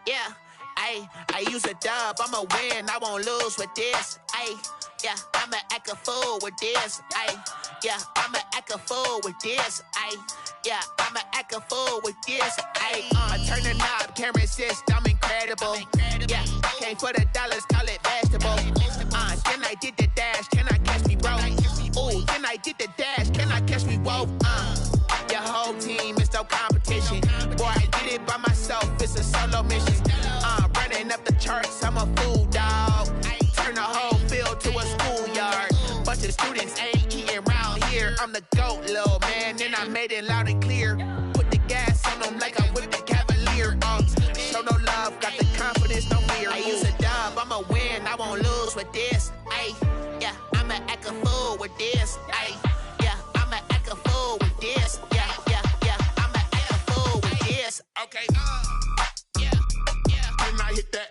Yeah, ayy, I use a dub, I'ma win, I won't lose with this, ayy. Yeah, I'ma act a fool with this, ayy. Yeah, I'ma act a fool with this, ayy. Yeah, I'ma act a fool with this, ayy. Turn the knob, camera assist, I'm incredible. Yeah, came for the dollars, call it vegetable. Then I did the dash, can I catch me, bro? Ooh, then I did the dash, can I catch me, whoa? Your whole team is no competition. Boy, I did it by myself, it's a solo mission. Running up the charts, I'm a fool, dog. Turn the whole field to a schoolyard. Bunch of students ain't eating round here. I'm the GOAT, little man, and I made it loud and clear. Put the gas on them like I'm with the Cavalier. Show no love, got the confidence, no fear. I use a dub, I'ma win, I won't lose with this. Ayy, yeah, I'ma act a fool with this. Ayy, yeah, I'ma act a fool with this. Yeah, yeah, yeah, I'ma act a fool with this. Okay, yeah, yeah, when I hit that.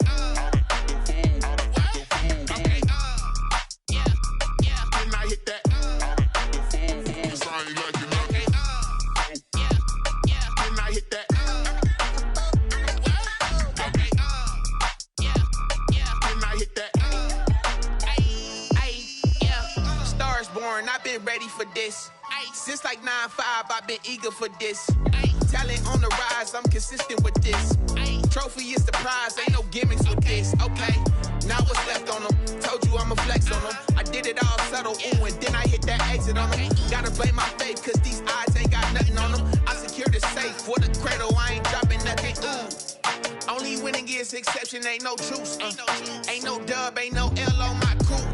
I've been ready for this. Since like 9-5, I've been eager for this. Talent on the rise, I'm consistent with this. Trophy is the prize, ain't no gimmicks with this. Okay, now what's left on them? Told you I'ma flex on them. I did it all subtle, ooh, and then I hit that exit on them. Gotta blame my faith, cause these odds ain't got nothing on them. I secure the safe for the cradle, I ain't dropping nothing, ooh. Only winning is exception, ain't no truce. Ain't no dub, ain't no L on my crew.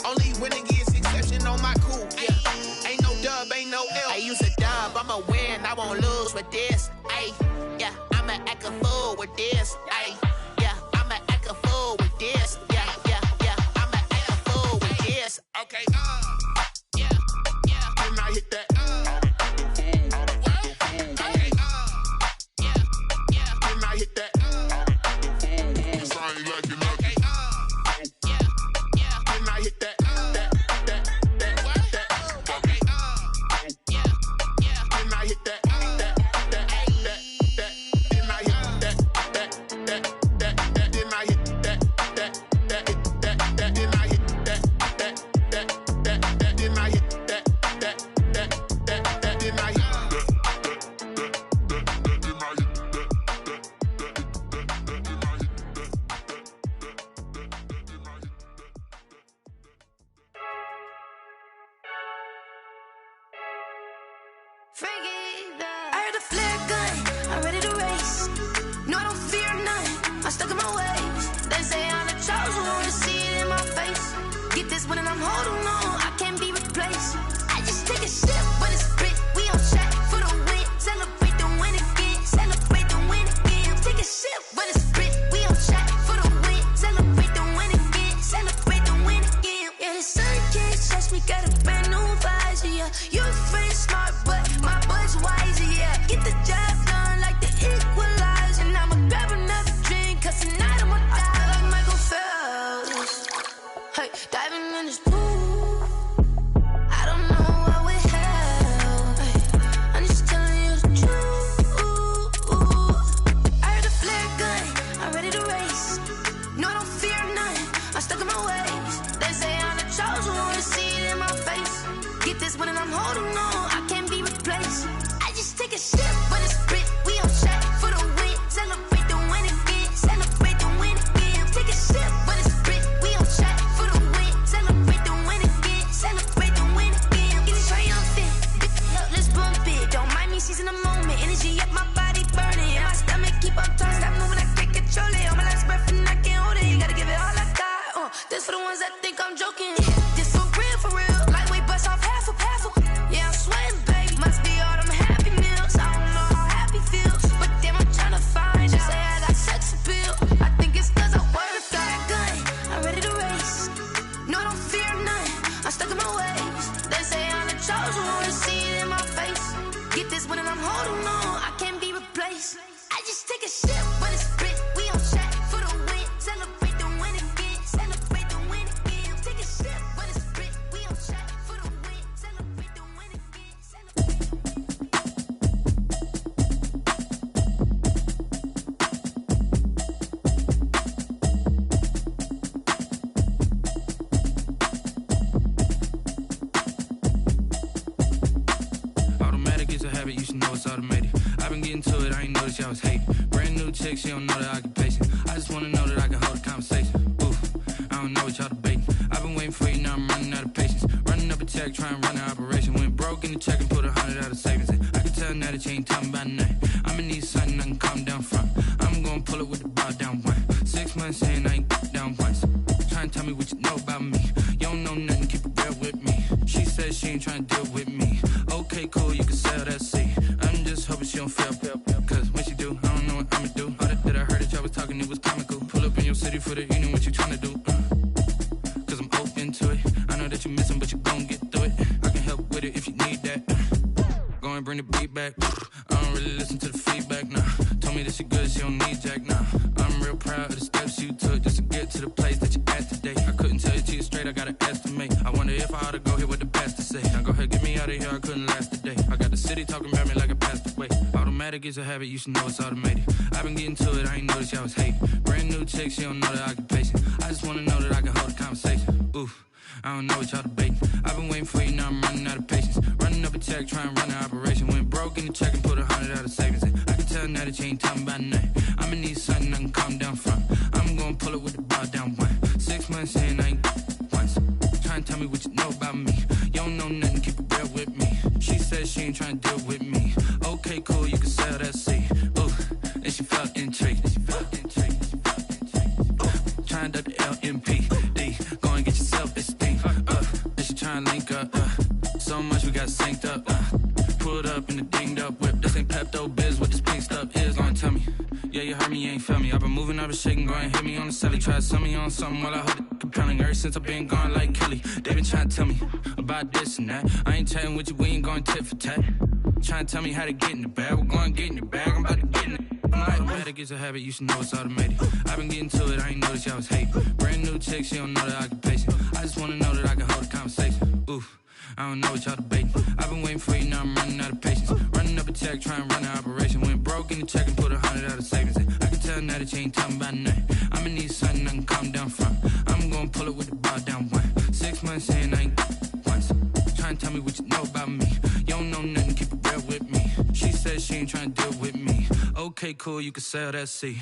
Only winning is exception on my crew. Yeah, ain't no dub, ain't no L. I use a dub, I'ma win, I won't lose with this. Ayy, yeah, I'ma act a fool with this. Ayy, yeah, I'ma act a fool with this. Yeah, yeah, yeah, I'ma act a fool with this. Okay, yeah, yeah, when I hit that. it's automated. I've been getting to it, I ain't noticed y'all was hating. Brand new chick, she don't know the occupation. I just wanna know that I can hold a conversation. Oof, I don't know what y'all debating. I've been waiting for you, now I'm running out of patience. Running up a check, trying to run an operation. Went broke in the check and put 100 out of savings in. I can tell now that you ain't talking about nothing. I'ma need something I can calm down from. I'm gonna pull it with the bar down one. 6 months in, I ain't down once. Trying to tell me what you know about me. You don't know nothing, keep it real with me. She says she ain't trying to deal with me. Okay, cool, you can sell that seat. I'm just hoping she don't feel. Cause when she do, I don't know what I'ma do. All that I heard that y'all was talking, it was comical. Pull up in your city for the evening, what you trying to do? Cause I'm open to it. I know that you missing, but you gon' get through it. I can help with it if you need that. Go and bring the beat back. I don't really listen to the feedback, nah. Told me that she good, she don't need jack, nah. I'm real proud of the steps you took just to get to the place that you at today. I couldn't tell you to you straight, I gotta estimate. I wonder if I ought to go here with the pastor say. Now go ahead, get me out of here, I couldn't last a day. I got the city talking about me like I passed away. Automatic is a habit, you should know it's automated. I've been getting to it, I ain't noticed y'all was hating. Brand new chick, she don't know the occupation. I just wanna know that I can hold a conversation. Oof, I don't know what y'all debating. I've been waiting for you, now I'm running out of patience. Running up a check, trying to run an operation. Went broke in the check and put 100 out of savings in. I can tell now that you ain't talking about nothing. I'ma need something I can calm down from. I'm gonna pull it with the bar down one. 6 months in, I ain't once. Trying to tell me what you know about me. You don't know nothing, keep it real with me. She says she ain't trying to deal with me. Okay, cool, you can sell that seat. Ooh, and she felt intrigued. Trying to duck the LMPD. Go and get your self-esteem. And she trying to link up. So much we got synced up. Pulled up in the dinged up whip. This ain't Pepto-Biz, what this pink stuff is. Gonna tell me. Yeah, you heard me, you ain't felt me. I've been moving, I've been shaking, go and hit me on the celly. Try to sell me on something while I hold it compelling. Ever since I've been gone like Kelly, they been trying to tell me about this and that. I ain't chatting with you, we ain't going tit for tat. Trying to tell me how to get in the bag. We're going to get in the bag, I'm about to get in it. Automatic is a habit, you should know it's automated. I've been getting to it, I ain't noticed y'all was hating. Brand new chick, she don't know the occupation. I just wanna know that I can hold a conversation. Oof, I don't know what y'all debating. I've been waiting for you, now I'm running out of patience. Running up a check, trying to run an operation. Went broke in the check and put 100 out of savings in. I can tell now that you ain't talking about nothing. I'ma need something I can calm down from. I'm gonna pull it with the bar down one. 6 months in, I ain't once. Trying to tell me what you know about me. You don't know nothing, keep it real with me. She says she ain't trying to deal with me. Okay, cool, you can sell that seat.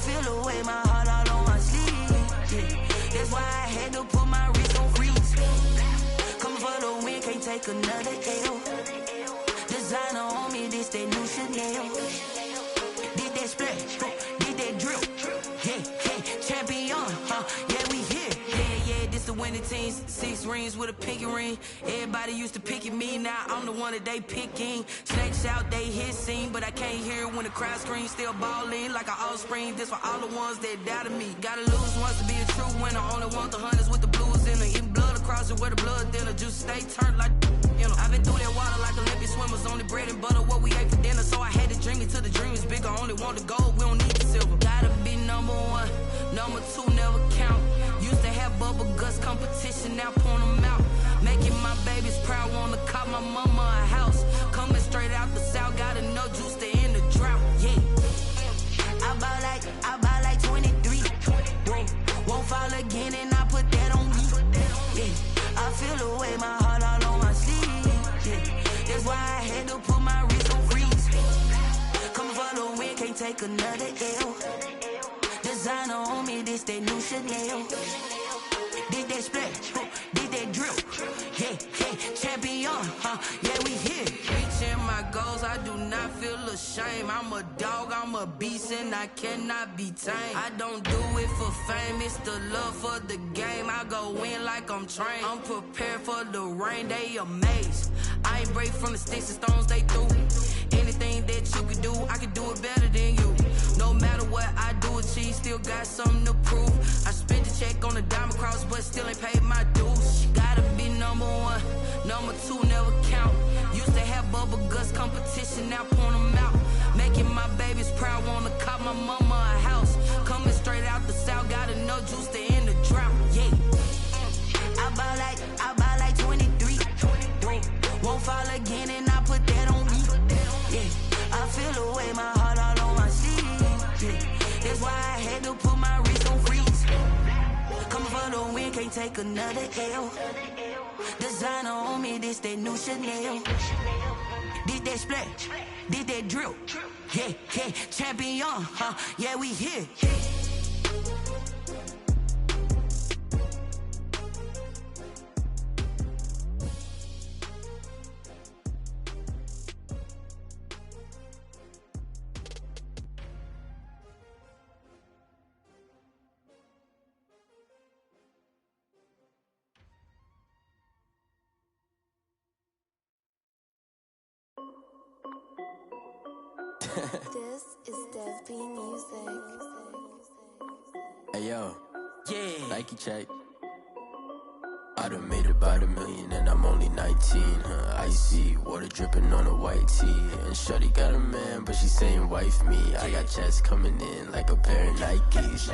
feel the way, my heart all on my sleeve. Yeah. That's why I had to put my wrist on freeze. Coming for the win, can't take another L. Designer on me, this that new Chanel. Did that splash, did that drill. Yeah, yeah, champion, yeah, we here. Yeah, this the winning teams. 6 rings with a pinky ring. Everybody used to picking me, now I'm the one that they picking. Snakes out, they hit scene, but I can't hear it when the crowd screams. Still ballin' like an offspring. This for all the ones that doubted me. Gotta lose once to be a true winner. Only want the hunters with the blues in it. Eating blood across it where the blood thinner. Juice stay turned like you know. I've been through that water like Olympic swimmers. Only bread and butter what we ate for dinner. So I had to dream it till the dream is bigger. Only want the gold, we don't need the silver. Gotta be number 1, number 2 never count. Used to have bubble guts competition, now point them out. Making my babies proud, wanna call my mama a house. Coming straight out the south, gotta know juice to end the drought. Yeah, I buy like 23. Won't fall again and I put that on me. Yeah, I feel the way, my heart all on my sleeve. Yeah, that's why I had to put my wrist on freeze. Coming for the win, can't take another L. Designer on me, this that new Chanel. Did that splash, did that drill. Yeah, yeah, champion, yeah, we here. Reaching my goals, I do not feel ashamed. I'm a dog, I'm a beast, and I cannot be tamed. I don't do it for fame, it's the love for the game. I go in like I'm trained. I'm prepared for the rain, they amazed. I ain't break from the sticks and stones they threw. Anything that you can do, I can do it better than you. No matter what I do achieve, still got something to prove. I spent the check on the diamond cross, but still ain't paid my dues. Gotta be number 1, number 2 never count. Used to have bubble guts competition, now point them out. Making my babies proud, wanna call my mama a house. Coming straight out the south, gotta know juice to end the drought. Yeah, I buy like 23. Won't fall again and I put that on me. Yeah, I feel the way, my heart all on my sleeve. Yeah, that's why I had to put my wrist on freeze. Coming for the win, can't take another L. Designer on me, this that new Chanel. Did that splash, did that drill. Yeah, yeah, champion, yeah, we here. This is Dev B Music. Hey yo, Yeah, Nike check. I done made about $1 million and I'm only 19, Icy, water dripping on a white tee. And shorty got a man, but she saying wife me. I got checks coming in like a pair of Nikes.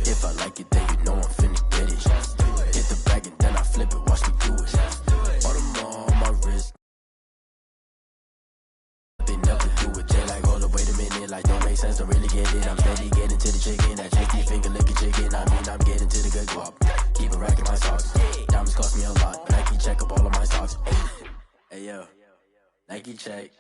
If I like it, then you know I'm finna get it. Hit the bag and then I flip it, watch me do it. All them all on my wrist. They never do it. They like, hold up, wait a minute, like don't make sense, don't really get it. I'm steady getting to the chicken, that cheeky finger licking chicken. I mean, I'm getting to the good guap. Keep a rack in my socks. Diamonds cost me a lot. Nike check up all of my stocks. Hey yo, Nike check.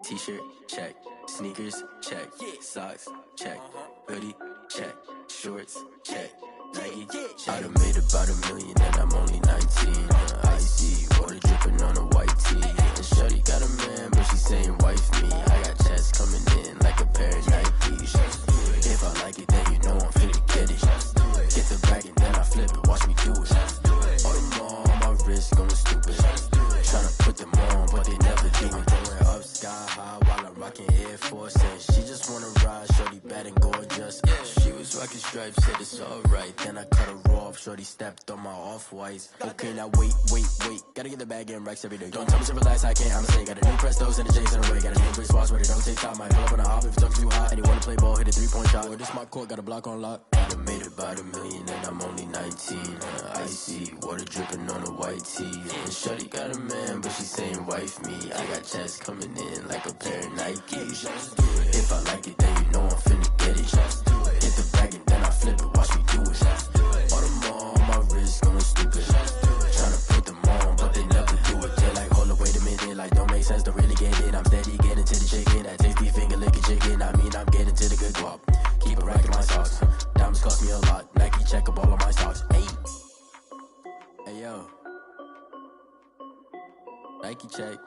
T-shirt check. Sneakers check. Socks check. Hoodie check. Shorts check. Nike check. I done made about $1 million and I'm only 19. Icy, water dripping on a white tee. And shorty got a man, but she saying wife me. I got checks coming in like a pair of Nikes. If I like it, then you know I'm finna get it. Get the bag and then I flip it, watch me do it. All them all on my wrist going stupid. Tryna put them on, but they never do it. Going up sky high while I'm rocking Air Force. And she just wanna ride, shorty bad and gorgeous. She was rocking stripes, said it's alright. Then I cut her off, shorty stepped on my off-whites. Okay, now wait. Gotta get the bag and racks every day. Don't tell me to relax, I can't, I'ma say. Got a new Prestos and a J's in the way. Got a new brick spots where they don't take time. Might pull up on a hop if it's too hot. And you wanna play ball, hit a 3-point shot. Or this my court, got a block on lock. I done made about $1 million and I'm only 19. Icy, water dripping on a white tee. And shorty got a man, but she saying wife me. I got checks coming in like a pair of Nikes. If I like it, then you know I'm finna get it. Hit the bag and then I flip it, watch me do it. All them all on my wrist going stupid. Tryna put them on, but they never do it. They like, hold up, wait a minute, like don't make sense, don't really get it. I'm steady getting to the chicken, that tasty finger licking chicken. I mean, I'm getting to the good guap. Keep a rack in my sauce. Hey, yo. Nike check.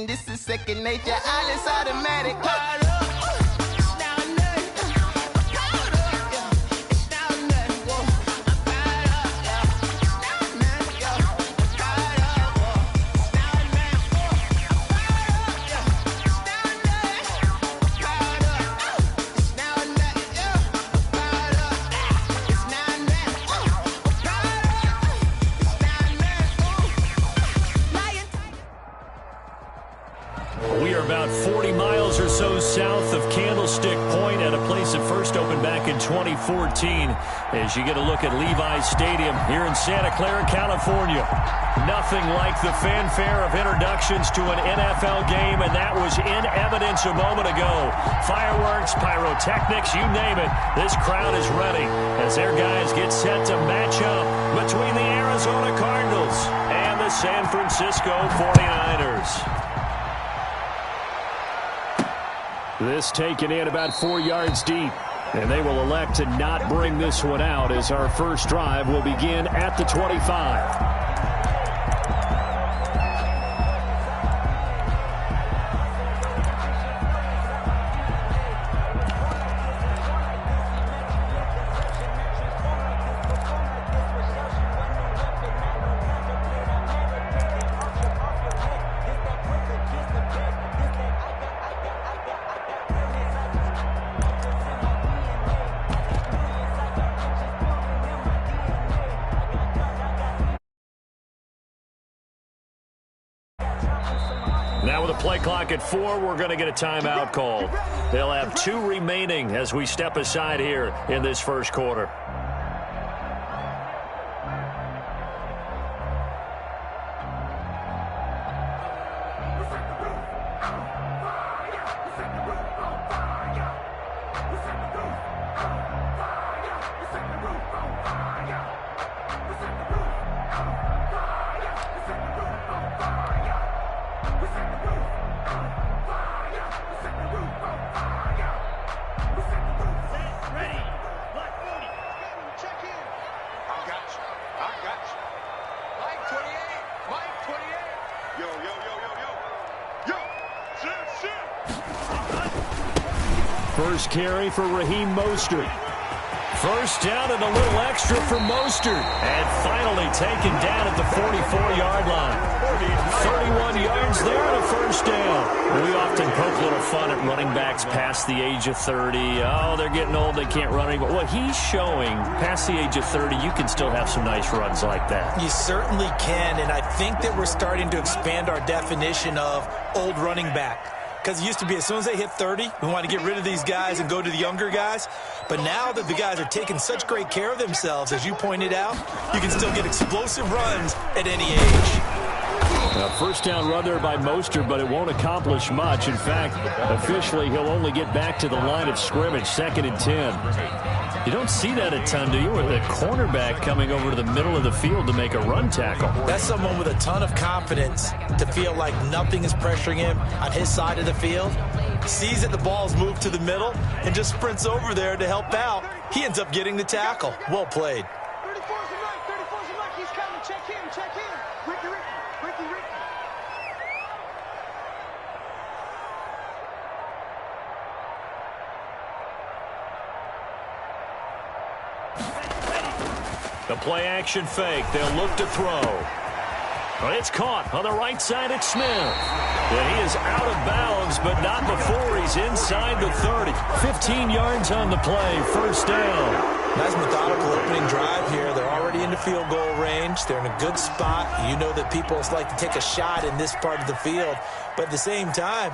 This is second nature. All is automatic. We are about 40 miles or so south of Candlestick Point at a place that first opened back in 2014 as you get a look at Levi's Stadium here in Santa Clara, California. Nothing like the fanfare of introductions to an NFL game, and that was in evidence a moment ago. Fireworks, pyrotechnics, you name it. This crowd is ready as their guys get set to match up between the Arizona Cardinals and the San Francisco 49ers. This taken in about 4 yards deep, and they will elect to not bring this one out as our first drive will begin at the 25. Now with a play clock at 4, we're going to get a timeout call. They'll have 2 remaining as we step aside here in this first quarter. First carry for Raheem Mostert. First down and a little extra for Mostert. And finally taken down at the 44-yard line. 31 yards there and a first down. We often poke a little fun at running backs past the age of 30. Oh, they're getting old, they can't run anymore. Well, he's showing past the age of 30, you can still have some nice runs like that. You certainly can, and I think that we're starting to expand our definition of old running back. Because it used to be as soon as they hit 30, we want to get rid of these guys and go to the younger guys. But now that the guys are taking such great care of themselves, as you pointed out, you can still get explosive runs at any age. A first down run there by Mostert, but it won't accomplish much. In fact, officially, he'll only get back to the line of scrimmage, 2nd and 10. You don't see that a ton, do you? With a cornerback coming over to the middle of the field to make a run tackle. That's someone with a ton of confidence to feel like nothing is pressuring him on his side of the field. Sees that the ball's moved to the middle and just sprints over there to help out. He ends up getting the tackle. Well played. 34's the right, 34's the right. He's coming. Check him, check him. Ricky. The play action fake. They'll look to throw. Well, it's caught on the right side at Smith. And he is out of bounds, but not before he's inside the 30. 15 yards on the play, first down. Nice methodical opening drive here. They're already in the field goal range. They're in a good spot. You know that people like to take a shot in this part of the field. But at the same time,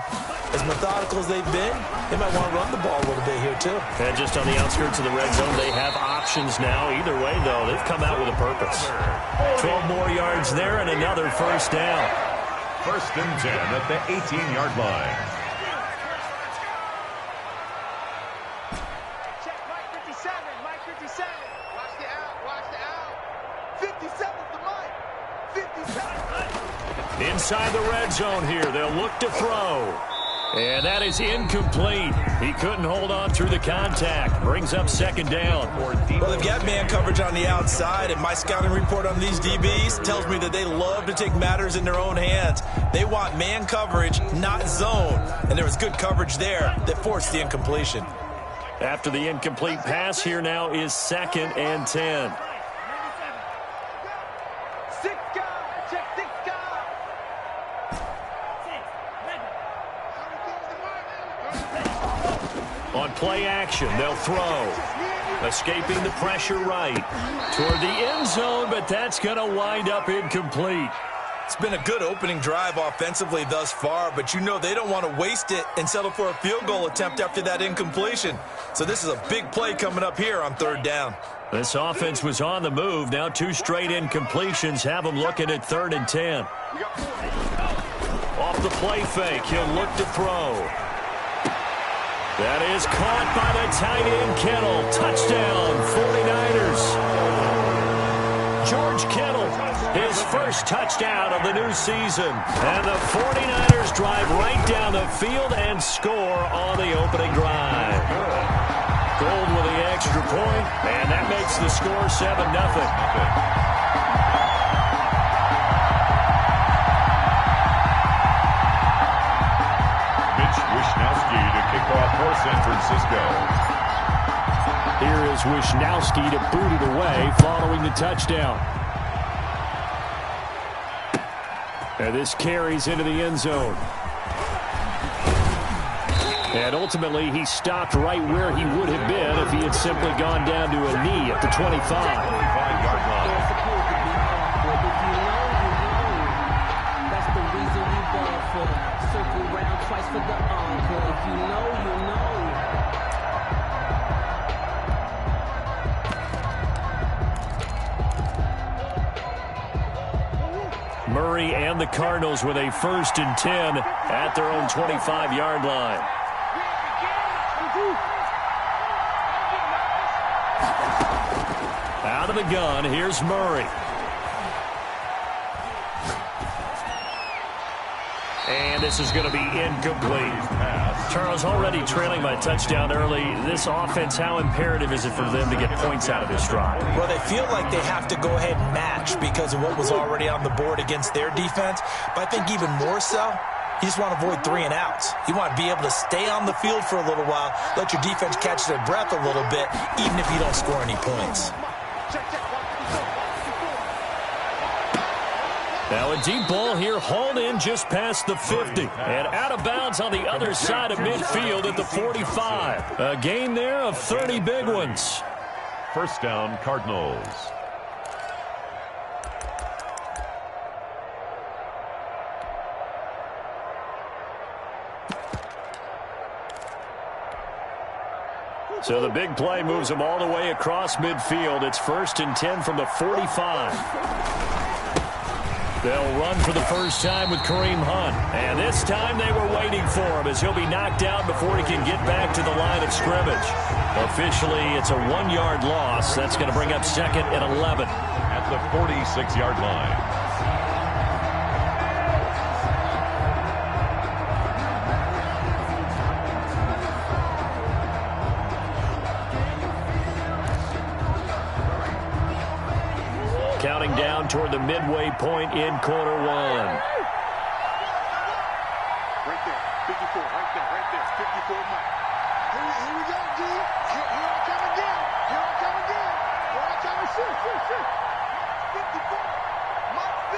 as methodical as they've been, they might want to run the ball a little bit here too. And just on the outskirts of the red zone, they have options now. Either way, though, they've come out with a purpose. 12 more yards there and another first down. 1st and 10 at the 18-yard line. Check Mike 57. Mike 57. Watch the out. Watch the out. 57's the Mike. 57. Inside the red zone here, they'll look to throw. And that is incomplete. He couldn't hold on through the contact. Brings up 2nd down. Well, they've got man coverage on the outside, and my scouting report on these DBs tells me that they love to take matters in their own hands. They want man coverage, not zone. And there was good coverage there that forced the incompletion. After the incomplete pass, here now is 2nd and 10. On play action, they'll throw. Escaping the pressure right toward the end zone, but that's going to wind up incomplete. It's been a good opening drive offensively thus far, but you know they don't want to waste it and settle for a field goal attempt after that incompletion. So this is a big play coming up here on 3rd down. This offense was on the move. Now 2 straight incompletions have them looking at 3rd and 10. Off the play fake, he'll look to throw. That is caught by the tight end, Kittle. Touchdown, 49ers. George Kittle, his first touchdown of the new season. And the 49ers drive right down the field and score on the opening drive. Gold with the extra point, and that makes the score 7-0. To kick off for San Francisco. Here is Wisnowski to boot it away following the touchdown. And this carries into the end zone. And ultimately, he stopped right where he would have been if he had simply gone down to a knee at the 25. 25-yard line. That's the reason we ball for. Circle round twice for the encore. If you know, you know. Murray and the Cardinals with a 1st and 10 at their own 25-yard line. Out of the gun, here's Murray. And this is going to be incomplete. Charles, already trailing by a touchdown early. This offense, how imperative is it for them to get points out of this drive? Well, they feel like they have to go ahead and match because of what was already on the board against their defense. But I think even more so, you just want to avoid 3 and outs. You want to be able to stay on the field for a little while, let your defense catch their breath a little bit, even if you don't score any points. Now a deep ball here, hauled in just past the 50. And out of bounds on the other side of midfield at the 45. A gain there of 30 big ones. 1st down, Cardinals. So the big play moves them all the way across midfield. It's 1st and 10 from the 45. They'll run for the first time with Kareem Hunt. And this time they were waiting for him as he'll be knocked down before he can get back to the line of scrimmage. Officially, it's a 1-yard loss. That's going to bring up 2nd and 11. At the 46-yard line. Counting down toward the midway point in quarter 1. Right there, 54, right there, 54 Mike. Here we go, G. Here I come again. Here I come again. Here I come. Shoot. 54, Mike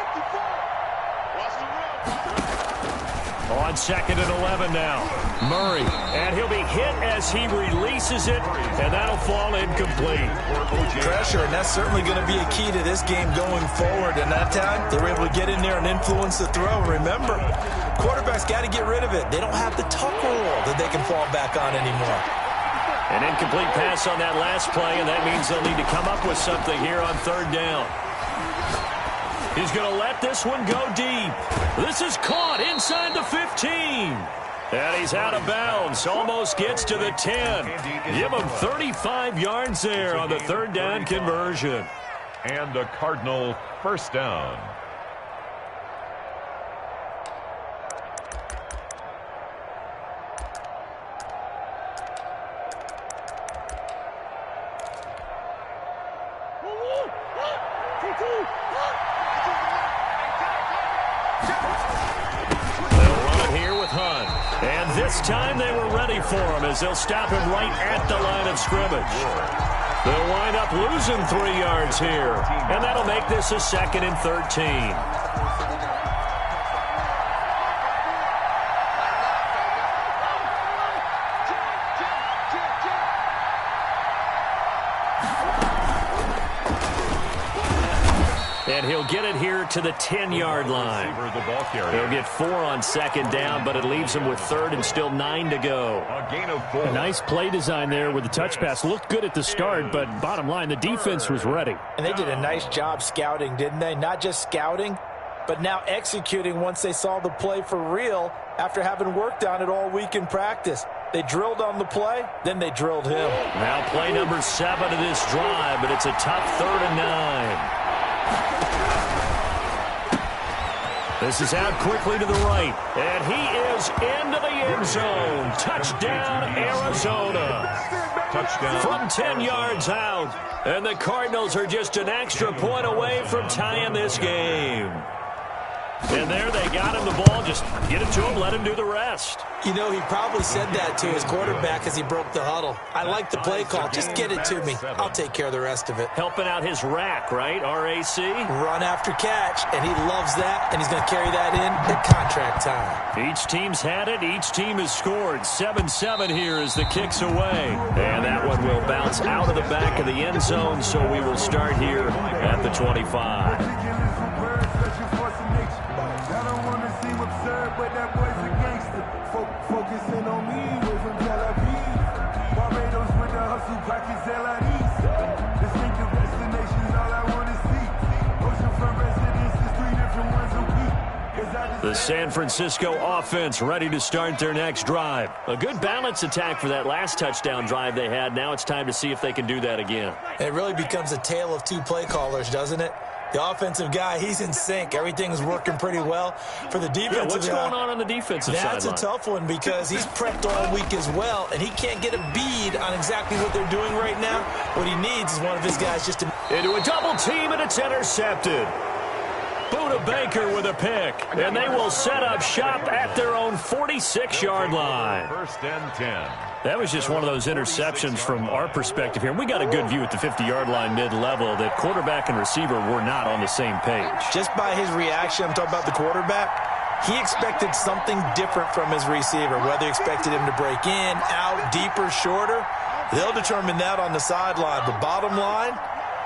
On 2nd and 11 now. Murray, and he'll be hit as he releases it, and that'll fall incomplete. Pressure, and that's certainly going to be a key to this game going forward. And that time, they were able to get in there and influence the throw. Remember, quarterbacks got to get rid of it. They don't have the tuck rule that they can fall back on anymore. An incomplete pass on that last play, and that means they'll need to come up with something here on 3rd down. He's going to let this one go deep. This is caught inside the 15. And he's out of bounds. Almost gets to the 10. Give him 35 yards there on the 3rd down conversion. And a Cardinal 1st down. This time they were ready for him as they'll stop him right at the line of scrimmage. They'll wind up losing 3 yards here, and that'll make this a 2nd and 13. And he'll get it here to the 10-yard line. He'll get 4 on 2nd down, but it leaves him with 3rd and still 9 to go. A gain of 4. A nice play design there with the touch pass. Looked good at the start, but bottom line, the defense was ready. And they did a nice job scouting, didn't they? Not just scouting, but now executing once they saw the play for real after having worked on it all week in practice. They drilled on the play, then they drilled him. Now play number 7 of this drive, but it's a tough 3rd and 9. This is out quickly to the right, and he is into the end zone. Touchdown, Arizona. Touchdown. From 10 yards out, and the Cardinals are just an extra point away from tying this game. And there they got him the ball. Just get it to him, let him do the rest. You know, he probably said that to his quarterback as he broke the huddle. I like the play call. Just get it to me. I'll take care of the rest of it. Helping out his rack, right? RAC? Run after catch, and he loves that, and he's going to carry that in at contract time. Each team's had it. Each team has scored. 7-7 here as the kick's away. And that one will bounce out of the back of the end zone, so we will start here at the 25. Focusing on me, we're from Tel Aviv. Barbados with the hustle, pockets LIDs. Distinctive destinations, all I want to see. Oceanfront residences, 3 different ones a week. The San Francisco offense ready to start their next drive. A good balance attack for that last touchdown drive they had. Now it's time to see if they can do that again. It really becomes a tale of 2 play callers, doesn't it? The offensive guy, he's in sync. Everything's working pretty well. For the defensive what's going on the defensive side? That's a tough one because he's prepped all week as well, and he can't get a bead on exactly what they're doing right now. What he needs is one of his guys just to... Into a double team, and it's intercepted. Buda Baker with a pick, and they will set up shop at their own 46-yard line. 1st and 10. That was just one of those interceptions from our perspective here. We got a good view at the 50-yard line mid-level that quarterback and receiver were not on the same page. Just by his reaction, I'm talking about the quarterback, he expected something different from his receiver, whether he expected him to break in, out, deeper, shorter. They'll determine that on the sideline. But bottom line,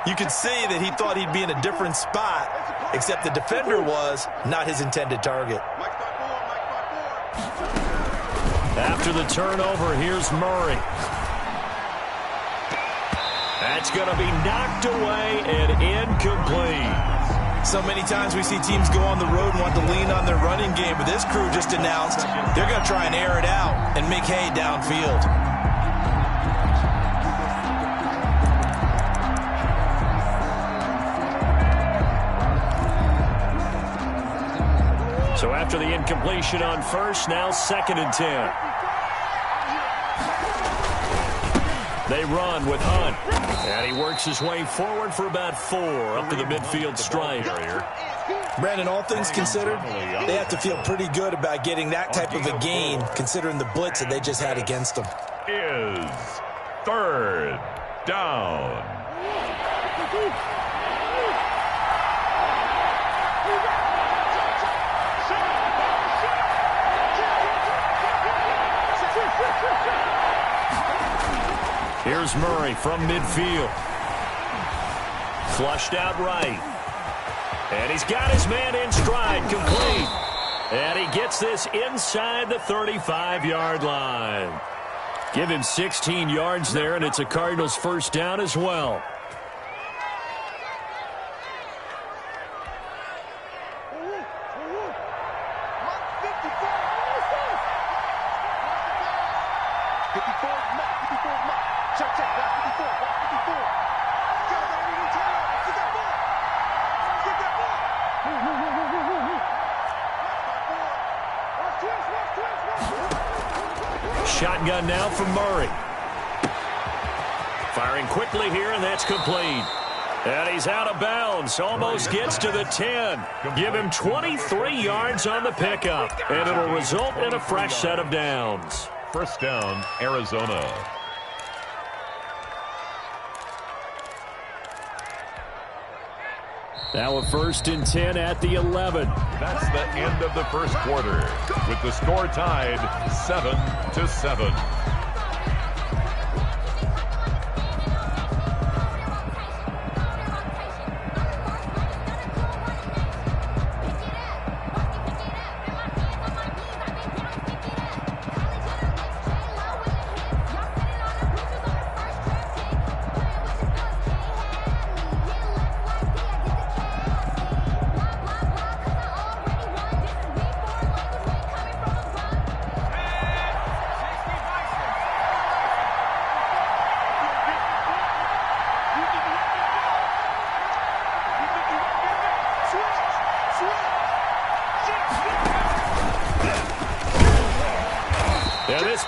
you can see that he thought he'd be in a different spot, except the defender was not his intended target. After the turnover, here's Murray. That's going to be knocked away and incomplete. So many times we see teams go on the road and want to lean on their running game, but this crew just announced they're going to try and air it out and make hay downfield. So after the incompletion on first, now 2nd and 10. They run with Hunt. And he works his way forward for about 4 up to the midfield stripe. Brandon, all things considered, they have to feel pretty good about getting that type of a gain, considering the blitz that they just had against them. Is 3rd down. Here's Murray from midfield. Flushed out right. And he's got his man in stride, complete. And he gets this inside the 35-yard line. Give him 16 yards there, and it's a Cardinals first down as well. Shotgun now from Murray. Firing quickly here, and that's complete. And he's out of bounds. Almost gets to the 10. Give him 23 yards on the pickup, and it'll result in a fresh set of downs. First down, Arizona. Now a 1st and 10 at the 11. That's the end of the first quarter, with the score tied 7-7.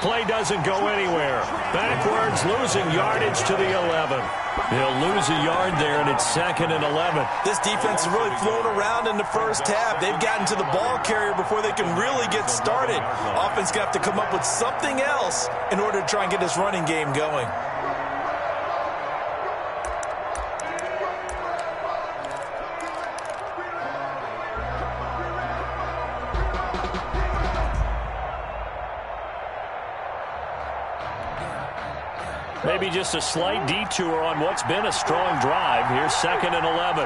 Play doesn't go anywhere. Backwards, losing yardage to the 11. They'll lose a yard there, and it's 2nd and 11. This defense is really flown around in the first half. They've gotten to the ball carrier before they can really get started. Offense got to come up with something else in order to try and get this running game going. Maybe just a slight detour on what's been a strong drive. Here's 2nd and 11.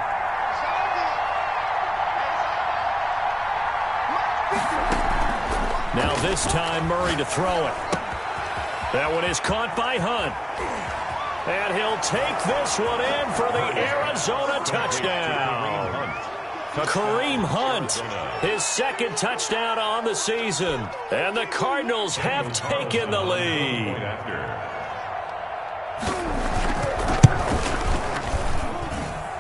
Now this time Murray to throw it. That one is caught by Hunt. And he'll take this one in for the Arizona touchdown. Kareem Hunt, his 2nd touchdown on the season. And the Cardinals have taken the lead.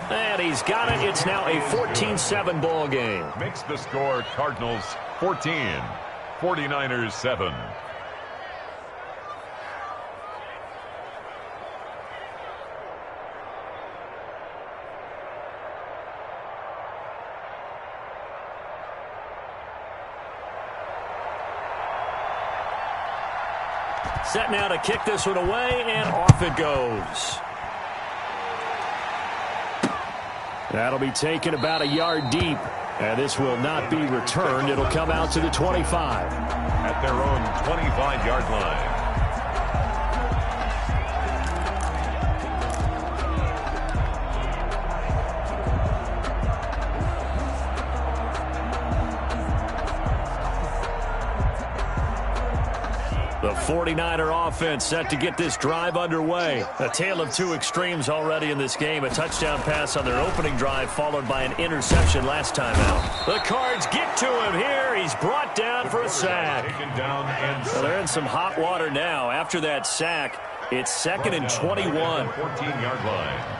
And he's got it. It's now a 14-7 ball game. Makes the score Cardinals 14, 49ers 7. Set now to kick this one away, and off it goes. That'll be taken about a yard deep, and this will not be returned. It'll come out to the 25. At their own 25-yard line. The 49er offense set to get this drive underway. A tale of two extremes already in this game. A touchdown pass on their opening drive followed by an interception last time out. The Cards get to him here. He's brought down for a sack. Well, they're in some hot water now. After that sack, it's 2nd and 21. 14-yard line.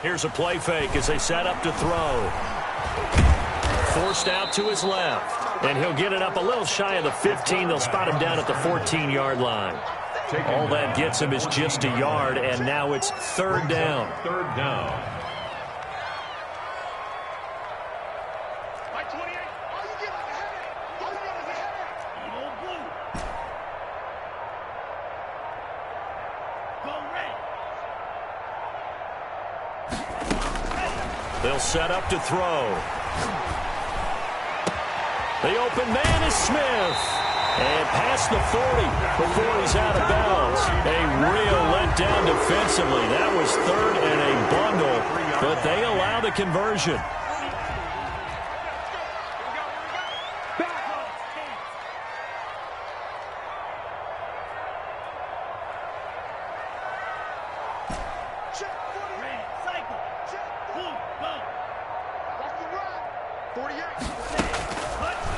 Here's a play fake as they set up to throw. Forced out to his left. And he'll get it up a little shy of the 15. They'll spot him down at the 14-yard line. All that gets him is just a yard, and now it's 3rd down. 3rd down. He'll set up to throw. The open man is Smith. And past the 40 before he's out of bounds. A real letdown defensively. That was third and a bundle, but they allow the conversion.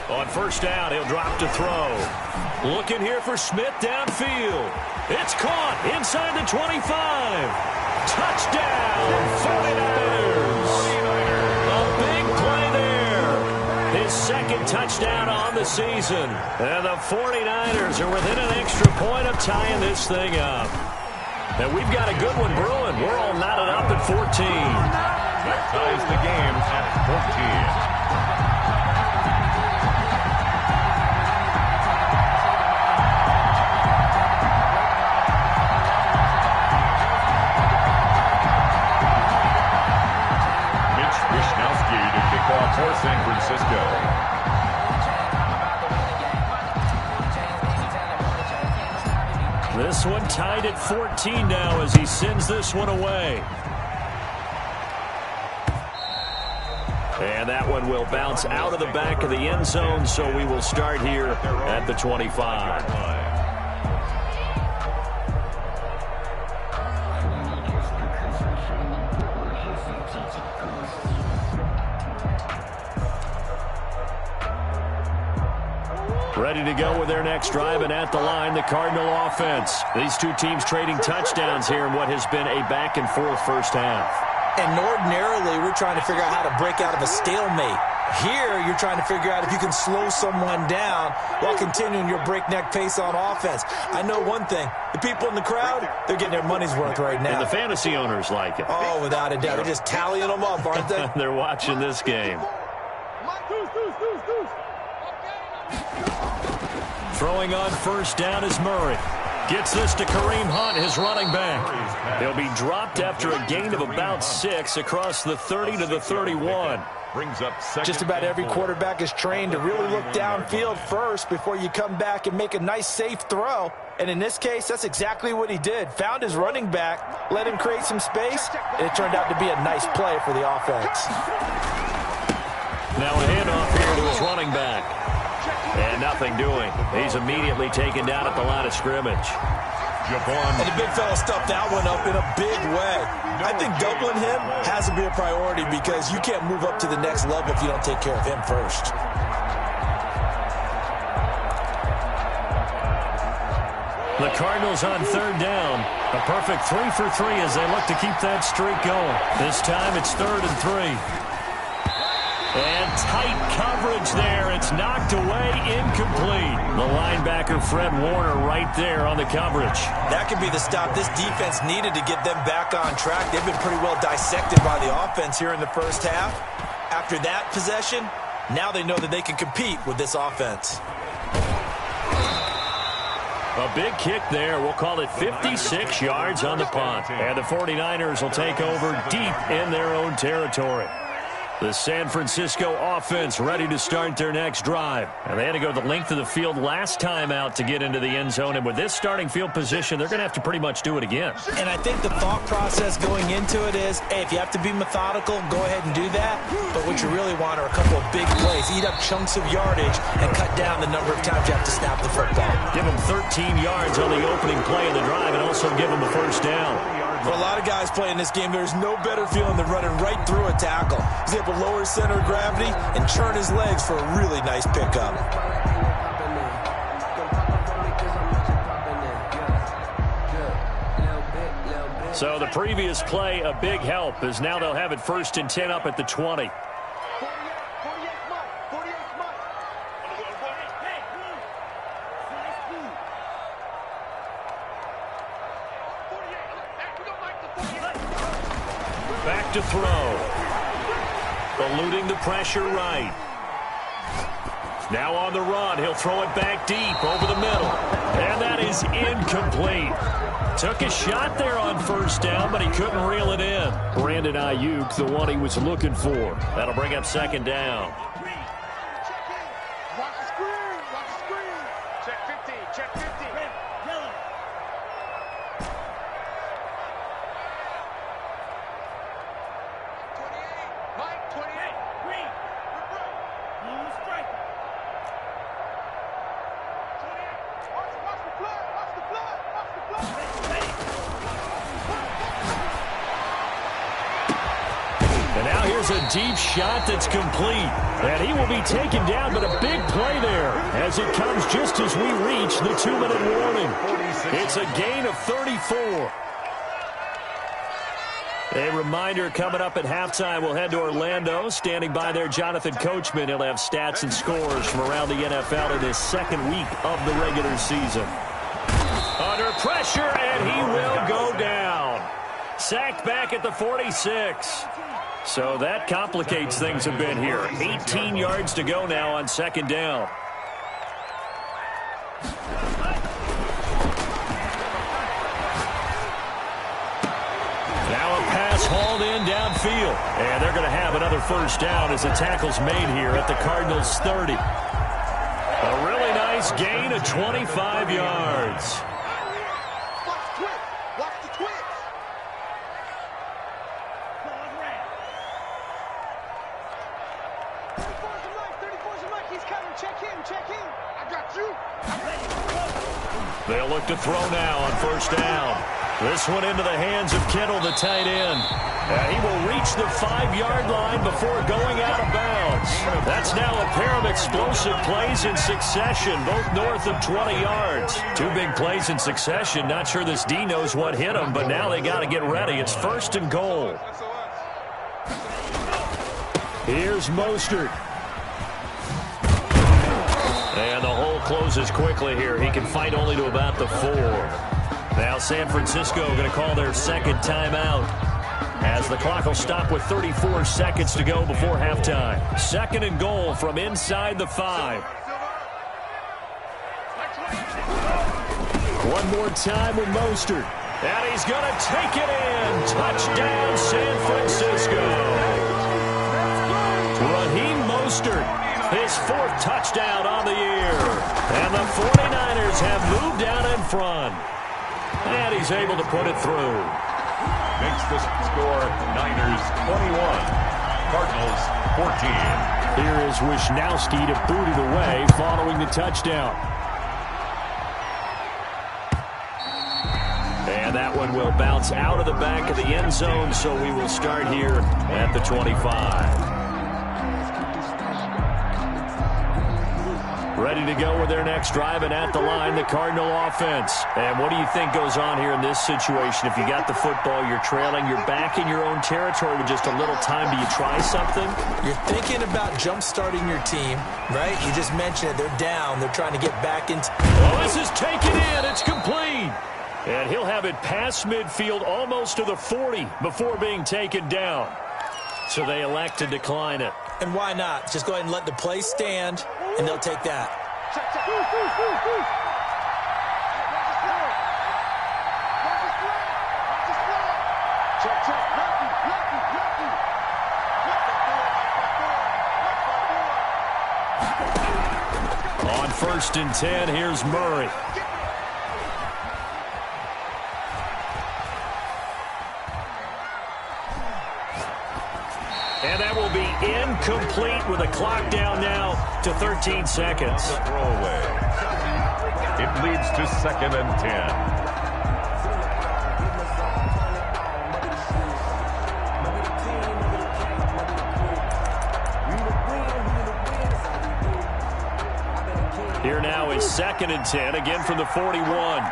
On first down, he'll drop to throw. Looking here for Smith downfield. It's caught inside the 25. Touchdown, 49ers. A big play there. His second touchdown on the season. And the 49ers are within an extra point of tying this thing up. And we've got a good one brewing. We're all knotted up at 14. That ties the game at 14. For San Francisco. This one tied at 14 now as he sends this one away. And that one will bounce out of the back of the end zone, so we will start here at the 25. Ready to go with their next drive, and at the line, the Cardinal offense. These two teams trading touchdowns here in what has been a back-and-forth first half. And ordinarily, we're trying to figure out how to break out of a stalemate. Here, you're trying to figure out if you can slow someone down while continuing your breakneck pace on offense. I know one thing. The people in the crowd, they're getting their money's worth right now. And the fantasy owners like it. Oh, without a doubt. They're just tallying them up, aren't they? They're watching this game. Throwing on first down is Murray. Gets this to Kareem Hunt, his running back. He'll be dropped after a gain of about 6 across the 30 to the 31. Brings up just about every quarterback is trained to really look downfield first before you come back and make a nice, safe throw. And in this case, that's exactly what he did. Found his running back, let him create some space, and it turned out to be a nice play for the offense. Now a handoff here to his running back. And nothing doing. He's immediately taken down at the line of scrimmage. And the big fella stuffed that one up in a big way. I think doubling him has to be a priority because you can't move up to the next level if you don't take care of him first. The Cardinals on third down. A perfect 3 for 3 as they look to keep that streak going. This time it's 3rd and 3. And tight coverage there. It's knocked away, incomplete. The linebacker, Fred Warner, right there on the coverage. That could be the stop this defense needed to get them back on track. They've been pretty well dissected by the offense here in the first half. After that possession, now they know that they can compete with this offense. A big kick there. We'll call it 56 yards on the punt. And the 49ers will take over deep in their own territory. The San Francisco offense ready to start their next drive. And they had to go the length of the field last time out to get into the end zone. And with this starting field position, they're going to have to pretty much do it again. And I think the thought process going into it is, hey, if you have to be methodical, go ahead and do that. But what you really want are a couple of big plays. Eat up chunks of yardage and cut down the number of times you have to snap the football. Give them 13 yards on the opening play of the drive and also give them a first down. For a lot of guys playing this game, there's no better feeling than running right through a tackle. He's able to lower his center of gravity and churn his legs for a really nice pickup. So the previous play, a big help, as now they'll have it 1st and 10 up at the 20. Back to throw. Eluding the pressure right. Now on the run, he'll throw it back deep over the middle. And that is incomplete. Took a shot there on first down, but he couldn't reel it in. Brandon Ayuk, the one he was looking for. That'll bring up second down. Watch the screen. Watch the screen. Check 50. Check 50. Yellow. 28. Mike, 28. Green. Blue striker. 28. Watch the flood. Watch the flood. Watch the flood. And now here's a deep shot that's complete. And he will be taken down, but a big play there as it comes just as we reach the 2-minute warning. It's a gain of 34. A reminder coming up at halftime, we'll head to Orlando. Standing by there, Jonathan Coachman. He'll have stats and scores from around the NFL in his second week of the regular season. Under pressure, and he will go down. Sacked back at the 46. So that complicates things a bit here. 18 yards to go now on second down. Now a pass hauled in downfield. And they're going to have another first down as the tackle's made here at the Cardinals' 30. A really nice gain of 25 yards. They'll look to throw now on first down. This one into the hands of Kittle, the tight end. And he will reach the 5-yard line before going out of bounds. That's now a pair of explosive plays in succession, both north of 20 yards. Two big plays in succession. Not sure this D knows what hit him, but now they got to get ready. It's first and goal. Here's Mostert. And the hole closes quickly here. He can fight only to about the 4. Now San Francisco going to call their second timeout as the clock will stop with 34 seconds to go before halftime. Second and goal from inside the 5. One more time with Mostert. And he's going to take it in. Touchdown, San Francisco. Raheem Mostert. His 4th touchdown on the year. And the 49ers have moved down in front. And he's able to put it through. Makes the score Niners 21, Cardinals 14. Here is Wisnowski to boot it away following the touchdown. And that one will bounce out of the back of the end zone, so we will start here at the 25. Ready to go with their next drive, and at the line, the Cardinal offense. And what do you think goes on here in this situation? If you got the football, you're trailing, you're back in your own territory with just a little time. Do you try something? You're thinking about jump-starting your team, right? You just mentioned it. They're down. They're trying to get back into... Oh, this is taken in. It's complete. And he'll have it past midfield almost to the 40 before being taken down. So they elect to decline it. And why not? Just go ahead and let the play stand, and they'll take that. On 1st and 10, here's Murray. And that will be incomplete with a clock down now to 13 seconds. Throwaway. It leads to 2nd and 10. Here now is 2nd and 10, again from the 41.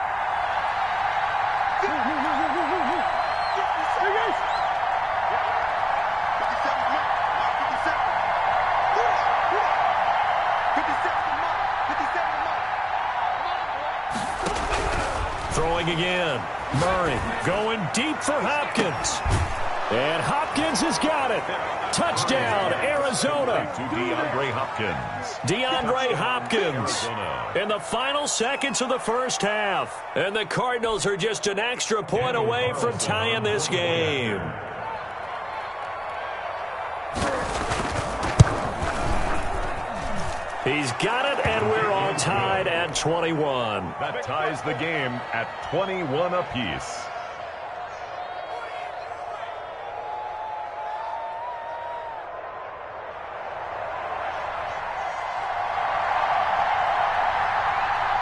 Throwing again. Murray going deep for Hopkins. And Hopkins has got it. Touchdown, Arizona. To DeAndre Hopkins. DeAndre Hopkins in the final seconds of the first half. And the Cardinals are just an extra point away from tying this game. He's got it, and we're all tied at 21. That ties the game at 21 apiece.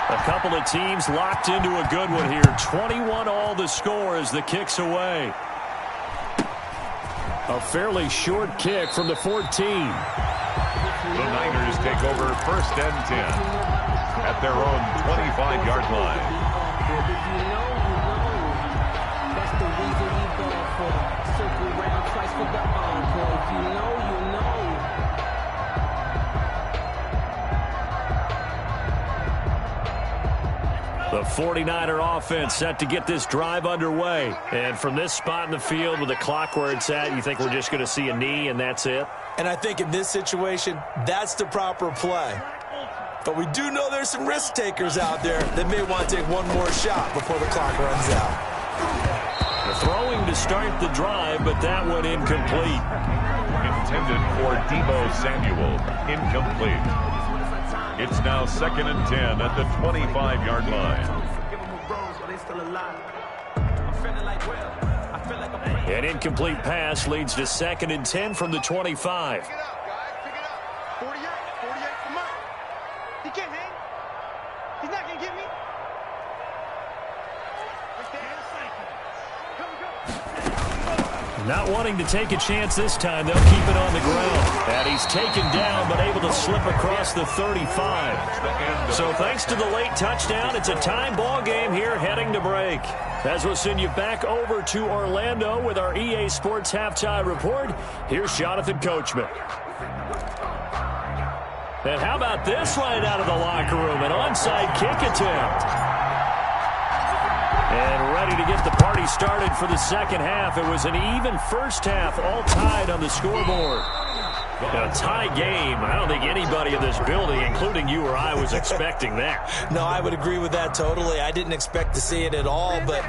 A couple of teams locked into a good one here. 21 all the score as the kick's away. A fairly short kick from the 14. The Niners take over 1st and 10 at their own 25-yard line. That's the reason we go for. Circle round twice for the encore. If you know, you know. The 49er offense set to get this drive underway. And from this spot in the field with the clock where it's at, you think we're just going to see a knee and that's it? And I think in this situation, that's the proper play. But we do know there's some risk takers out there that may want to take one more shot before the clock runs out. Throwing to start the drive, but that one incomplete. Intended for Deebo Samuel. Incomplete. It's now 2nd and 10 at the 25-yard line. An incomplete pass leads to 2nd and 10 from the 25. Pick it up, guys. Pick it up. 48 for Mike. He can't hang. He's not going to get me. Not wanting to take a chance this time, they'll keep it on the ground. And he's taken down, but able to slip across the 35. So thanks to the late touchdown, it's a tie ball game here heading to break. As we'll send you back over to Orlando with our EA Sports Halftime Report, here's Jonathan Coachman. And how about this right out of the locker room? An onside kick attempt. And ready to get the party started for the second half. It was an even first half, all tied on the scoreboard. A tie game. I don't think anybody in this building, including you or I, was expecting that. No, I would agree with that totally. I didn't expect to see it at all, but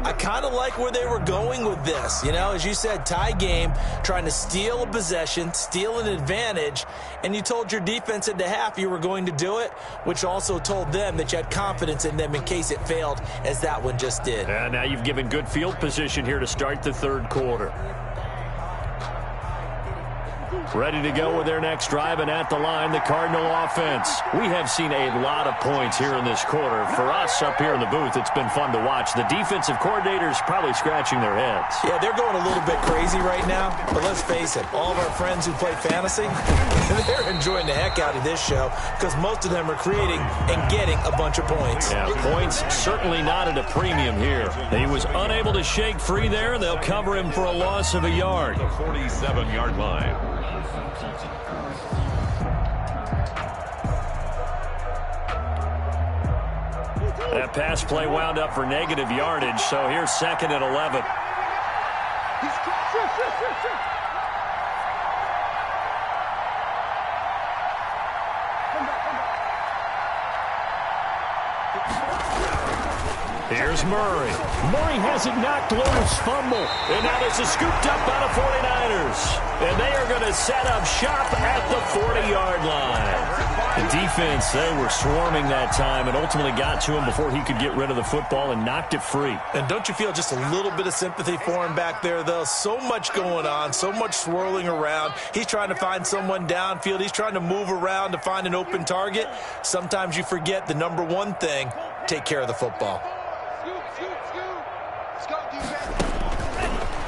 I kind of like where they were going with this. You know, as you said, tie game, trying to steal a possession, steal an advantage, and you told your defense at the half you were going to do it, which also told them that you had confidence in them in case it failed, as that one just did. And now you've given good field position here to start the third quarter. Ready to go with their next drive, and at the line, the Cardinal offense. We have seen a lot of points here in this quarter. For us up here in the booth, it's been fun to watch. The defensive coordinators probably scratching their heads. Yeah, they're going a little bit crazy right now, but let's face it, all of our friends who play fantasy, they're enjoying the heck out of this show because most of them are creating and getting a bunch of points. Yeah, points certainly not at a premium here. He was unable to shake free there, and they'll cover him for a loss of a yard. The 47-yard line. That pass play wound up for negative yardage, so here's 2nd and 11. Here's Murray. Murray has it knocked loose, fumble. And now there's a scooped up by the 49ers. And they are going to set up shop at the 40-yard line. The defense, they were swarming that time and ultimately got to him before he could get rid of the football and knocked it free. And don't you feel just a little bit of sympathy for him back there, though? So much going on, so much swirling around. He's trying to find someone downfield. He's trying to move around to find an open target. Sometimes you forget the number one thing, take care of the football.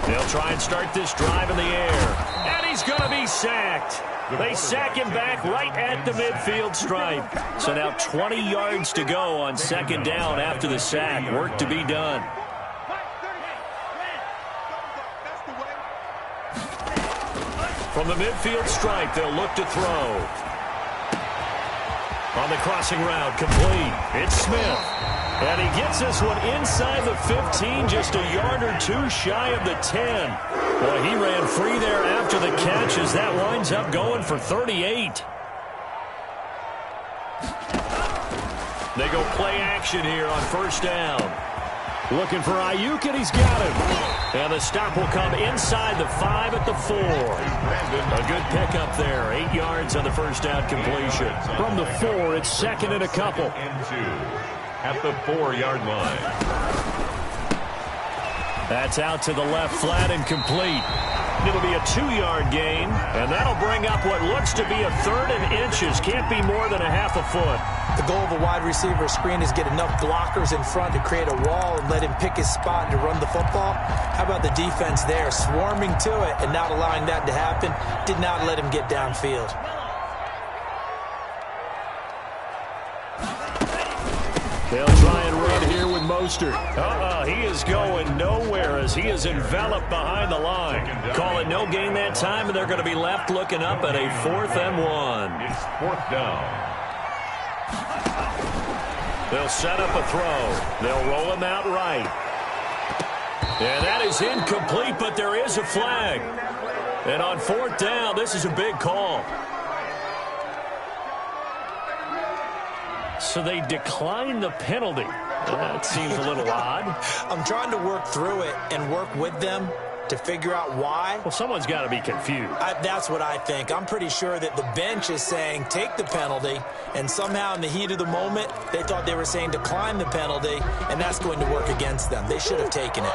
They'll try and start this drive in the air. And he's going to be sacked. They sack him back right at the midfield stripe. So now 20 yards to go on 2nd down after the sack. Work to be done. From the midfield stripe, they'll look to throw. On the crossing route, complete. It's Smith. And he gets this one inside the 15, just a yard or two shy of the 10. Boy, he ran free there after the catch as that winds up going for 38. They go play action here on first down. Looking for Ayuk, and he's got him. And the stop will come inside the 5 at the 4. A good pickup there. 8 yards on the first down completion. From the 4, it's second and a couple. At the 4-yard line. That's out to the left, flat and complete. It'll be a 2-yard gain, and that'll bring up what looks to be a 3rd and inches. Can't be more than a half a foot. The goal of a wide receiver screen is get enough blockers in front to create a wall and let him pick his spot to run the football. How about the defense there, swarming to it and not allowing that to happen? Did not let him get downfield. They'll try and run here with Mostert. He is going nowhere as he is enveloped behind the line. Call it no gain that time, and they're going to be left looking up at a 4th and 1. It's 4th down. They'll set up a throw. They'll roll him out right. And that is incomplete, but there is a flag. And on 4th down, this is a big call. So they decline the penalty. That seems a little odd. I'm trying to work through it and work with them to figure out why. Well, someone's got to be confused. That's what I think. I'm pretty sure that the bench is saying take the penalty, and somehow in the heat of the moment, they thought they were saying decline the penalty, and that's going to work against them. They should have taken it.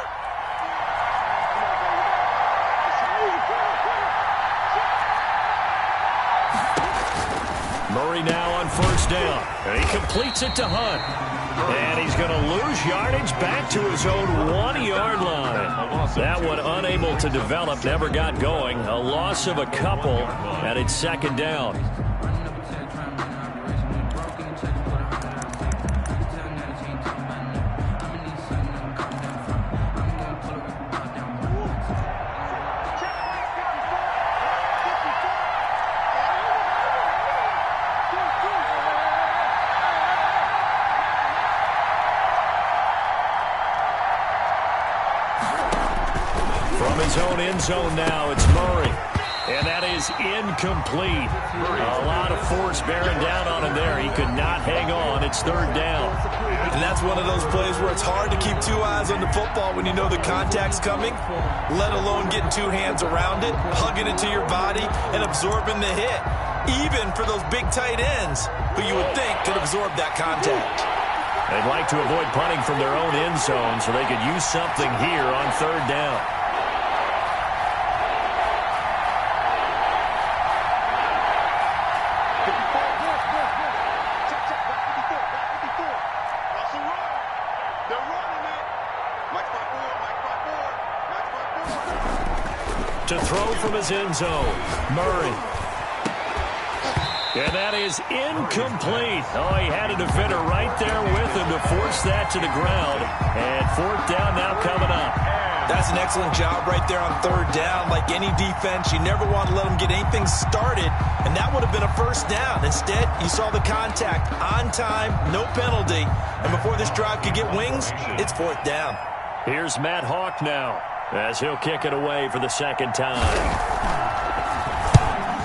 Murray now on first down. And he completes it to Hunt. And he's going to lose yardage back to his own 1-yard line. That one unable to develop, never got going. A loss of a couple, and it's 2nd down. Own end zone now. It's Murray. And that is incomplete. A lot of force bearing down on him there. He could not hang on. It's 3rd down. And that's one of those plays where it's hard to keep 2 eyes on the football when you know the contact's coming, let alone getting 2 hands around it, hugging it to your body, and absorbing the hit. Even for those big tight ends who you would think could absorb that contact. They'd like to avoid punting from their own end zone so they could use something here on 3rd down. To throw from his end zone, Murray. And that is incomplete. Oh, he had a defender right there with him to force that to the ground. And 4th down now coming up. That's an excellent job right there on 3rd down. Like any defense, you never want to let them get anything started, and that would have been a 1st down. Instead, you saw the contact on time, no penalty, and before this drive could get wings, it's 4th down. Here's Matt Hawk now, as he'll kick it away for the 2nd time.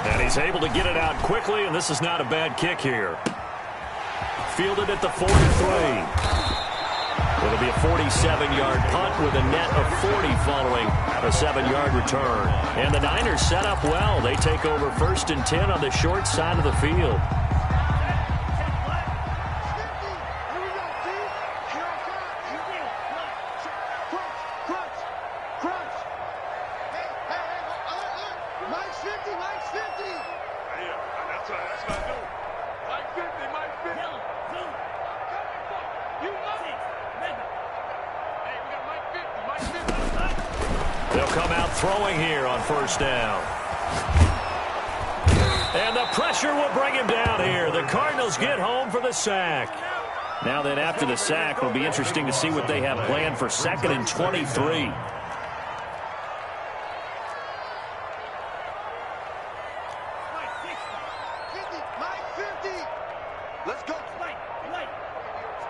And he's able to get it out quickly, and this is not a bad kick here. Fielded at the 43. It'll be a 47-yard punt with a net of 40 following a 7-yard return. And the Niners set up well. They take over 1st and 10 on the short side of the field. They'll come out throwing here on 1st down. And the pressure will bring him down here. The Cardinals get home for the sack. Now then, after the sack, it'll be interesting to see what they have planned for 2nd and 23. Let's go. We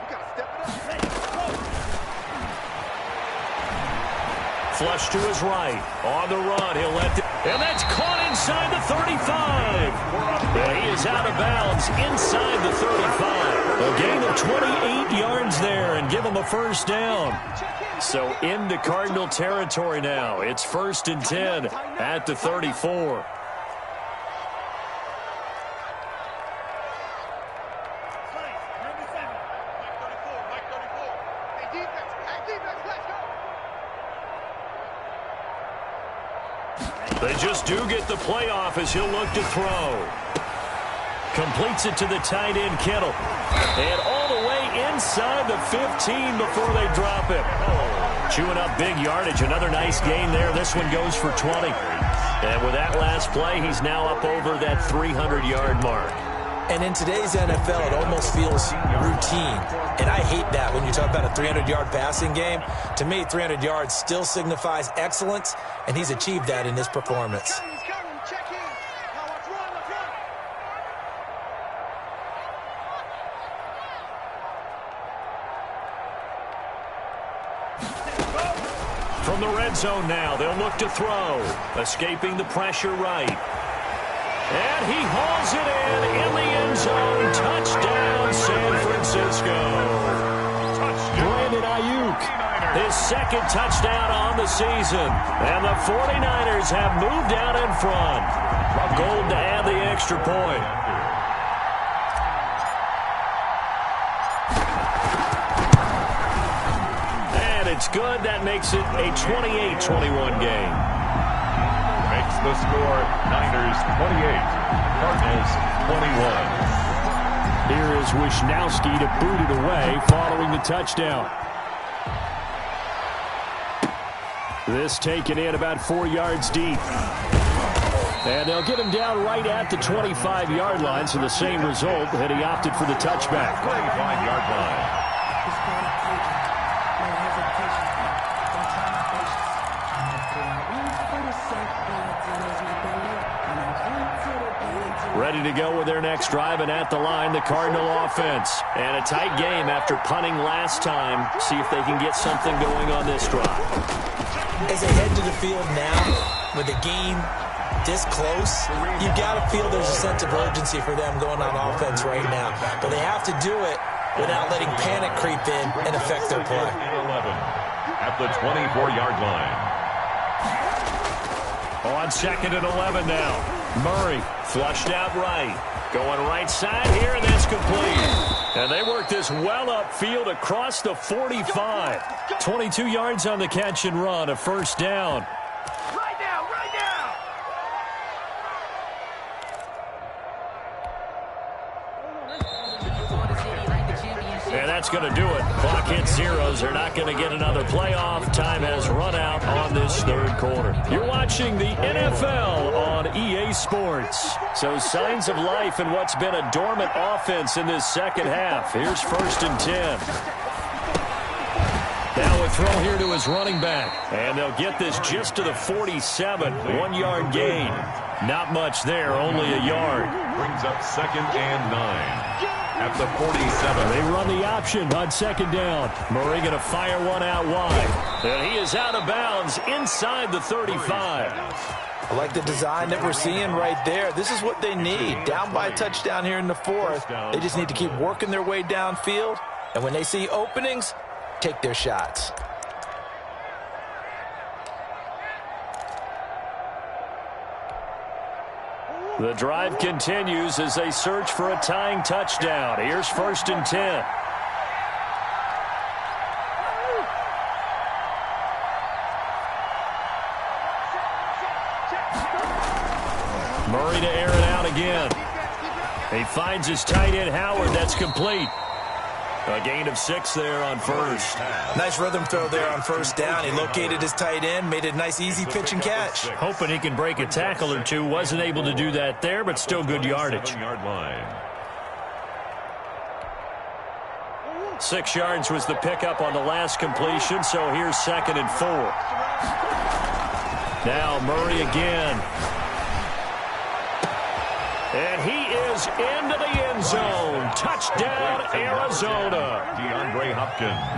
got to step it up. flush to his right. On the run, he'll let the... And that's caught inside the 35. And he is out of bounds inside the 35. A gain of 28 yards there and give him a first down. So into Cardinal territory now. It's 1st and 10 at the 34. They just do get the playoff as he'll look to throw. Completes it to the tight end, Kittle. And all the way inside the 15 before they drop him. Chewing up big yardage. Another nice gain there. This one goes for 20. And with that last play, he's now up over that 300-yard mark. And in today's NFL, it almost feels routine. And I hate that when you talk about a 300-yard passing game. To me, 300 yards still signifies excellence, and he's achieved that in this performance. From the red zone now, they'll look to throw. Escaping the pressure right. And he hauls it in the end zone. Touchdown, San Francisco. Brandon Ayuk, his second touchdown on the season. And the 49ers have moved out in front. Gold to add the extra point. And it's good. That makes it a 28-21 game. Makes the score Niners 28, Cardinals 21. Here is Wishnowski to boot it away following the touchdown. This taken in about 4 yards deep. And they'll get him down right at the 25-yard line, so the same result, and he opted for the touchback. 25-yard line. Ready to go with their next drive, and at the line, the Cardinal offense. And a tight game after punting last time. See if they can get something going on this drive. As they head to the field now, with the game this close, you've got to feel there's a sense of urgency for them going on offense right now. But they have to do it without letting panic creep in and affect their play. 11 at the 24-yard line. On 2nd and 11 now. Murray flushed out right. Going right side here, and that's complete. And they work this well upfield across the 45. 22 yards on the catch and run, a first down. Right now, right now. And that's going to do it. Clock hits zeros. They're not going to get another playoff. Time has run out on this third quarter. You're watching the NFL on EA Sports. So signs of life in what's been a dormant offense in this second half. Here's 1st and 10. Now a throw here to his running back. And they'll get this just to the 47. 1-yard gain. Not much there, only a yard. Brings up 2nd and 9. At the 47. They run the option on 2nd down. Murray going to fire one out wide. And he is out of bounds inside the 35. I like the design that we're seeing right there. This is what they need. Down by a touchdown here in the 4th. They just need to keep working their way downfield. And when they see openings, take their shots. The drive continues as they search for a tying touchdown. Here's 1st and 10. Murray to air it out again. He finds his tight end, Howard. That's complete. A gain of 6 there on first. Nice rhythm throw there on first down. He located his tight end, made a nice easy pitch and catch. Hoping he can break a tackle or two. Wasn't able to do that there, but still good yardage. 6 yards was the pickup on the last completion, so here's 2nd and 4. Now Murray again. And he is into the end zone. Touchdown, Arizona.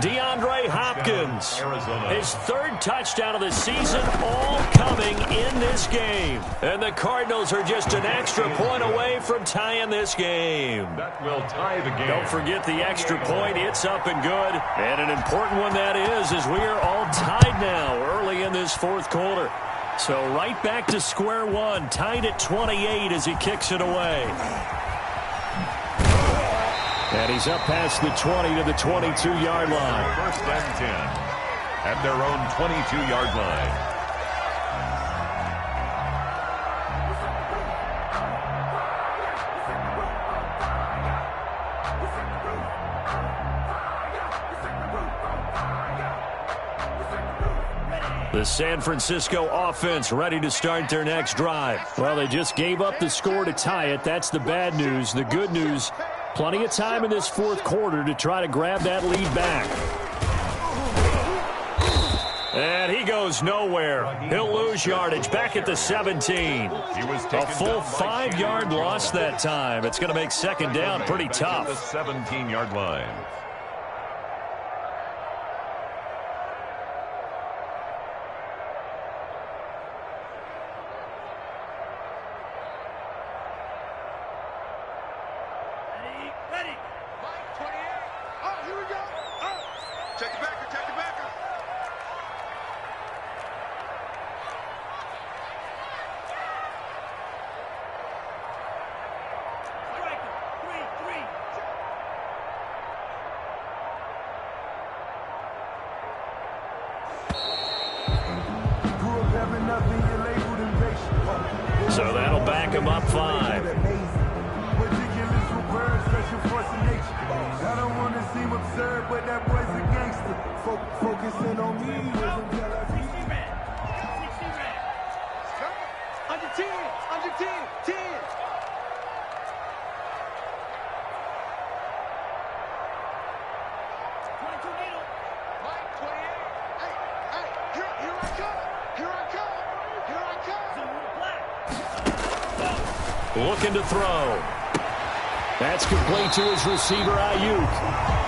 DeAndre Hopkins. Arizona. His third touchdown of the season, all coming in this game. And the Cardinals are just an extra point away from tying this game. That will tie the game. Don't forget the extra point. It's up and good. And an important one that is, as we are all tied now early in this fourth quarter. So right back to square one, tied at 28 as he kicks it away. And he's up past the 20 to the 22-yard line. First and 10 at their own 22-yard line. The San Francisco offense ready to start their next drive. Well, they just gave up the score to tie it. That's the bad news. The good news, plenty of time in this fourth quarter to try to grab that lead back. And he goes nowhere. He'll lose yardage back at the 17. A full 5-yard loss that time. It's going to make second down pretty tough. The 17-yard line. So that'll back him up 5. I don't want to seem absurd, but that boy's a gangster. Focusing on me. Under 10, under 10, 10. Looking to throw. That's complete to his receiver, Ayuk.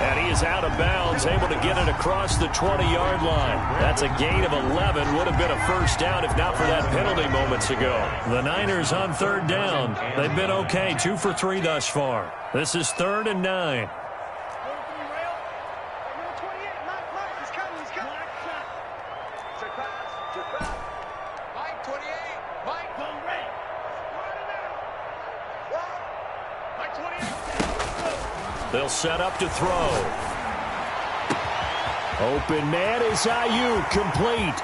And he is out of bounds, able to get it across the 20-yard line. That's a gain of 11. Would have been a first down if not for that penalty moments ago. The Niners on third down. They've been okay, 2 for 3 thus far. This is 3rd and 9. They'll set up to throw. Open man is Ayuk, complete.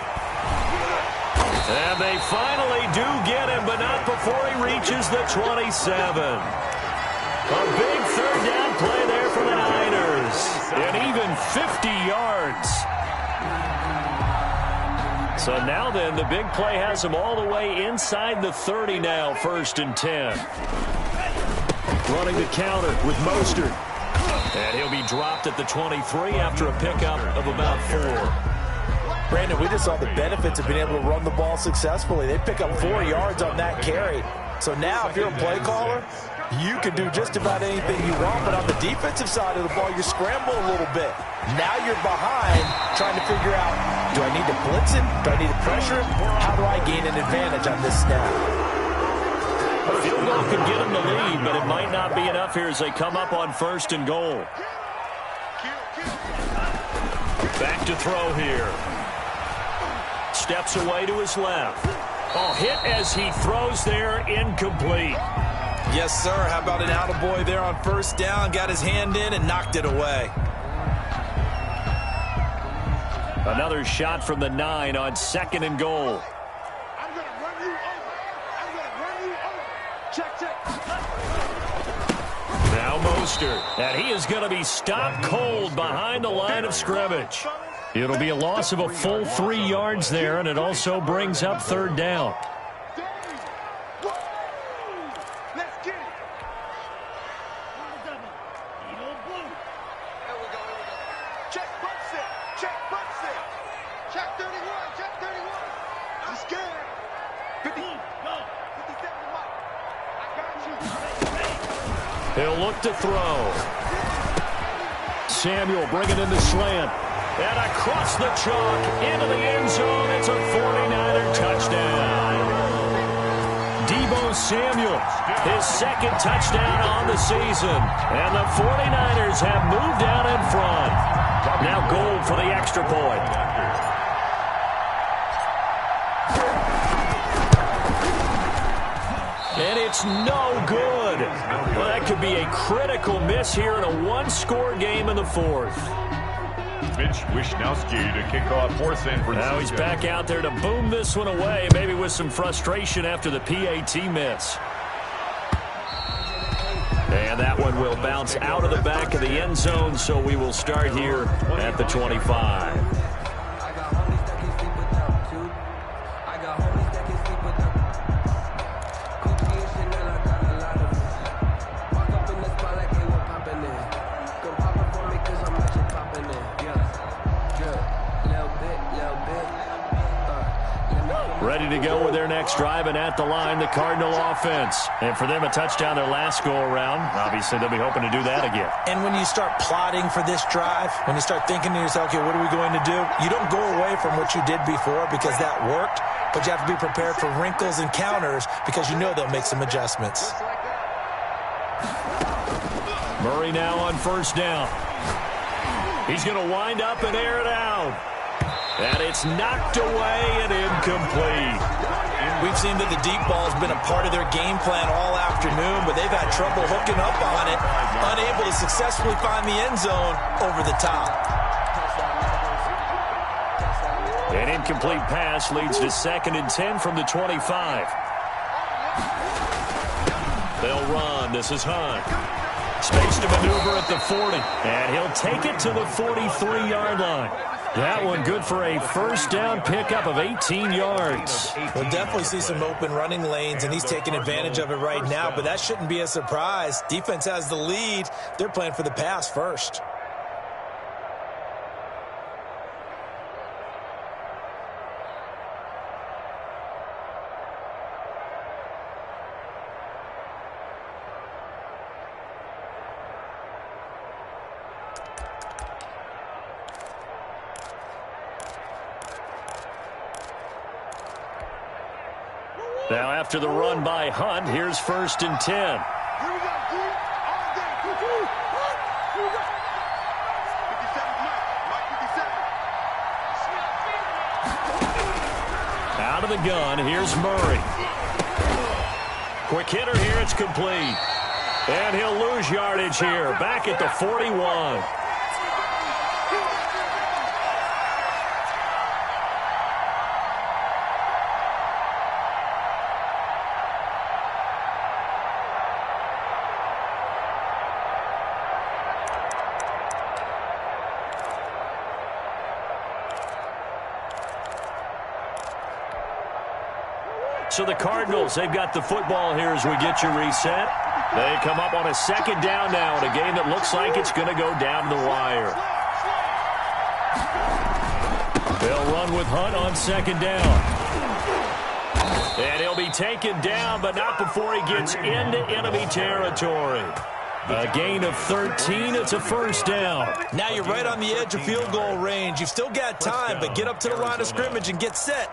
And they finally do get him, but not before he reaches the 27. A big third down play there for the Niners. And even 50 yards. So now then, the big play has them all the way inside the 30 now, 1st and 10. Running the counter with Mostert. And he'll be dropped at the 23 after a pickup of about 4. Brandon, we just saw the benefits of being able to run the ball successfully. They pick up 4 yards on that carry. So now if you're a play caller, you can do just about anything you want. But on the defensive side of the ball, you scramble a little bit. Now you're behind trying to figure out, do I need to blitz him? Do I need to pressure him? How do I gain an advantage on this snap? A field goal could get them the lead, but it might not be enough here as they come up on 1st and goal. Back to throw here. Steps away to his left. Oh, hit as he throws there, incomplete. Yes, sir. How about an attaboy there on 1st down? Got his hand in and knocked it away. Another shot from the 9 on 2nd and goal. Now Mostert, and he is going to be stopped cold behind the line of scrimmage. It'll be a loss of a full 3 yards there, and it also brings up 3rd down. He'll look to throw. Samuel bringing in the slant. And across the chalk into the end zone. It's a 49er touchdown. Deebo Samuel, his second touchdown on the season. And the 49ers have moved out in front. Now goal for the extra point. And it's no good. Well, that could be a critical miss here in a one-score game in the fourth. Mitch Wishnowski to kick off for San Francisco. Now he's back out there to boom this one away, maybe with some frustration after the PAT miss. And that one will bounce out of the back of the end zone, so we will start here at the 25. Ready to go with their next drive, and at the line, the Cardinal offense. And for them, a touchdown their last go-around. Obviously, they'll be hoping to do that again. And when you start plotting for this drive, when you start thinking to yourself, okay, what are we going to do? You don't go away from what you did before because that worked, but you have to be prepared for wrinkles and counters because you know they'll make some adjustments. Murray now on first down. He's going to wind up and air it out. And it's knocked away and incomplete. We've seen that the deep ball has been a part of their game plan all afternoon, but they've had trouble hooking up on it, unable to successfully find the end zone over the top. An incomplete pass leads to 2nd and 10 from the 25. They'll run. This is Hunt. Space to maneuver at the 40, and he'll take it to the 43-yard line. That one good for a first down pickup of 18 yards. We'll definitely see some open running lanes, and he's taking advantage of it right now, but that shouldn't be a surprise. Defense has the lead. They're playing for the pass first. Now after the run by Hunt, here's 1st and 10. Here we go, G. All day. 57, Mike 57. Out of the gun, here's Murray. Quick hitter here, it's complete. And he'll lose yardage here, back at the 41. So the Cardinals, they've got the football here as we get you reset. They come up on a 2nd down now in a game that looks like it's going to go down the wire. They'll run with Hunt on 2nd down. And he'll be taken down, but not before he gets into enemy territory. A gain of 13. It's a first down. Now you're right on the edge of field goal range. You've still got time, but get up to the line of scrimmage and get set.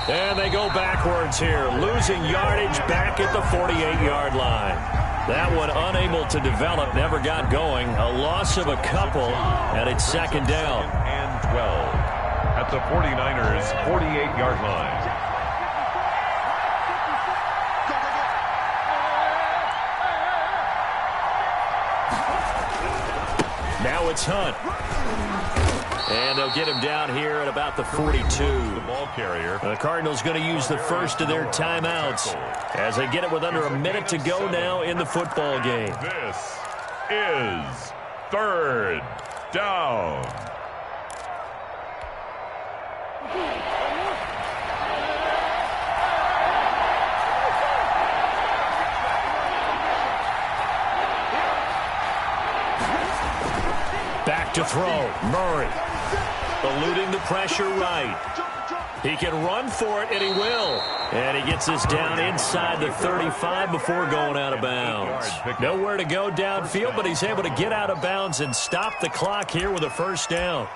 And they go backwards here, losing yardage back at the 48-yard line. That one unable to develop, never got going. A loss of a couple, and it's 2nd down. And 12 at the 49ers' 48-yard line. Now it's Hunt. And they'll get him down here at about the 42. The ball carrier. The Cardinals going to use the first of their timeouts as they get it with under a minute to go now in the football game. This is 3rd down. to throw. Murray eluding the pressure right. He can run for it, and he will. And he gets this down inside the 35 before going out of bounds. Nowhere to go downfield, but he's able to get out of bounds and stop the clock here with a first down.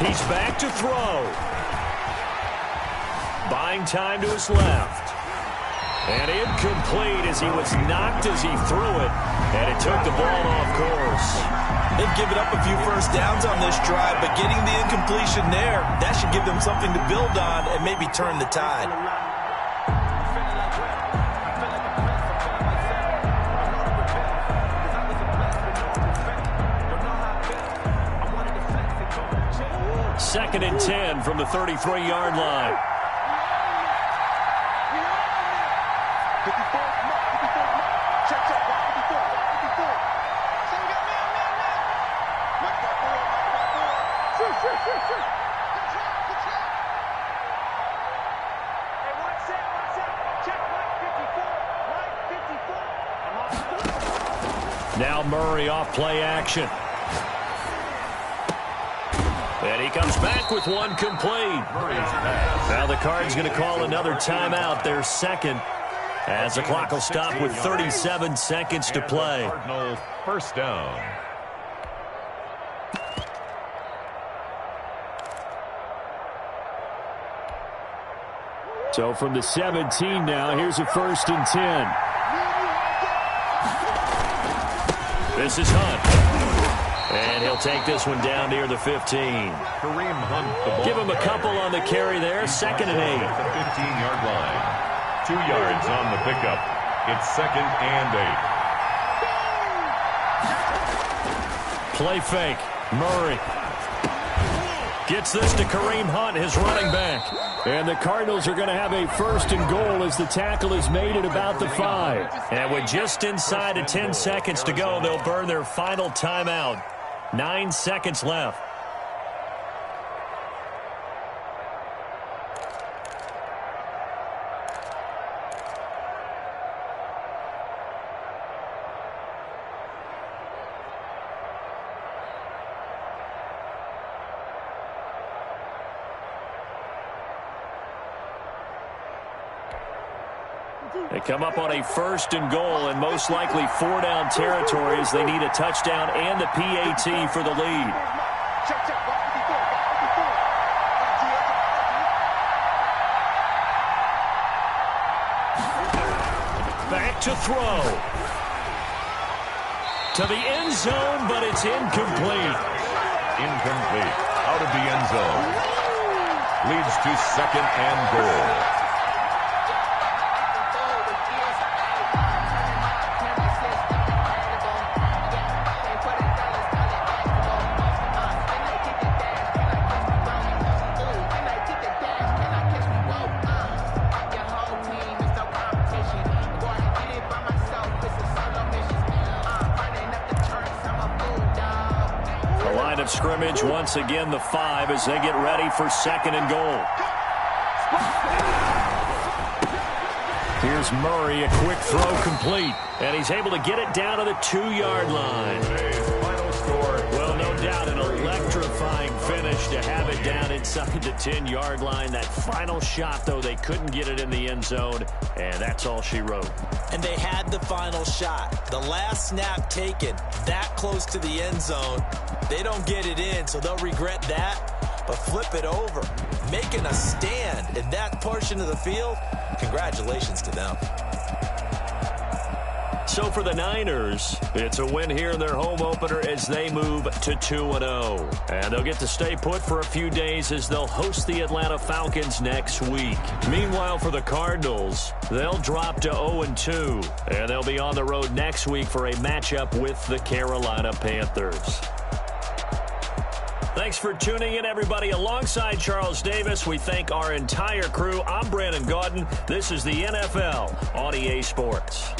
He's back to throw. Buying time to his left. And incomplete as he was knocked as he threw it. And it took the ball off course. They've given up a few first downs on this drive, but getting the incompletion there, that should give them something to build on and maybe turn the tide. Second and 10 from the 33-yard line. Now Murray off play action. And he comes back with one complete. Now the Cards going to call another timeout, their second, as the clock will stop with 37 seconds to play. Cardinals first down. So from the 17 now, here's a 1st and 10. This is Hunt. And he'll take this one down near the 15. Kareem Hunt, the ball. Give him a couple on the carry there. 2nd and 8. At the 15-yard line. 2 yards on the pickup. It's 2nd and 8. Play fake. Murray gets this to Kareem Hunt, his running back. And the Cardinals are going to have a 1st and goal as the tackle is made at about the 5. And with just inside of 10 seconds to go, they'll burn their final timeout. 9 seconds left. They come up on a 1st and goal and most likely 4-down territory as they need a touchdown and the PAT for the lead. Back to throw. To the end zone, but it's incomplete. Incomplete. Out of the end zone. Leads to 2nd and goal. Scrimmage once again the 5 as they get ready for 2nd and goal. Here's Murray, a quick throw complete, and he's able to get it down to the 2-yard line. Final score. Well, no doubt an electrifying finish to have it down inside the 10-yard line. That final shot, though, they couldn't get it in the end zone, and that's all she wrote. And they had the final shot. The last snap taken that close to the end zone. They don't get it in, so they'll regret that. But flip it over, making a stand in that portion of the field, congratulations to them. So for the Niners, it's a win here in their home opener as they move to 2-0. And they'll get to stay put for a few days as they'll host the Atlanta Falcons next week. Meanwhile, for the Cardinals, they'll drop to 0-2. And they'll be on the road next week for a matchup with the Carolina Panthers. Thanks for tuning in, everybody. Alongside Charles Davis, we thank our entire crew. I'm Brandon Gaudin. This is the NFL on EA Sports.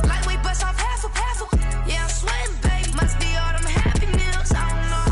Lightweight bust off half a. Yeah, I'm sweating, babe. Must be all them happy meals. I don't know.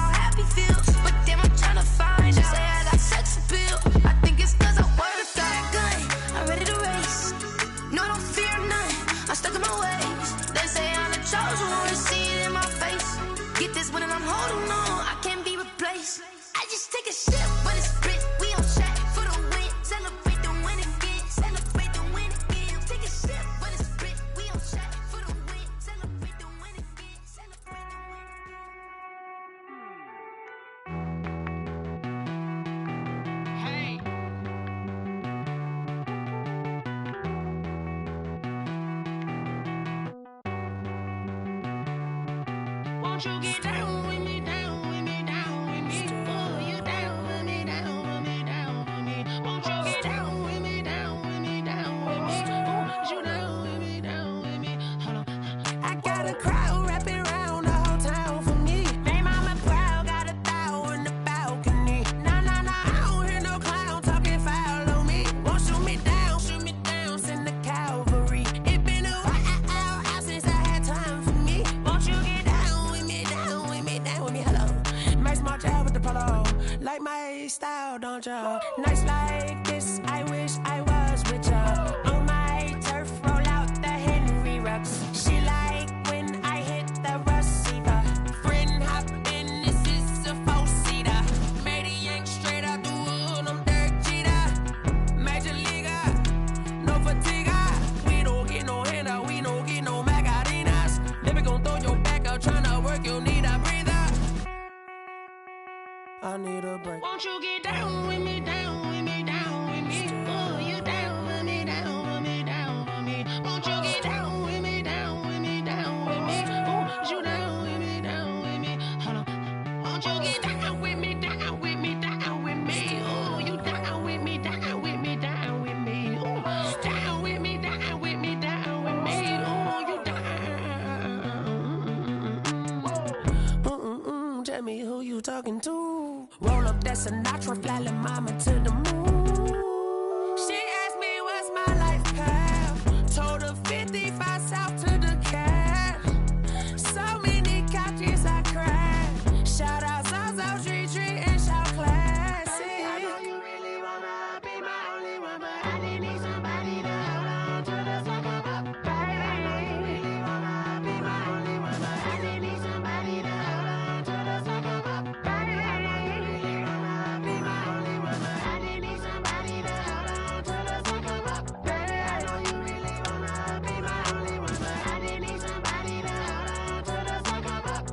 Won't you get down with me, down with me, down with me? Oh, you down with me, down with me, down with me. Won't you get down with me, down with me, down with me? Oh, you down with me, down with me? Hold on. I got a crowd wrapping around the whole town for me. Hey, mama proud, got a thou in the balcony. Nah, nah, nah, I don't hear no clown talking foul on me. Won't shoot me down, send the cavalry. It been a while since I had time for me. Won't you get down with me, down with me, down with me? Hello. Max March out with the polo. Like my style, don't ya? Nights like this, I wish I was with ya. On my turf, roll out the Henry Rux. She like when I hit the receiver. Friend hop in, this is a four-seater. Made a yank straight out the wood, I'm Derek Jeter. Major leaguer, no fatigue. We don't get no handout, we don't get no Macarinas. Never gon' throw your back out, tryna work, you need a breather. I need a break. Won't you get down with me, down with me, down with me? Oh, you down with me, down with me, down with me? Won't you get down with me, down with me, down with me? Oh, you down with me, down with me? Hold on. Won't you get down with me, down with me, down with me? Oh, you down with me, down with me, down with me? Oh, down with me, down with me, down with me? Oh, you down. Tell me who you talking to. Roll up that Sinatra, fly la mama to the moon. She asked me what's my life path. Told her 55 south to the cab. So many couches I cried. Shout out South Street and shout classy. I know you really wanna be my only one, but I didn't need somebody to hold on to the second up. I know you really wanna be my only one, but I didn't need somebody to hold on to the second up. I know you really wanna be my only one, but I didn't need somebody to hold on to the second up. Baby, I know you really wanna be my only one, but I didn't need somebody to hold on to the second up.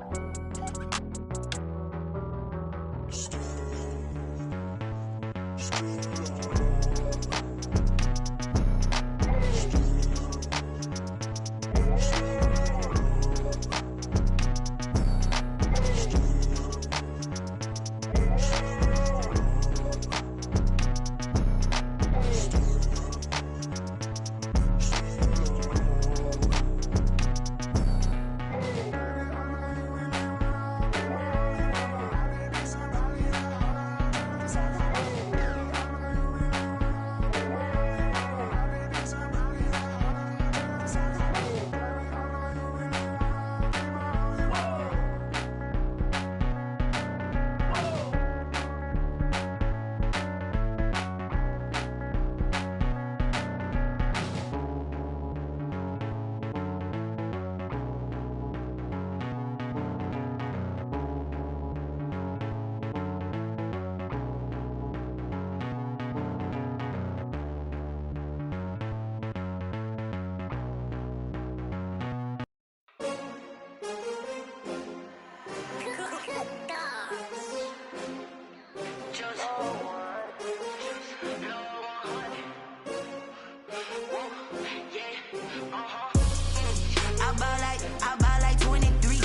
I buy like 23.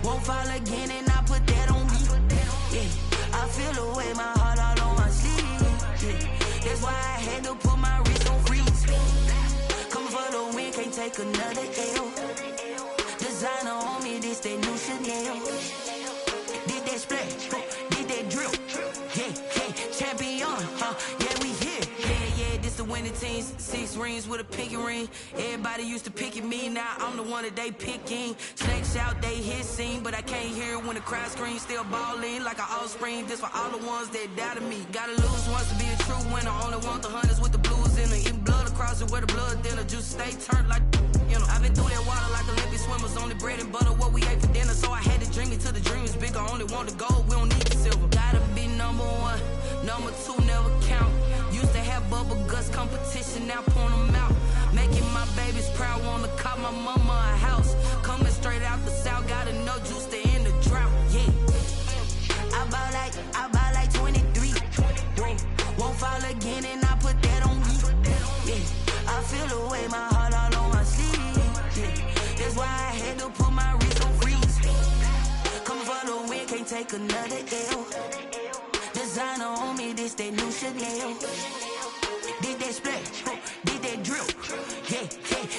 Won't fall again and I put that on me. Yeah, I feel away my heart all on my sleeve. Yeah, that's why I had to put my wrist on freeze. Coming for the win, can't take another L. Designer on me, this that new Chanel. Did that splash, did that drill. Yeah, champion, yeah, we here. Yeah, this the winning teams. 6 rings with a pinky ring. Everybody used to pick at me, now I'm the one that they picking. Snakes out, they hit scene, but I can't hear it when the crowd screams. Still balling like an offspring. This for all the ones that doubted me. Gotta lose once to be a true winner. Only want the hunters with the blues in it. Eating blood across it where the blood dinner. Juice stay turned like, you know. I've been through that water like Olympic swimmers. Only bread and butter, what we ate for dinner. So I had to dream it till the dream is bigger. Only want the gold, we don't need the silver. Gotta be number 1, number 2 never count. Used to have bubble guts competition, now point them out. Making my babies proud, wanna call my mama a house. Coming straight out the south, gotta know juice to end the drought. Yeah, I buy like 23. Won't fall again and I put that on me. Yeah, I feel away my heart all on my sleeve. Yeah, that's why I had to put my wrist on freeze. take another L. Designer on me, this that new Chanel. Did that splash, did that drill. Yeah,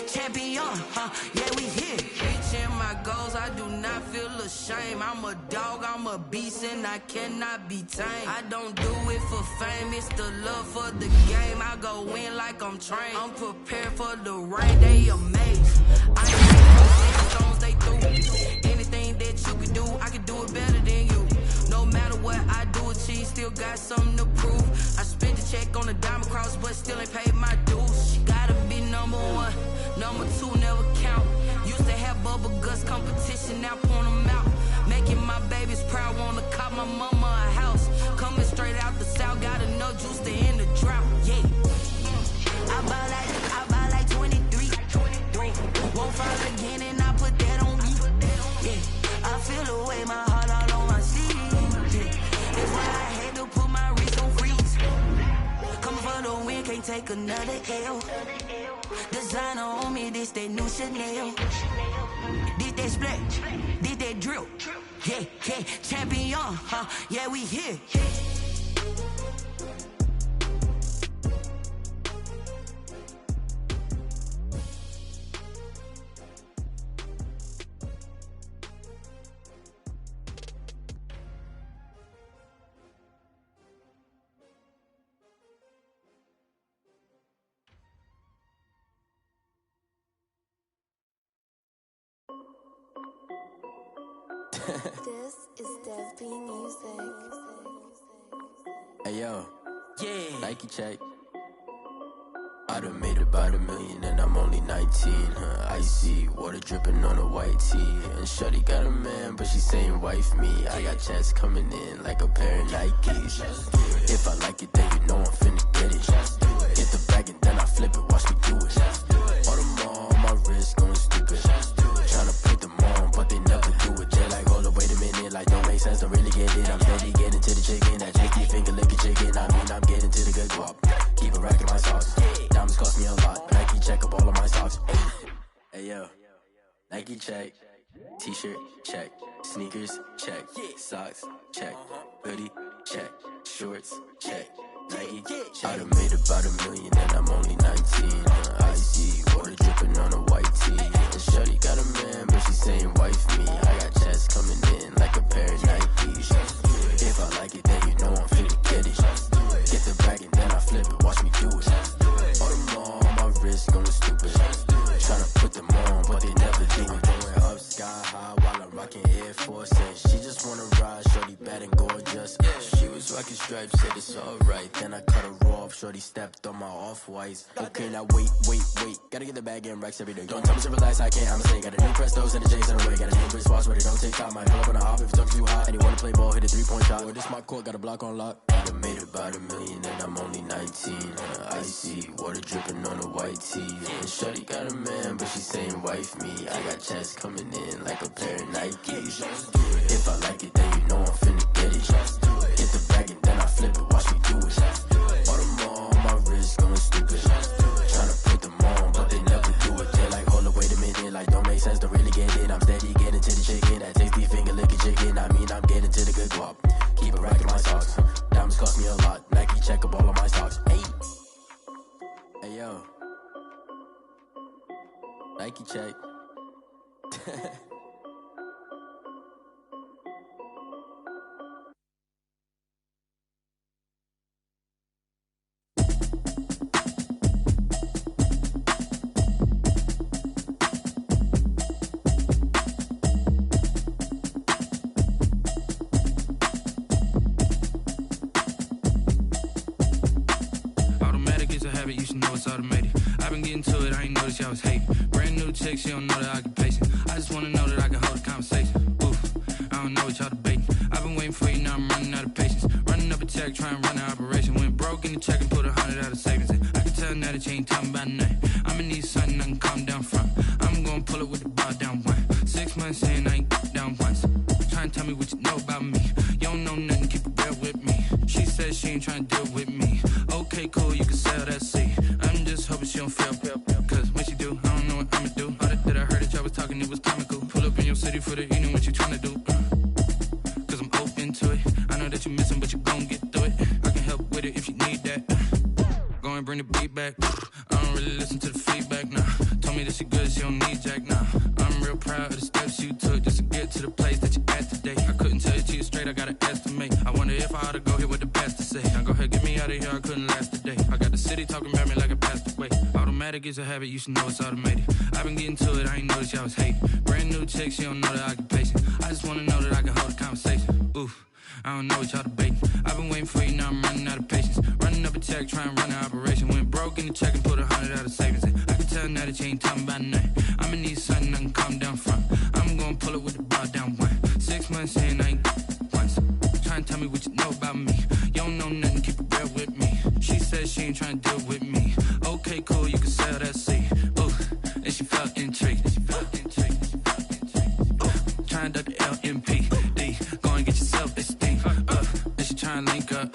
champion, yeah, we here. Reaching my goals, I do not feel ashamed. I'm a dog, I'm a beast, and I cannot be tamed. I don't do it for fame, it's the love for the game. I go in like I'm trained. I'm prepared for the rain, they amazed. I ain't stones, they through. Anything that you can do, I can do it better than you. No matter what I do, achieve, still got something to prove. I spent the check on the diamond cross, but still ain't paid my dues. She gotta be number one, number two never count. Used to have bubble guts competition, now point them out. Making my babies proud, wanna cop my mama a house. Coming straight out the south, got enough juice to end the drought. Yeah, I buy like 23. Won't fall again, and I put that on me. Yeah, I feel the way, my heart all on my sleeve. Yeah, that's why I had to put my wrist on freeze. Coming for the win, can't take another L. Designer on me, this that new Chanel. Did that splash, did that drill. Yeah, champion, yeah, we here. This is Dev B Music. Hey yo, Yeah, Nike check. I done made about $1 million and I'm only 19. Icy water dripping on a white tee. And shorty got a man, but she saying wife me. I got checks coming in like a pair of Nikes. If I like it, then you know I'm finna get it. Get the bag and then I flip it, watch me do it. All them on my wrist going stupid. Tryna put them on, but they never do it. They're like, hold up, wait a minute, like don't make sense, don't really get it. I'm steady getting to the chicken, that tasty finger licking chicken. I mean, I'm getting to the good guap. Keep a rack in my socks. Diamonds cost me a lot. Nike check up all of my socks. Hey yo, Nike check. T-shirt check. Sneakers check. Socks check. Hoodie check. Shorts check. Nike check. I done made about $1 million and I'm only 19. Icy water dripping on a white tee. And shorty got a man, but she saying wife me. I got checks coming in like a pair of Nikes. If I like it, then you know I'm finna get it. Get the bag and then I flip it, watch me do it. All them on my wrist going stupid. Tryna put them on, but they never do it. Going up sky high while I'm rocking Air Force. And she just wanna ride, shorty bad and gorgeous. She was rocking stripes, said it's alright. Then I cut her off, shorty stepped on my off-whites. Okay, now wait. Gotta get the bag and racks every day. Don't tell me to relax, I can't, I'm a snake. Got a new Prestos and a J's in the way. Got a new wrist watch, but it don't take time. Might pull up on a hop if it's too hot. And you wanna play ball, hit a 3-point shot. Or this my court, got a block on lock. I done made about $1 million and I'm only 19. Icy water dripping on a white tee. And shorty got a man, but she saying wife me. I got checks coming in like a pair of Nikes. If I like it, then you know I'm finna get it. Get the bag and then I flip it, watch me do it. All them on my wrist going stupid. Tryna put them on, but they never do it. They're like, hold up, wait a minute, like don't make sense, don't really get it. I'm steady getting to the chicken, that tasty finger licking chicken. I mean, I'm getting to the good guap. Keep a rack in my socks. Diamonds cost me a lot. Nike check up all of my stocks. Hey yo, Nike check. You should know it's automated. I've been getting to it, I ain't noticed y'all was hating. Brand new chick, she don't know the occupation. I just wanna know that I can hold a conversation. Oof, I don't know what y'all debating. I've been waiting for you, now I'm running out of patience. Running up a check, trying to run an operation. Went broke in the check and put 100 out of savings in. I can tell now that you ain't talking about nothing. I'ma need something I can calm down from. I'm gonna pull it with the bar down one. 6 months in, I ain't down once. Trying to tell me what you know about me. You don't know nothing, keep it real with me. She says she ain't trying to deal with me. Okay, cool, you can sell that seat. I'm just hoping she don't fail. Cause when she do, I don't know what I'ma do. All that I heard that y'all was talking, it was comical. Pull up in your city for the evening, what you trying to do? Cause I'm open. bring the beat back. I don't really listen to the feedback, nah. Told me that she good, she don't need Jack, nah. I'm real proud of the steps you took just to get to the place that you at today. I couldn't tell you to you straight, I gotta estimate. I wonder if I ought to go here with the best to say. Now go ahead, get me out of here, I couldn't last a day. I got the city talking about me like I passed away. Automatic is a habit, you should know it's automated. I've been getting to it, I ain't noticed y'all was hating. Brand new chick, she don't know the occupation. I just wanna know that I can hold a conversation. Oof. I don't know what y'all debating. I've been waiting for you, now I'm running out of patience. Running up a check, trying to run an operation. Went broke in the check and put 100 out of savings in. I can tell now that you ain't talking about nothing. I'ma need something I can calm down from. I'm gonna pull it with the bar down one. 6 months in, I ain't once. Trying to tell me what you know about me. You don't know nothing, keep it real with me. She said she ain't trying to deal with me. Okay, cool, you can sell that seed. Ooh, and she felt intrigued. Trying to duck the LMPD. Go and get yourself esteem. And she trying to link up.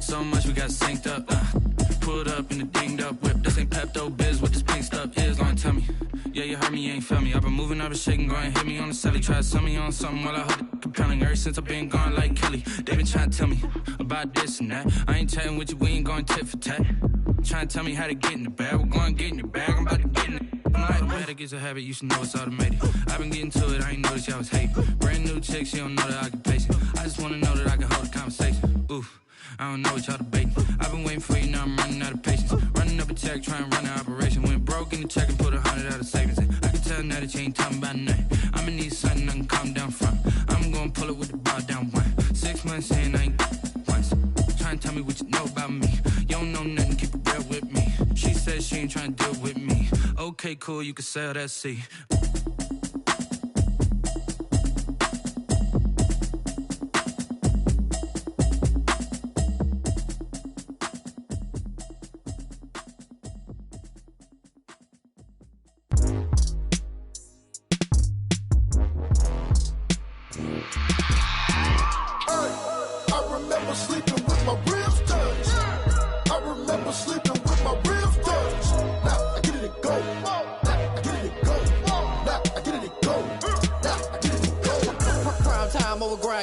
So much we got synced up. Pulled up in the dinged up whip. This ain't Pepto Biz, what this pink stuff is. Gonna tell me. Yeah, you heard me, you ain't felt me. I've been moving, I've been shaking, go and hit me on the celly. Try to sell me on something while I hold it compelling. Ever since I've been gone like Kelly, they been trying to tell me about this and that. I ain't chatting with you, we ain't going tit for tat. Trying to tell me how to get in the bag. We're going to get in the bag, I'm about to get in it. Automatic is a habit, you should know it's automated. I've been getting to it, I ain't noticed y'all was hating. Brand new chick, she don't know the occupation. I just wanna know that I can hold a conversation. Oof, I don't know what y'all debating. I've been waiting for you, now I'm running out of patience. Running up a check, trying to run an operation. Went broke in the check and put 100 out of savings in. I can tell now that you ain't talking about nothing. I'ma need something I can calm down from. I'm gonna pull it with the bar down one. 6 months in, I ain't once. Trying to tell me what you know about me. You don't know nothing, keep it real with me. She said she ain't trying to deal with me. Okay, cool, you can sell that seed.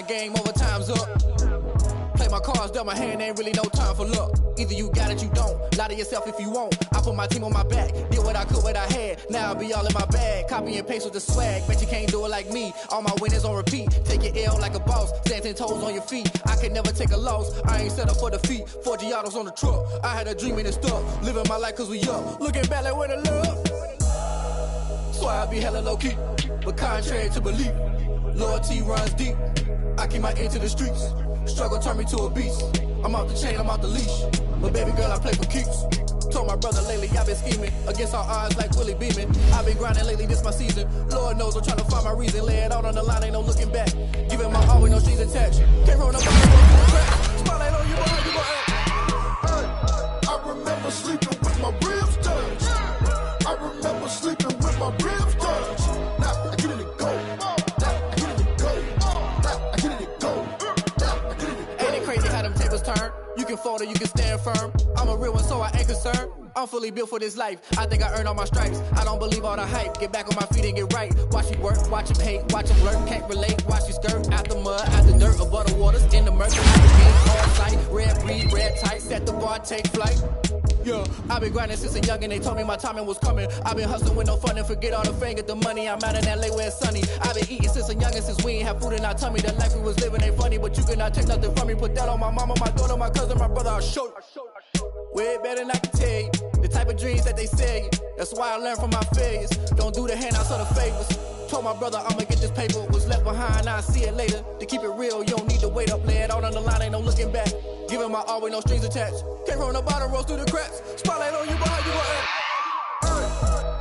Game over, time's up. Play my cards, dealt my hand, ain't really no time for luck. Either you got it, you don't. Lie to yourself if you won't. I put my team on my back, did what I could, what I had. Now I'll be all in my bag. Copy and paste with the swag. Bet you can't do it like me. All my winners on repeat. Take your L like a boss. Stand 10 toes on your feet. I could never take a loss. I ain't set up for defeat. 4 Giottos on the truck. I had a dream and it's stuck. Living my life cause we up. Looking back like where the love. So I be hella low key. But contrary to belief, loyalty runs deep. I keep my ear to the streets. Struggle turned me to a beast. I'm out the chain, I'm out the leash. But baby girl, I play for keeps. Told my brother lately, I've been scheming against all odds like Willie Beeman. I've been grinding lately, this my season. Lord knows I'm trying to find my reason. Lay it out on the line, ain't no looking back. Giving my all with no strings attached. Can't run up on the crack. Spotlight on you, boy, you gon' act. I remember sleeping with my ribs touched. I remember sleeping with my ribs touched. Now I get it and go. Turn. You can fold or you can stand firm. I'm a real one, so I ain't concerned. I'm fully built for this life. I think I earned all my stripes. I don't believe all the hype. Get back on my feet and get right. Watch me work, watch him hate, watch him lurk. Can't relate, watch you skirt. Out the mud, out the dirt, above the waters, in the murk. Hard sight, red breed, red tight. Set the bar, take flight. Yeah, I've been grinding since a youngin', they told me my timing was coming. I've been hustling with no fun and forget all the fame, get the money. I'm out in LA where it's sunny. I've been eating since a youngin', since we ain't have food in our tummy. The life we was living ain't funny, but you cannot take nothing from me. Put that on my mama, my daughter, my cousin, my brother, I'll show you. Way better than I can tell you. The type of dreams that they sell you. That's why I learned from my failures. Don't do the handouts or the favors. Told my brother I'ma get this paper. Was left behind, I'll see it later. To keep it real, you don't need to wait up. Lay it out on the line, ain't no looking back. Giving my all with no strings attached. Came from the bottom, rose through the cracks. Spotlight on you, boy, you gon' act.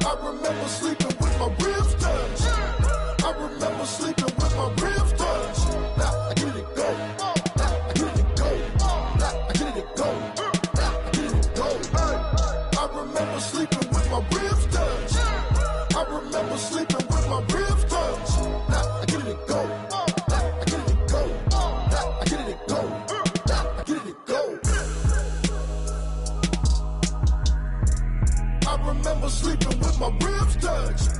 I remember sleeping with my ribs touched. I remember sleeping with my ribs touched. Now I get it and go. Now I get it and go. Now I get it and go. Now I get it and go. I remember sleeping with my ribs touched. I remember sleeping with my ribs touched. Now I get it and go. Now I get it and go. Now I get it and go. Now I get it and go. I remember sleeping with my ribs touched.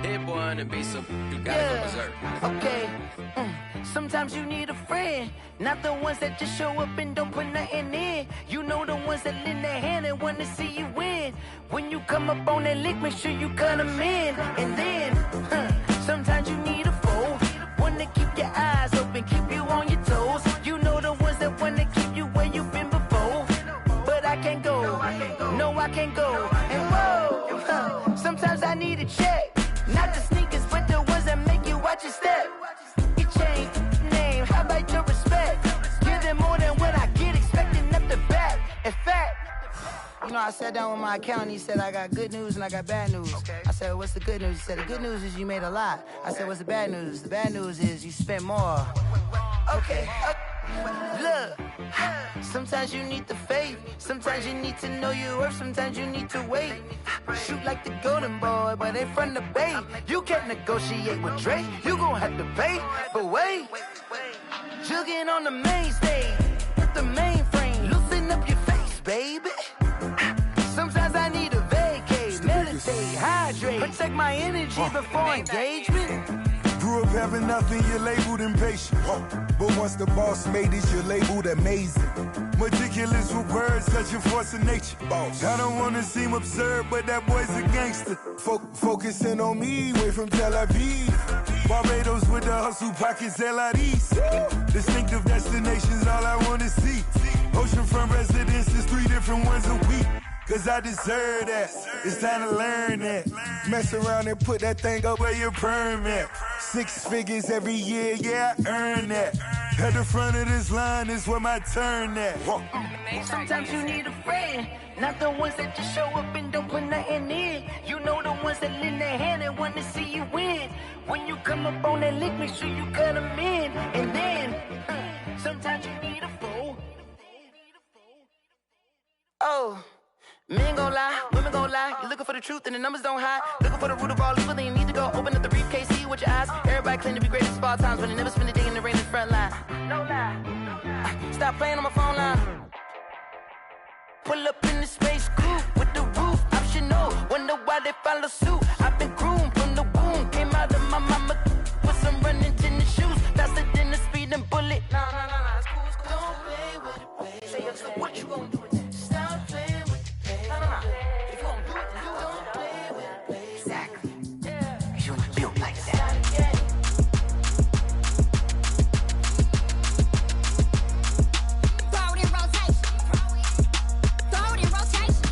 Hit one and be some, you gotta go berserk. Okay. Sometimes you need a friend, not the ones that just show up and don't put nothing in. You know the ones that lend their hand and wanna see you win. When you come up on that lick, make sure you cut them in. And then, sometimes you need a foe, one to keep your eyes open, keep you on your toes. You know the ones that wanna keep you where you've been before. But I can't go, no I can't go. And whoa, sometimes I need a check. Not the sneakers, but the ones that make you watch your step. It changed name, how about your respect? Give them more than what I get, expecting up the back. In fact, you know, I sat down with my accountant, he said, I got good news and I got bad news. Okay. I said, what's the good news? He said, the good news is you made a lot. I said, what's the bad news? The bad news is you spent more. Okay. Look, sometimes you need the faith, sometimes you need to know your worth, sometimes you need to wait. Shoot like the golden boy, but they from the bay. You can't negotiate with Drake, you gon' have to pay. But wait, jugging on the main stage with the mainframe, loosen up your face, baby. Sometimes I need a vacate, meditate, hydrate, protect my energy before engagement. Grew up having nothing, you're labeled impatient. But once the boss made it, you're labeled amazing. Meticulous with words, such a force of nature. I don't wanna seem absurd, but that boy's a gangster. Focusing on me, way from Tel Aviv. Barbados with the hustle pockets, LIDs. Distinctive destinations, all I wanna see. Oceanfront residences, 3 different ones a week. Cause I deserve that, it's time to learn that. Mess around and put that thing up where your permit. 6 figures every year, yeah, I earn that. At the front of this line is where my turn at. Sometimes you need a friend, not the ones that just show up and don't put nothing in. You know the ones that lend their hand and want to see you win. When you come up on that lick, make sure you cut them in. And then, sometimes you need a foe. Oh. Men gon' lie, women gon' lie. You're looking for the truth and the numbers don't hide. Looking for the root of all evil, then you need to go open up the briefcase, see with your eyes. Everybody claim to be greatest of all times, but they never spend a day in the rain in the front line. No lie. Stop playing on my phone line. Pull up in the space coupe with the roof optional. Wonder why they follow suit. I've been groomed from the womb. Came out of my mama with some running tennis shoes. Faster than the speeding bullet. No, it's cool, it's cool. Don't play with it, baby. Say, what you gon' do with it? Stop playing. If you gon' do it, then you don't play with it, baby. Exactly. Cause you was built like that. Throw it in rotation. Throw it in rotation.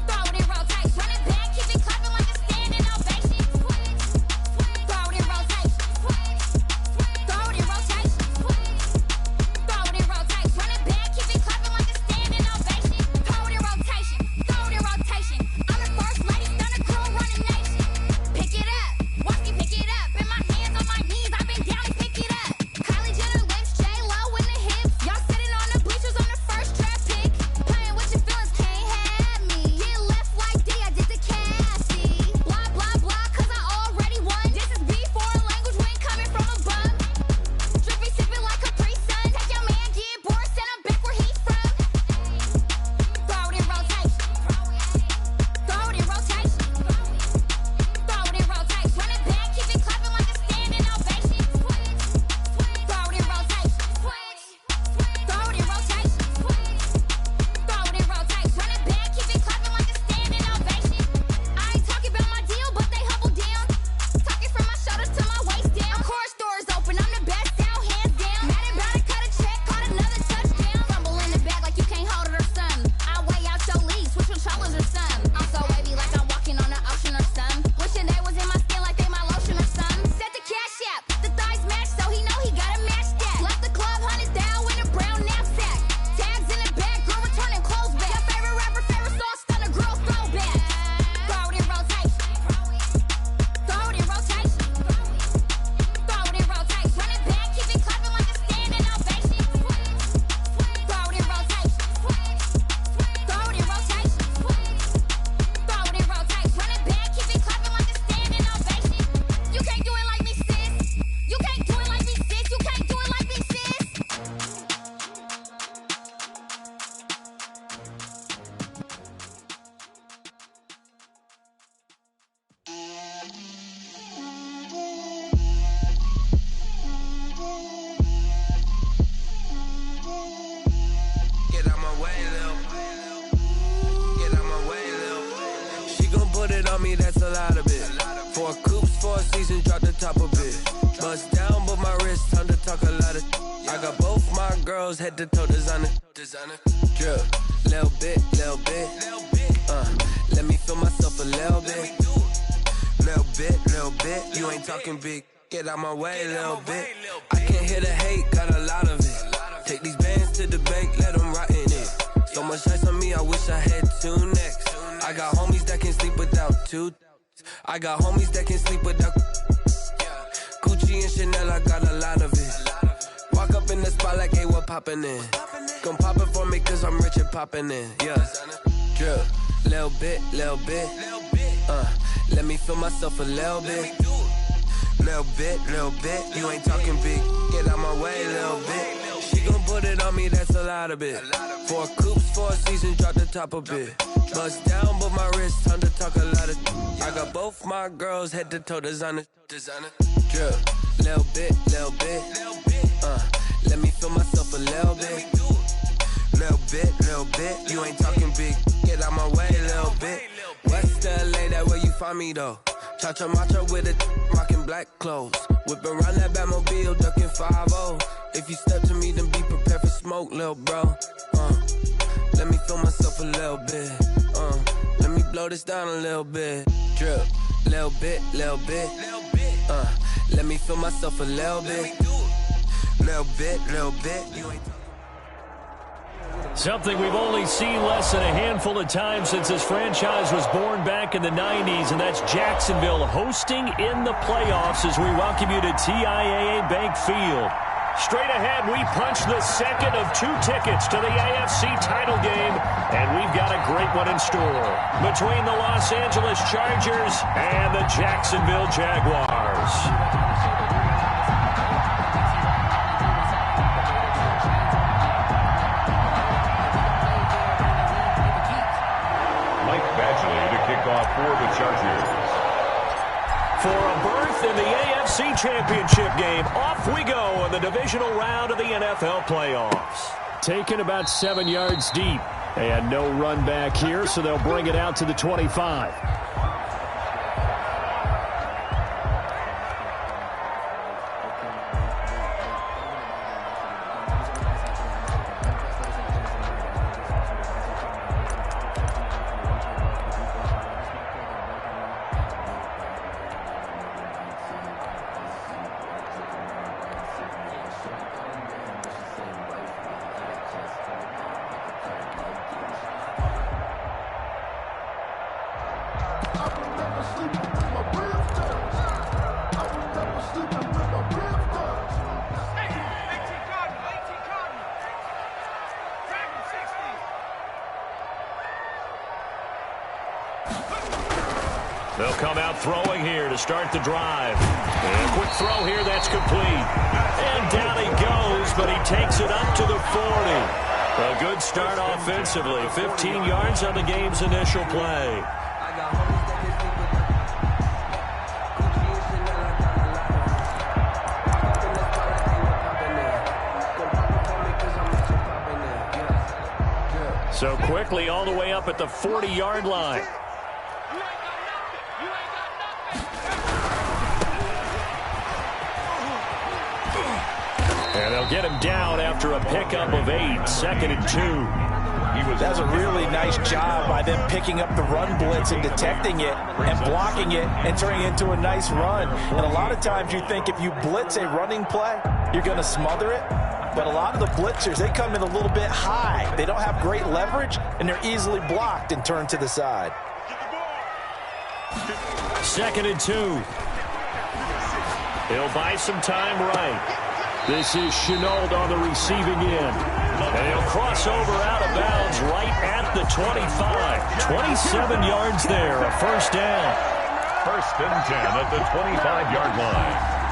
Throw it in rotation. Run it back, keep it close. on me, that's a lot of it. 4 coops, 4 seasons, drop the top a bit. Bust down, but my wrist, time to talk a lot of. I got both my girls head to toe designer. Drip, little bit. Let me feel myself a little bit. Little bit. You ain't talking big. Get out my way a little bit. I can't hear the hate, got a lot of it. Take these bands to the bank, let them rot in it. So much ice on me, I wish I had 2 necks. I got homies that can sleep without 2. I got homies that can sleep without Gucci and Chanel, I got a lot of it. Walk up in the spot like, hey, what poppin' in? Come pop it for me, cause I'm rich and poppin' in. Yeah, drip, little bit. Let me feel myself a little bit. Little bit. You ain't talking big. Get out my way a little bit. She gon' put it on me, that's a lot of it. 4 coops, 4 seasons, drop the top a bit. Bust down, but my wrist, time to talk a lot of. I got both my girls head to toe designer. Drip, little bit. Let me feel myself a little bit. Little bit. You ain't talking big. Get out my way a little bit. West LA, that where you find me though. Cha-cha matcha with it, rockin' black clothes. Whippin' around that Batmobile, duckin' 5-0. If you step to me, then be prepared for smoke, lil' bro. Let me feel myself a little bit. Let me blow this down a little bit. Drip, little bit. Let me feel myself a little bit. Little bit. You ain't Something we've only seen less than a handful of times since this franchise was born back in the 90s, and that's Jacksonville hosting in the playoffs as we welcome you to TIAA Bank Field. Straight ahead, we punch the second of 2 tickets to the AFC title game, and we've got a great one in store between the Los Angeles Chargers and the Jacksonville Jaguars. For the Chargers. For a berth in the AFC Championship game, off we go in the divisional round of the NFL playoffs. Taken about 7 yards deep. And no run back here, so they'll bring it out to the 25. They'll come out throwing here to start the drive. And a quick throw here, that's complete. And down he goes, but he takes it up to the 40. A good start offensively. 15 yards on the game's initial play. So quickly all the way up at the 40-yard line. And they'll get him down after a pickup of 8, 2nd and 2. That's a really nice job by them picking up the run blitz and detecting it and blocking it and turning it into a nice run. And a lot of times you think if you blitz a running play, you're going to smother it. But a lot of the blitzers, they come in a little bit high. They don't have great leverage, and they're easily blocked and turned to the side. 2nd and 2. He'll buy some time right. This is Chenault on the receiving end. And he'll cross over out of bounds right at the 25. 27 yards there, a first down. 1st and 10 at the 25-yard line.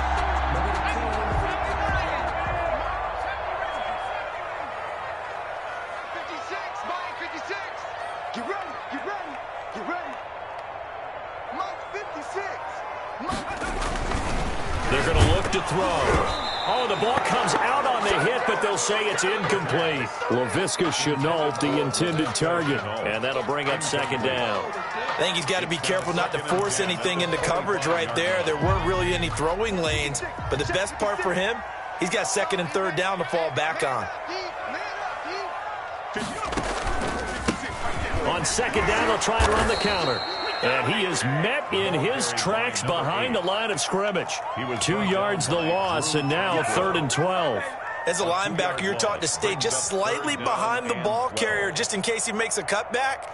They're going to look to throw. Oh, the ball comes out on the hit, but they'll say it's incomplete. Laviska Chenault, the intended target. And that'll bring up 2nd down. I think he's got to be careful not to force anything into coverage right there. There weren't really any throwing lanes, but the best part for him, he's got second and third down to fall back on. On second down, they'll try to run the counter. And he is met in his tracks behind the line of scrimmage. 2 yards the loss, and now 3rd and 12. As a linebacker, you're taught to stay just slightly behind the ball carrier just in case he makes a cutback.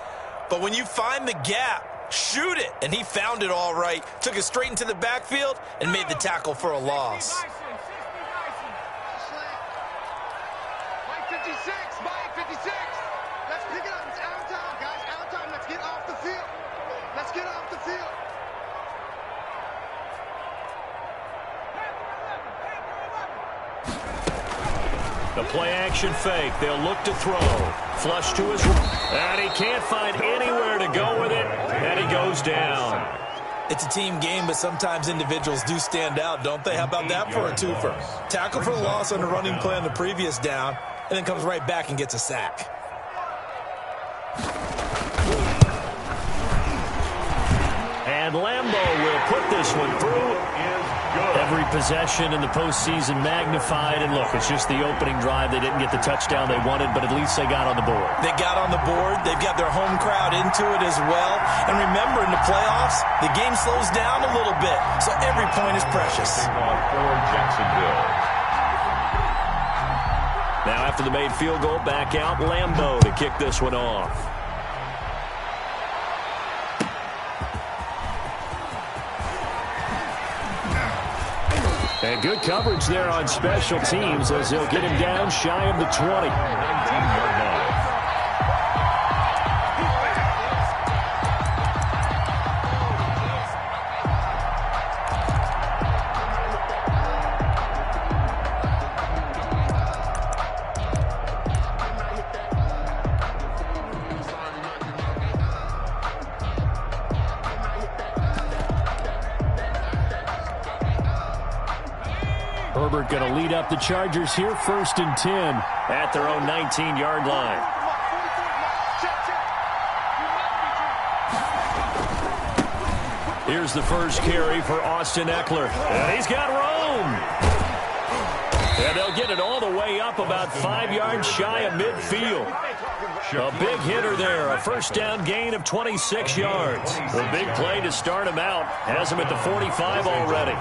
But when you find the gap, shoot it. And he found it all right. Took it straight into the backfield and made the tackle for a loss. Mike 56, Mike 56. Let's pick it up. It's out of time, guys. Out of time. Let's get off the field. Let's get off the field. The play-action fake. They'll look to throw. Flush to his right. And he can't find anywhere to go with it. And he goes down. It's a team game, but sometimes individuals do stand out, don't they? How about that for a twofer? Tackle for the loss on the running play on the previous down, and then comes right back and gets a sack. And Lambeau will put this one through. Every possession in the postseason magnified. And look, it's just the opening drive. They didn't get the touchdown they wanted, but at least they got on the board. They got on the board. They've got their home crowd into it as well. And remember, in the playoffs, the game slows down a little bit, so every point is precious. For Jacksonville. Now after the made field goal, back out Lambeau to kick this one off. And good coverage there on special teams as they'll get him down shy of the 20. 19-yard line. Herbert going to lead up the Chargers here, 1st and 10 at their own 19-yard line. Here's the first carry for Austin Eckler. And he's got room. And they'll get it all the way up about 5 yards shy of midfield. A big hitter there, a first down gain of 26 yards. A big play to start him out. Has him at the 45 already.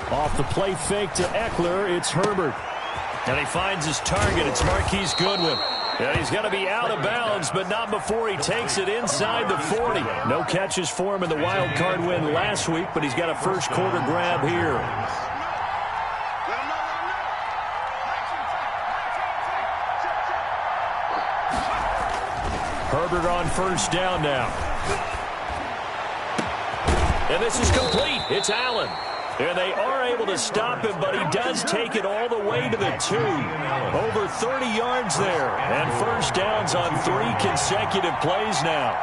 Off the play fake to Eckler, it's Herbert. And he finds his target. It's Marquise Goodwin. And he's going to be out of bounds, but not before he takes it inside the 40. No catches for him in the wild card win last week, but he's got a first quarter grab here. Herbert on first down now. And this is complete. It's Allen. And they are able to stop him, but he does take it all the way to the 2. Over 30 yards there. And first downs on 3 consecutive plays now.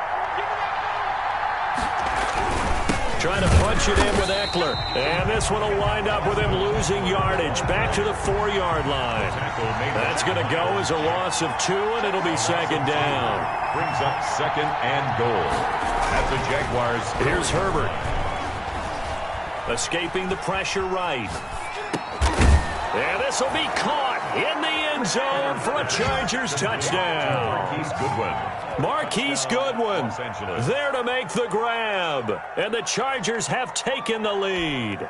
Trying to punch it in with Eckler. And this one will wind up with him losing yardage. Back to the 4-yard line. That's going to go as a loss of 2, and it'll be second down. Brings up 2nd and goal. At the Jaguars. Here's Herbert. Escaping the pressure right. And this will be caught in the end zone for a Chargers touchdown. Marquise Goodwin there to make the grab. And the Chargers have taken the lead.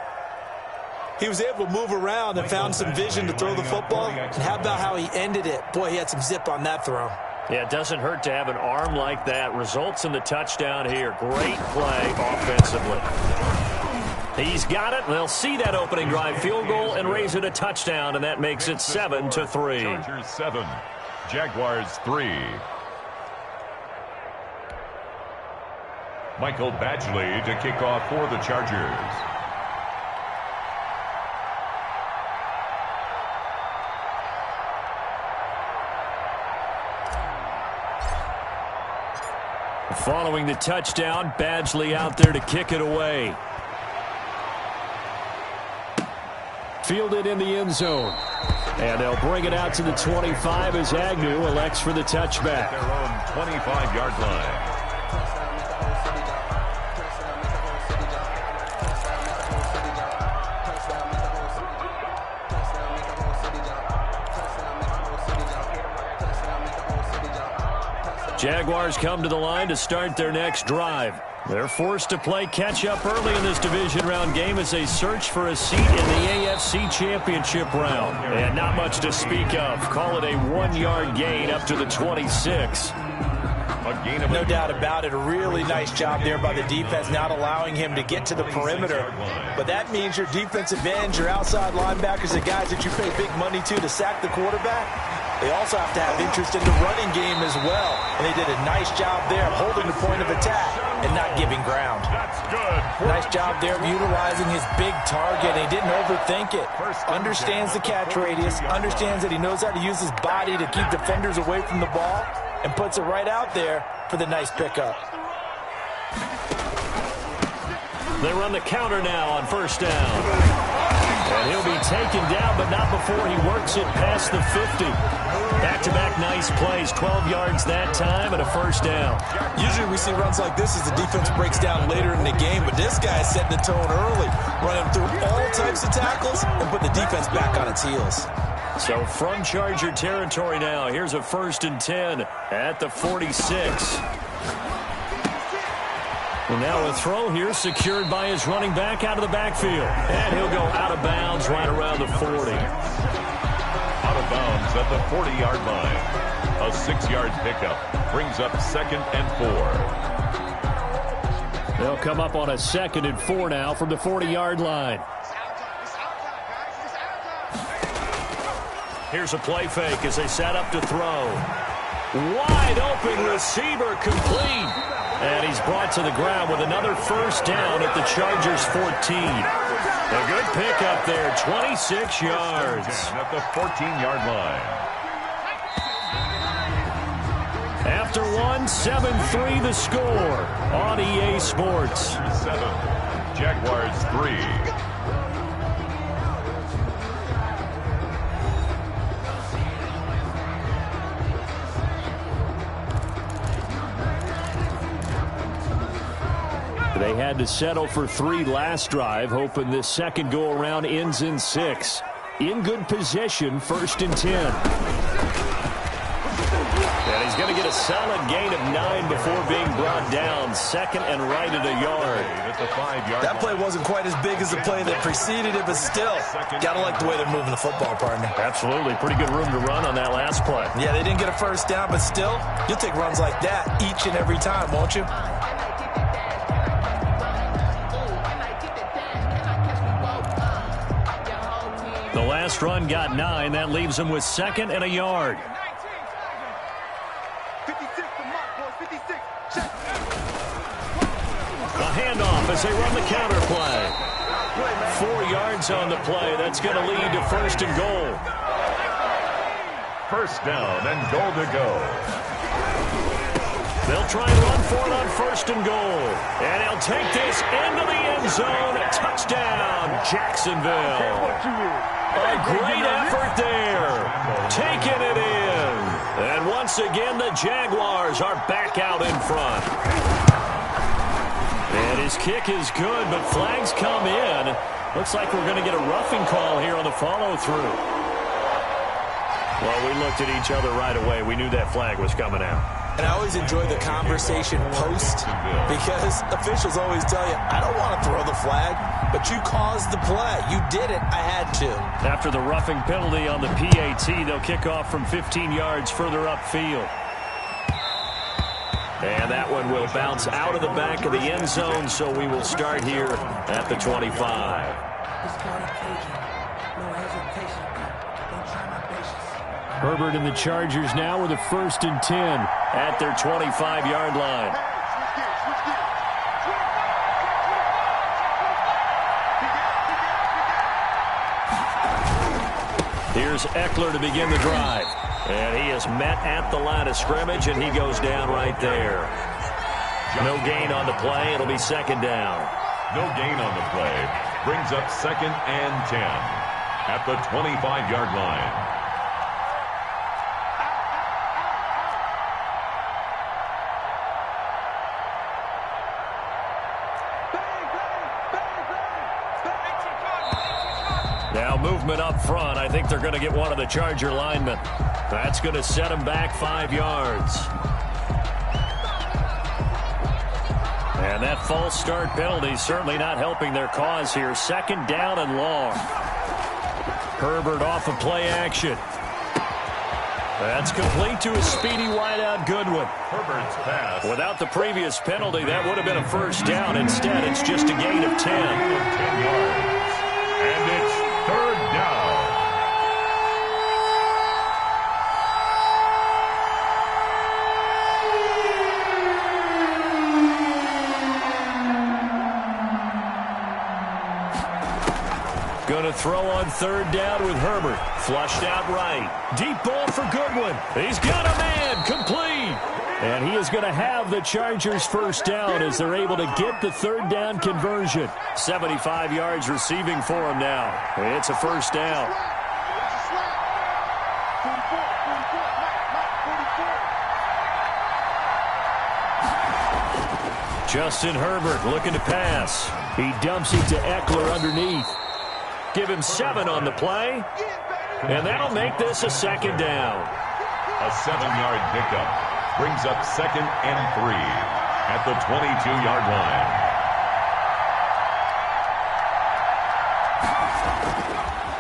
He was able to move around and found some vision to throw the football. And how about how he ended it? Boy, he had some zip on that throw. Yeah, it doesn't hurt to have an arm like that. Results in the touchdown here. Great play offensively. He's got it. They'll see that opening drive field goal and raise it a touchdown, and that makes it 7-3. Chargers 7, Jaguars 3. Michael Badgley to kick off for the Chargers. Following the touchdown, Badgley out there to kick it away. Fielded in the end zone. And they'll bring it out to the 25 as Agnew elects for the touchback. Their own 25-yard line. Jaguars come to the line to start their next drive. They're forced to play catch-up early in this division round game as they search for a seat in the AFC Championship round. And not much to speak of. Call it a 1-yard gain up to the 26. No doubt about it. A really nice job there by the defense, not allowing him to get to the perimeter. But that means your defensive ends, your outside linebackers, the guys that you pay big money to sack the quarterback, they also have to have interest in the running game as well. And they did a nice job there of holding the point of attack and not giving ground. That's good. Nice job there of utilizing his big target. He didn't overthink it. Understands the catch radius, understands that he knows how to use his body to keep defenders away from the ball, and puts it right out there for the nice pickup. They run the counter now on first down. And he'll be taken down, but not before he works it past the 50. Back-to-back nice plays, 12 yards that time and a first down. Usually we see runs like this as the defense breaks down later in the game, but this guy is setting the tone early, running through all types of tackles and put the defense back on its heels. So from Charger territory now, here's a 1st and 10 at the 46. And now a throw here secured by his running back out of the backfield. And he'll go out of bounds right around the 40. Out of bounds at the 40-yard line. A 6-yard pickup brings up 2nd and 4. They'll come up on a 2nd and 4 now from the 40-yard line. Here's a play fake as they set up to throw. Wide open receiver complete. And he's brought to the ground with another first down at the Chargers' 14. A good pickup there, 26 yards. At the 14-yard line. After one, 7-3 the score on EA Sports. 7, Jaguars 3. They had to settle for 3 last drive, hoping this second go-around ends in 6. In good position, 1st and 10. And he's going to get a solid gain of 9 before being brought down. 2nd and right at a yard. At the 5-yard that play wasn't quite as big as the play that preceded it, but still, got to like the way they're moving the football, partner. Absolutely. Pretty good room to run on that last play. Yeah, they didn't get a first down, but still, you'll take runs like that each and every time, won't you? The last run got 9. That leaves him with 2nd and a yard. A handoff as they run the counter play. 4 yards on the play. That's going to lead to 1st and goal. First down and goal to go. They'll try and run for it on 1st and goal. And he'll take this into the end zone. Touchdown, Jacksonville. A great effort there. Taking it in. And once again, the Jaguars are back out in front. And his kick is good, but flags come in. Looks like we're going to get a roughing call here on the follow-through. Well, we looked at each other right away. We knew that flag was coming out. And I always enjoy the conversation post because officials always tell you, I don't want to throw the flag, but you caused the play. You did it. I had to. After the roughing penalty on the PAT, they'll kick off from 15 yards further upfield. And that one will bounce out of the back of the end zone, so we will start here at the 25. Herbert and the Chargers now with a 1st and 10 at their 25-yard line. Here's Eckler to begin the drive. And he is met at the line of scrimmage, and he goes down right there. No gain on the play. It'll be 2nd down. No gain on the play. Brings up 2nd and 10. at the 25-yard line. Now movement up front. I think they're going to get one of the Charger linemen. That's going to set them back 5 yards. And that false start penalty certainly not helping their cause here. 2nd down and long. Herbert off of play action. That's complete to a speedy wideout Goodwin. Herbert's pass. Without the previous penalty, that would have been a 1st down. Instead, it's just a gain of 10. 10 yards. And it's 3rd down. Going to throw on 3rd down with Herbert. Flushed out right. Deep ball for Goodwin. He's got a man. Complete. And he is going to have the Chargers 1st down as they're able to get the 3rd down conversion. 75 yards receiving for him now. It's a 1st down. Justin Herbert looking to pass. He dumps it to Eckler underneath. Give him 7 on the play. And that'll make this a 2nd down. A 7-yard pickup. Brings up 2nd and 3 at the 22-yard line.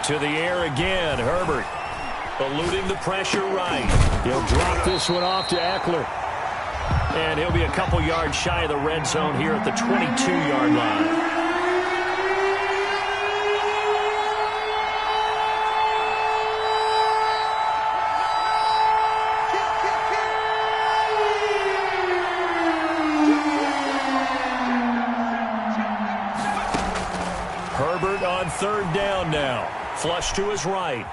To the air again, Herbert. Eluding the pressure right. He'll drop this one off to Eckler. And he'll be a couple yards shy of the red zone here at the 22-yard line. Herbert on 3rd down now. Flush to his right.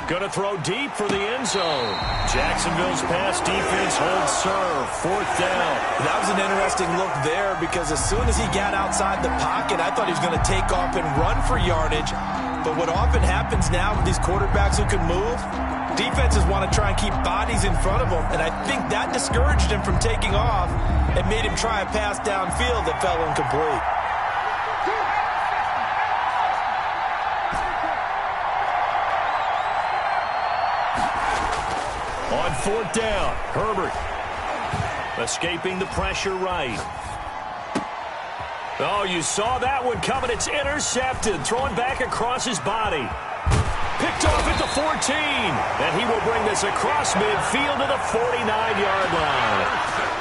Going to throw deep for the end zone. Jacksonville's pass defense holds serve. 4th down. That was an interesting look there because as soon as he got outside the pocket, I thought he was going to take off and run for yardage. But what often happens now with these quarterbacks who can move, defenses want to try and keep bodies in front of them. And I think that discouraged him from taking off and made him try a pass downfield that fell incomplete. On 4th down, Herbert escaping the pressure right. Oh, you saw that one coming. It's intercepted. Thrown back across his body. Picked off at the 14. And he will bring this across midfield to the 49-yard line.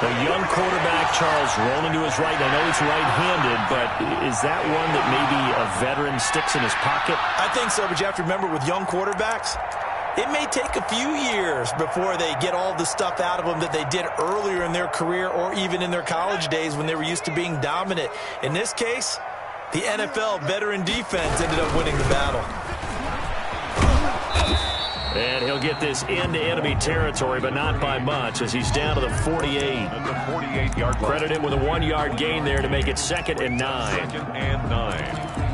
The young quarterback, Charles, rolling to his right. I know he's right-handed, but is that one that maybe a veteran sticks in his pocket? I think so, but you have to remember with young quarterbacks, it may take a few years before they get all the stuff out of them that they did earlier in their career or even in their college days when they were used to being dominant. In this case, the NFL veteran defense ended up winning the battle. And he'll get this into enemy territory, but not by much as he's down to the 48. At the 48-yard line. Credit him with a 1-yard gain there to make it 2nd and 9. 2nd and 9.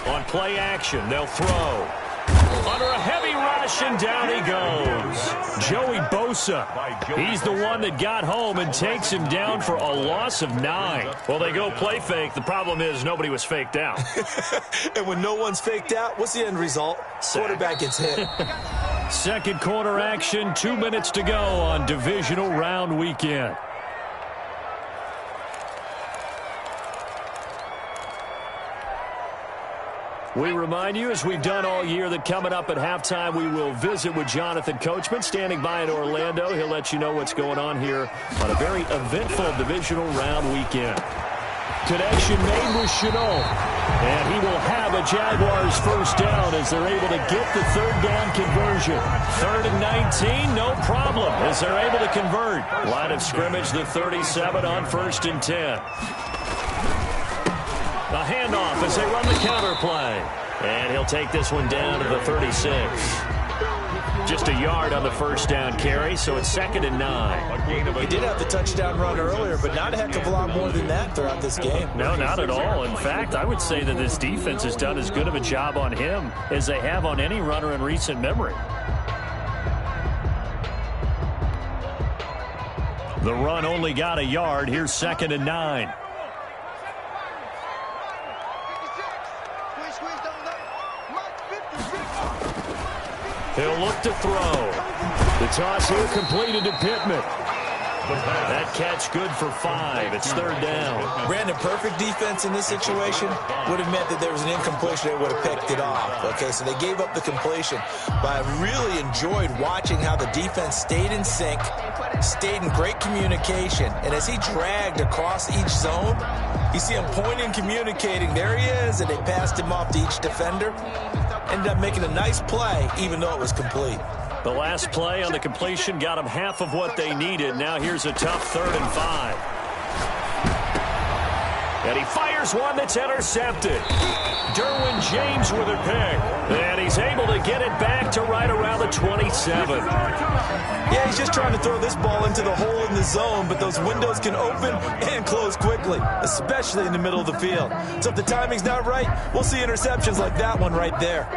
On play action, they'll throw. Under a heavy rush, and down he goes. Joey Bosa. He's the one that got home and takes him down for a loss of 9. Well, they go play fake. The problem is nobody was faked out. And when no one's faked out, what's the end result? Quarterback gets hit. Second quarter action, 2 minutes to go on divisional round weekend. We remind you, as we've done all year, that coming up at halftime, we will visit with Jonathan Coachman, standing by in Orlando. He'll let you know what's going on here on a very eventful divisional round weekend. Connection made with Chenault, and he will have a Jaguars 1st down as they're able to get the 3rd down conversion. 3rd and 19, no problem, as they're able to convert. Line of scrimmage, the 37 on 1st and 10. A handoff as they run the counter play. And he'll take this one down to the 36. Just a yard on the first down carry, so it's 2nd and 9. He did have the touchdown run earlier, but not a heck of a lot more than that throughout this game. No, not at all. In fact, I would say that this defense has done as good of a job on him as they have on any runner in recent memory. The run only got a yard. Here's 2nd and 9. He'll look to throw. The toss here completed to Pittman. That catch good for 5. It's 3rd down. Brandon, perfect defense in this situation would have meant that there was an incompletion that would have picked it off. Okay, so they gave up the completion. But I really enjoyed watching how the defense stayed in sync, stayed in great communication. And as he dragged across each zone, you see him pointing, communicating. There he is, and they passed him off to each defender. Ended up making a nice play, even though it was complete. The last play on the completion got them half of what they needed. Now here's a tough 3rd and 5. And he fires one that's intercepted. Derwin James with a pick. And he's able to get it back to right around the 27. Yeah, he's just trying to throw this ball into the hole in the zone, but those windows can open and close quickly, especially in the middle of the field. So if the timing's not right, we'll see interceptions like that one right there.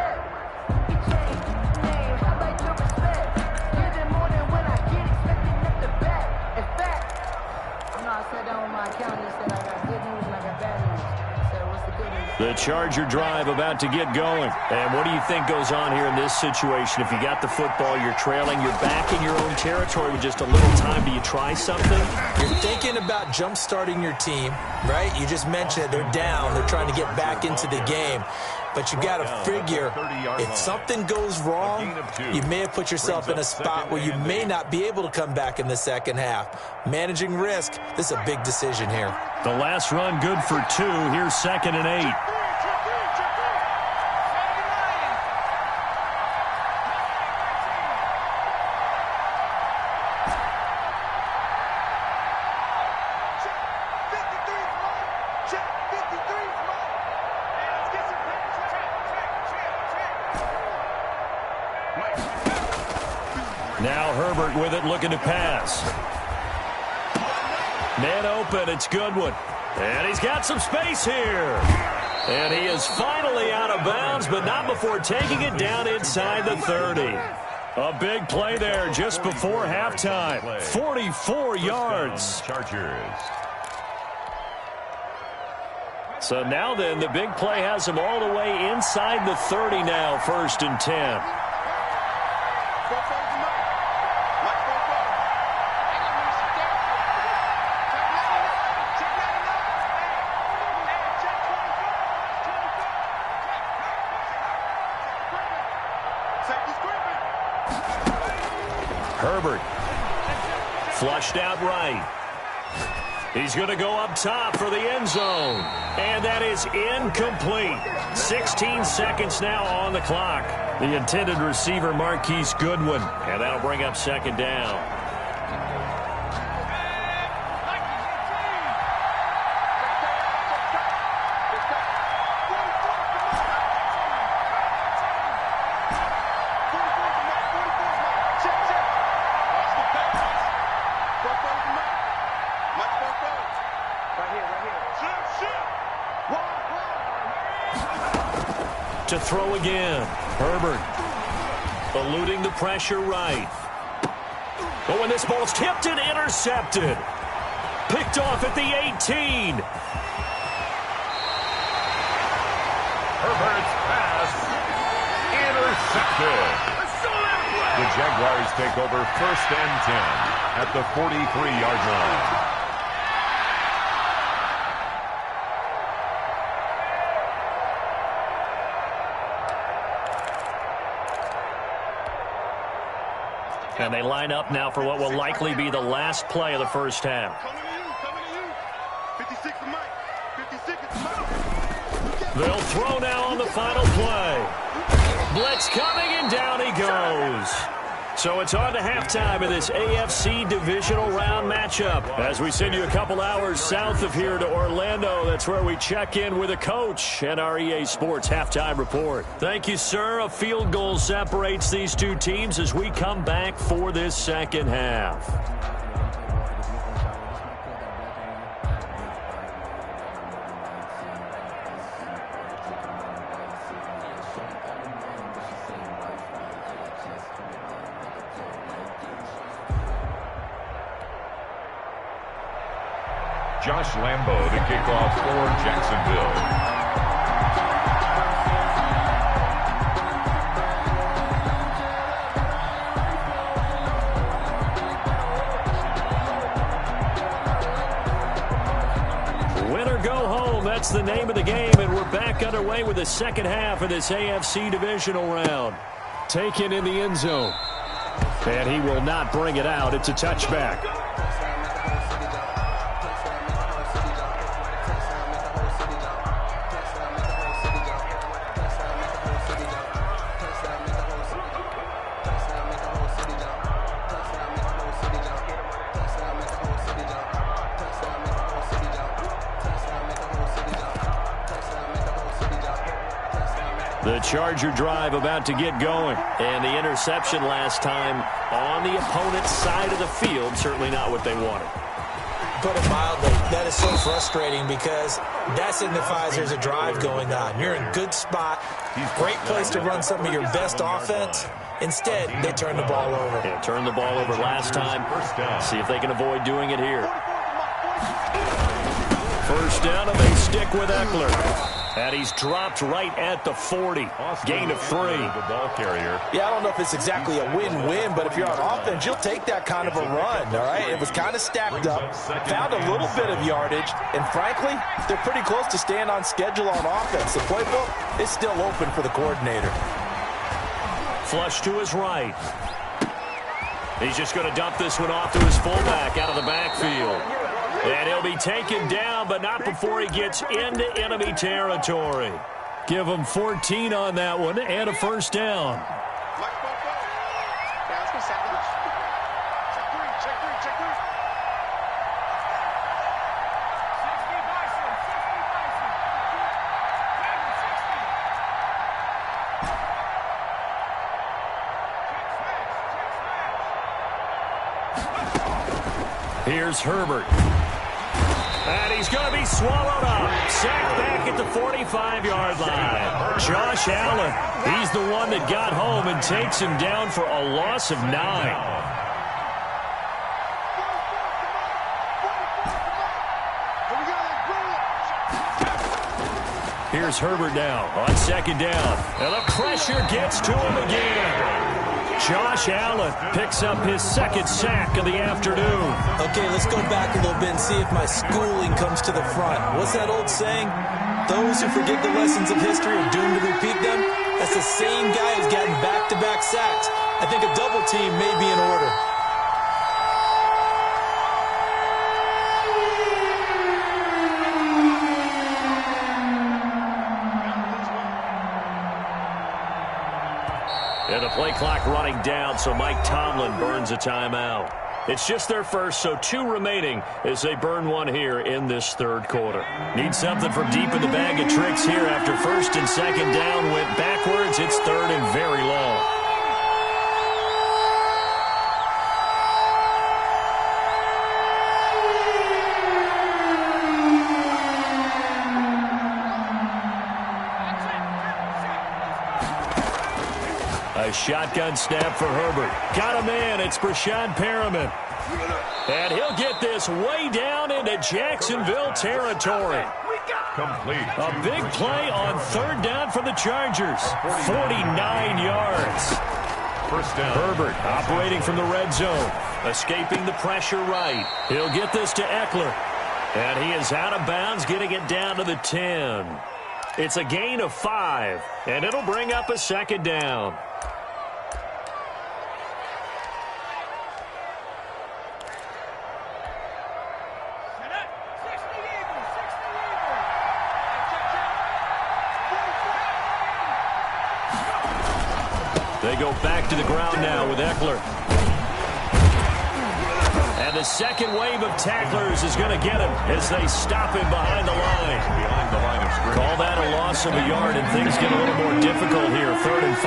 The Charger drive about to get going. And what do you think goes on here in this situation? If you got the football, you're trailing, you're back in your own territory with just a little time. Do you try something? You're thinking about jump-starting your team, right? You just mentioned it. They're down. They're trying to get back into the game. But you got to figure, if something goes wrong, you may have put yourself in a spot where you may not be able to come back in the second half. Managing risk, this is a big decision here. The last run good for 2. Here's 2nd and 8. Now Herbert with it, looking to pass. Man open, it's Goodwin. And he's got some space here. And he is finally out of bounds, but not before taking it down inside the 30. A big play there just before halftime. 44 yards. Chargers. So now then, the big play has him all the way inside the 30 now, 1st and 10. Herbert flushed out right. He's going to go up top for the end zone. And that is incomplete. 16 seconds now on the clock. The intended receiver, Marquise Goodwin. And that'll bring up 2nd down. To throw again. Herbert eluding the pressure right. But when this ball's tipped and intercepted. Picked off at the 18. Herbert's pass intercepted. The Jaguars take over 1st and 10 at the 43-yard line. And they line up now for what will likely be the last play of the first half. They'll throw now on the final play. Blitz coming, and down he goes. So it's on to halftime of this AFC divisional round matchup. As we send you a couple hours south of here to Orlando, that's where we check in with a coach and our EA Sports halftime report. Thank you, sir. A field goal separates these two teams as we come back for this second half. Josh Lambo to kick off for Jacksonville. Win or go home, that's the name of the game, and we're back underway with the second half of this AFC divisional round. Taken in the end zone. And he will not bring it out. It's a touchback. The Charger drive about to get going. And the interception last time on the opponent's side of the field, certainly not what they wanted. Put it mildly, that is so frustrating because that signifies there's a drive going on. You're in good spot, great place to run some of your best offense. Instead, they turn the ball over. Yeah, turned the ball over last time. See if they can avoid doing it here. First down, and they stick with Eckler. And he's dropped right at the 40. Gain of 3. The ball carrier. Yeah, I don't know if it's exactly a win-win, but if you're on offense, you'll take that kind of a run, all right? It was kind of stacked up, found a little bit of yardage, and frankly, they're pretty close to staying on schedule on offense. The playbook is still open for the coordinator. Flush to his right. He's just going to dump this one off to his fullback out of the backfield. And he'll be taken down, but not before he gets into enemy territory. Give him 14 on that one and a first down. Here's Herbert. And he's going to be swallowed up. Sacked back at the 45-yard line. Josh Allen, he's the one that got home and takes him down for a loss of 9. Here's Herbert now on second down. And the pressure gets to him again. Josh Allen picks up his second sack of the afternoon. Okay, let's go back a little bit and see if my schooling comes to the front. What's that old saying? Those who forget the lessons of history are doomed to repeat them. That's the same guy who's gotten back-to-back sacks. I think a double team may be in order. And the play clock running down, so Mike Tomlin burns a timeout. It's just their first, so 2 remaining as they burn one here in this third quarter. Need something from deep in the bag of tricks here after first and second down went backwards. It's third and very long. A shotgun snap for Herbert. Got a man. It's Brashad Perriman. And he'll get this way down into Jacksonville territory. Complete. A big play on third down for the Chargers. 49 yards. First down. Herbert operating from the red zone. Escaping the pressure right. He'll get this to Eckler. And he is out of bounds, getting it down to the 10. It's a gain of 5. And it'll bring up a second down. They go back to the ground now with Eckler. And the second wave of tacklers is going to get him as they stop him behind the line. Behind the line of scrimmage. Call that a loss of a yard, and things get a little more difficult here. 3rd and 5.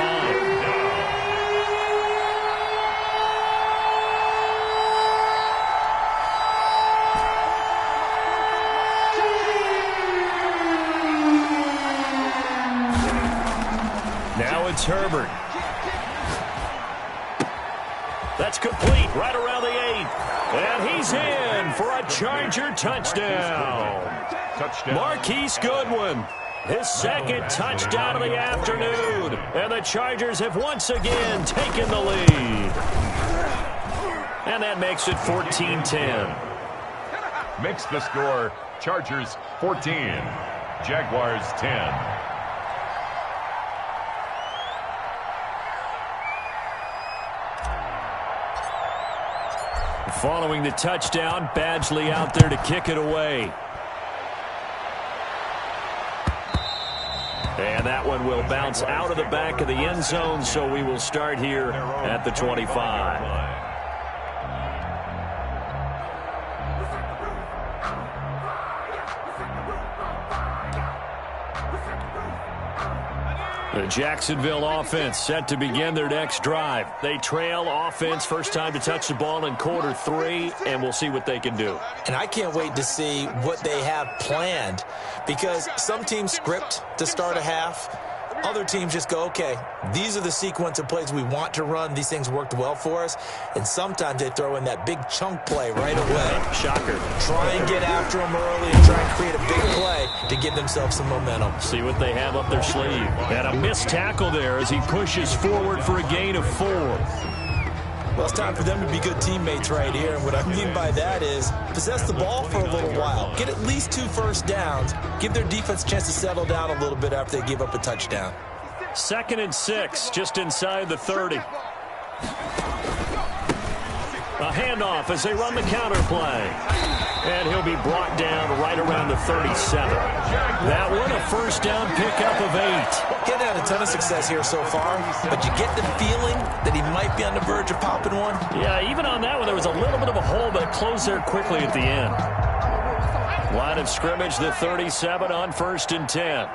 Now it's Herbert. That's complete right around the 8. And he's in for a Charger touchdown. Marquise Goodwin, his second touchdown of the afternoon. And the Chargers have once again taken the lead. And that makes it 14-10. Makes the score Chargers 14, Jaguars 10. Following the touchdown, Badgley out there to kick it away. And that one will bounce out of the back of the end zone, so we will start here at the 25. The Jacksonville offense set to begin their next drive. They trail offense, first time to touch the ball in quarter 3, and we'll see what they can do. And I can't wait to see what they have planned, because some teams script to start a half. Other teams just go, okay, these are the sequence of plays we want to run. These things worked well for us. And sometimes they throw in that big chunk play right away. Shocker. Try and get after them early and try and create a big play to give themselves some momentum. See what they have up their sleeve. And a missed tackle there as he pushes forward for a gain of 4. Well, it's time for them to be good teammates right here. And what I mean by that is possess the ball for a little while. Get at least 2 first downs. Give their defense a chance to settle down a little bit after they give up a touchdown. 2nd and 6, just inside the 30. A handoff as they run the counter play. And he'll be brought down right around the 37. That one, a first down pickup of 8. Getting had a ton of success here so far, but you get the feeling that he might be on the verge of popping one. Yeah, even on that one, there was a little bit of a hole, but it closed there quickly at the end. Line of scrimmage, the 37 on 1st and 10.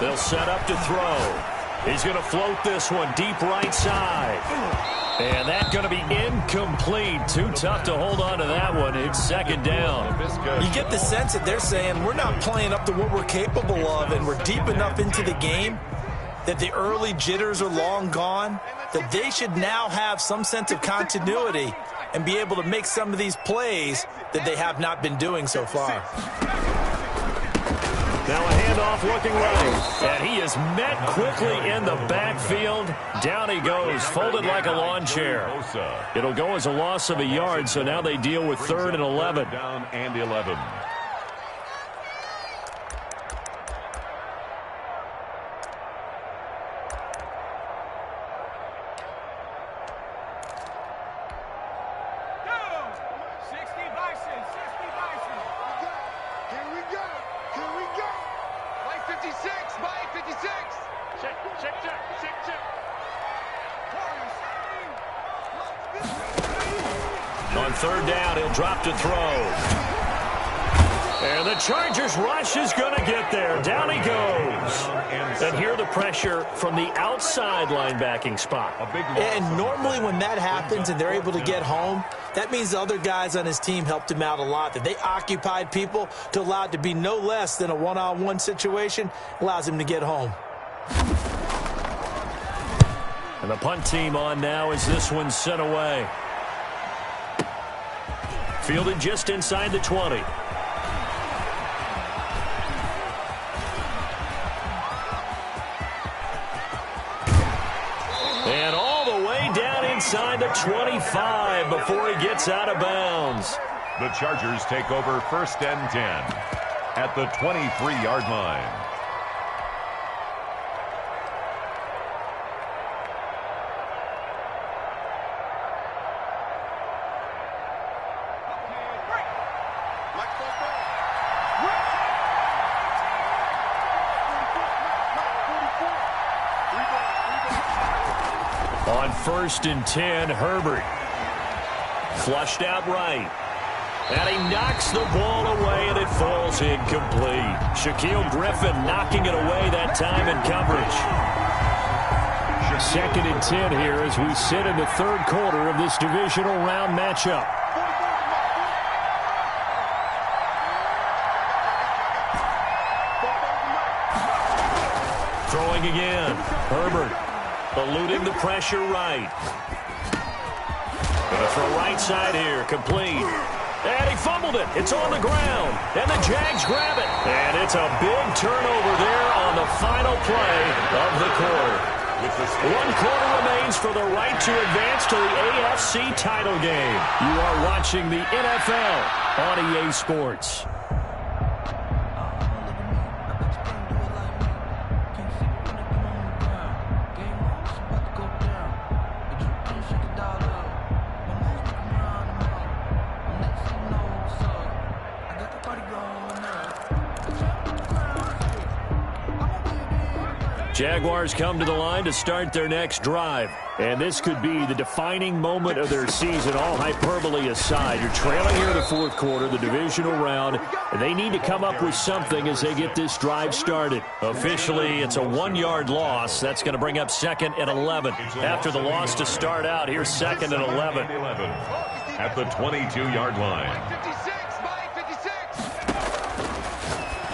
They'll set up to throw. He's going to float this one deep right side. And that's going to be incomplete. Too tough to hold on to that one. It's 2nd down. You get the sense that they're saying we're not playing up to what we're capable of, and we're deep enough into the game that the early jitters are long gone, that they should now have some sense of continuity and be able to make some of these plays that they have not been doing so far. Now a handoff looking right, and he is met quickly in the backfield. Down he goes, folded like a lawn chair. It'll go as a loss of a yard, so now they deal with 3rd and 11. Down and 11. On 3rd down, he'll drop to throw. And the Chargers rush is going to get there. Down he goes. And here the pressure from the outside linebacking spot. And normally when that happens and they're able to get home, that means the other guys on his team helped him out a lot. That they occupied people to allow it to be no less than a one-on-one situation, allows him to get home. And the punt team on now as this one's sent away. Fielded just inside the 20. And all the way down inside the 25 before he gets out of bounds. The Chargers take over 1st and 10 at the 23-yard line. 1st and 10, Herbert. Flushed out right. And he knocks the ball away, and it falls incomplete. Shaquille Griffin knocking it away that time in coverage. 2nd and 10 here as we sit in the 3rd quarter of this divisional round matchup. Throwing again. Herbert eluding the pressure right. Gonna throw right side here. Complete. And he fumbled it. It's on the ground. And the Jags grab it. And it's a big turnover there on the final play of the quarter. 1 quarter remains for the right to advance to the AFC title game. You are watching the NFL on EA Sports. Jaguars come to the line to start their next drive. And this could be the defining moment of their season, all hyperbole aside. You're trailing here in the 4th quarter, the divisional round, and they need to come up with something as they get this drive started. Officially, it's a 1-yard loss. That's going to bring up 2nd and 11. After the loss to start out, here's 2nd and 11. At the 22-yard line.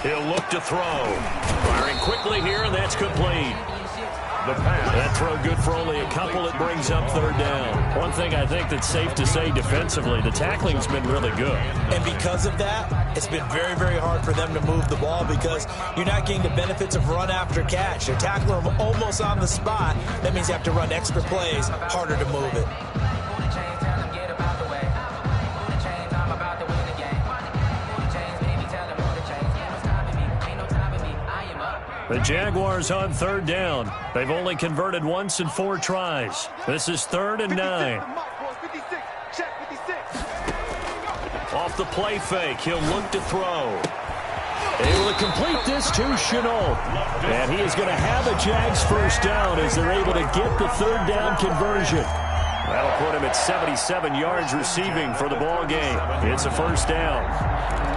He'll look to throw. Firing quickly here, and that's complete. The pass. That throw good for only a couple. It brings up 3rd down. One thing I think that's safe to say defensively, the tackling's been really good. And because of that, it's been very, very hard for them to move the ball because you're not getting the benefits of run after catch. They're tackling them almost on the spot. That means you have to run extra plays, harder to move it. The Jaguars on 3rd down. They've only converted once in 4 tries. This is 3rd and 9. Off the play fake, he'll look to throw. Able to complete this to Chenault. And he is going to have a Jags 1st down as they're able to get the 3rd down conversion. That'll put him at 77 yards receiving for the ball game. It's a 1st down.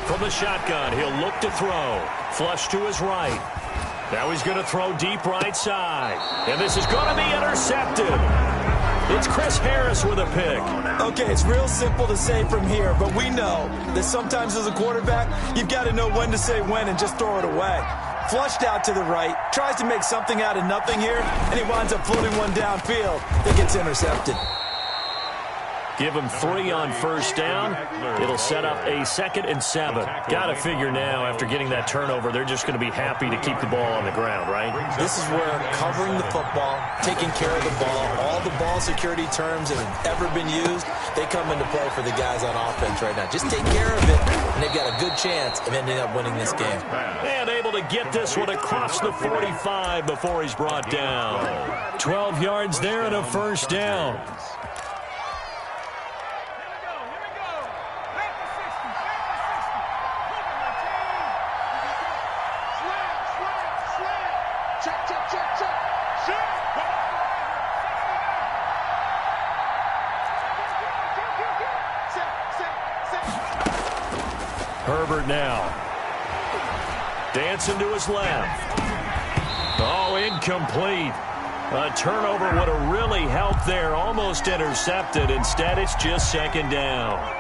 From the shotgun, he'll look to throw. Flush to his right. Now he's going to throw deep right side. And this is going to be intercepted. It's Chris Harris with a pick. Okay, it's real simple to say from here, but we know that sometimes as a quarterback, you've got to know when to say when and just throw it away. Flushed out to the right, tries to make something out of nothing here, and he winds up floating one downfield that gets intercepted. Give him 3 on 1st down. It'll set up a 2nd and 7. Got to figure now, after getting that turnover, they're just going to be happy to keep the ball on the ground, right? This is where covering the football, taking care of the ball, all the ball security terms that have ever been used, they come into play for the guys on offense right now. Just take care of it, and they've got a good chance of ending up winning this game. And able to get this one across the 45 before he's brought down. 12 yards there and a 1st down. Herbert now. Dancing to his left. Oh, incomplete. A turnover would have really helped there. Almost intercepted. Instead, it's just 2nd down.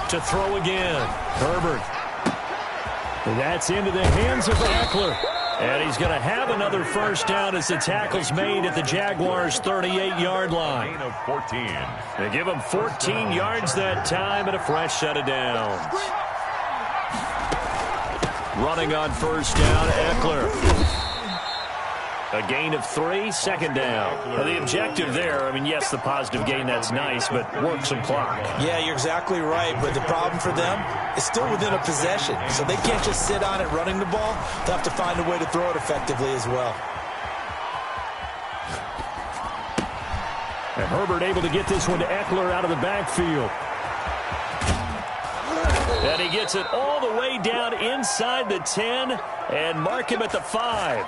To throw again. Herbert. And that's into the hands of Eckler. And he's going to have another 1st down as the tackle's made at the Jaguars' 38-yard line. Gain of 14. They give him 14 yards that time and a fresh set of downs. Running on first down, Eckler. A gain of 3, second down. Well, the objective there, I mean, yes, the positive gain, that's nice, but work some clock. Yeah, you're exactly right, but the problem for them is still within a possession, so they can't just sit on it running the ball. They'll have to find a way to throw it effectively as well. And Herbert able to get this one to Eckler out of the backfield. And he gets it all the way down inside the 10 and mark him at the 5.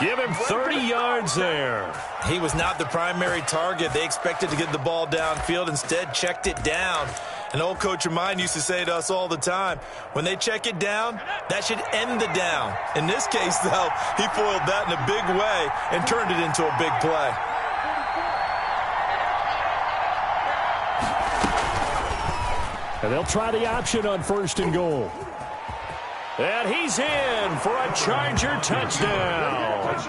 Give him 30 yards there. He was not the primary target. They expected to get the ball downfield. Instead, checked it down. An old coach of mine used to say to us all the time, when they check it down, that should end the down. In this case, though, he foiled that in a big way and turned it into a big play. And they'll try the option on first and goal. And he's in for a Charger touchdown.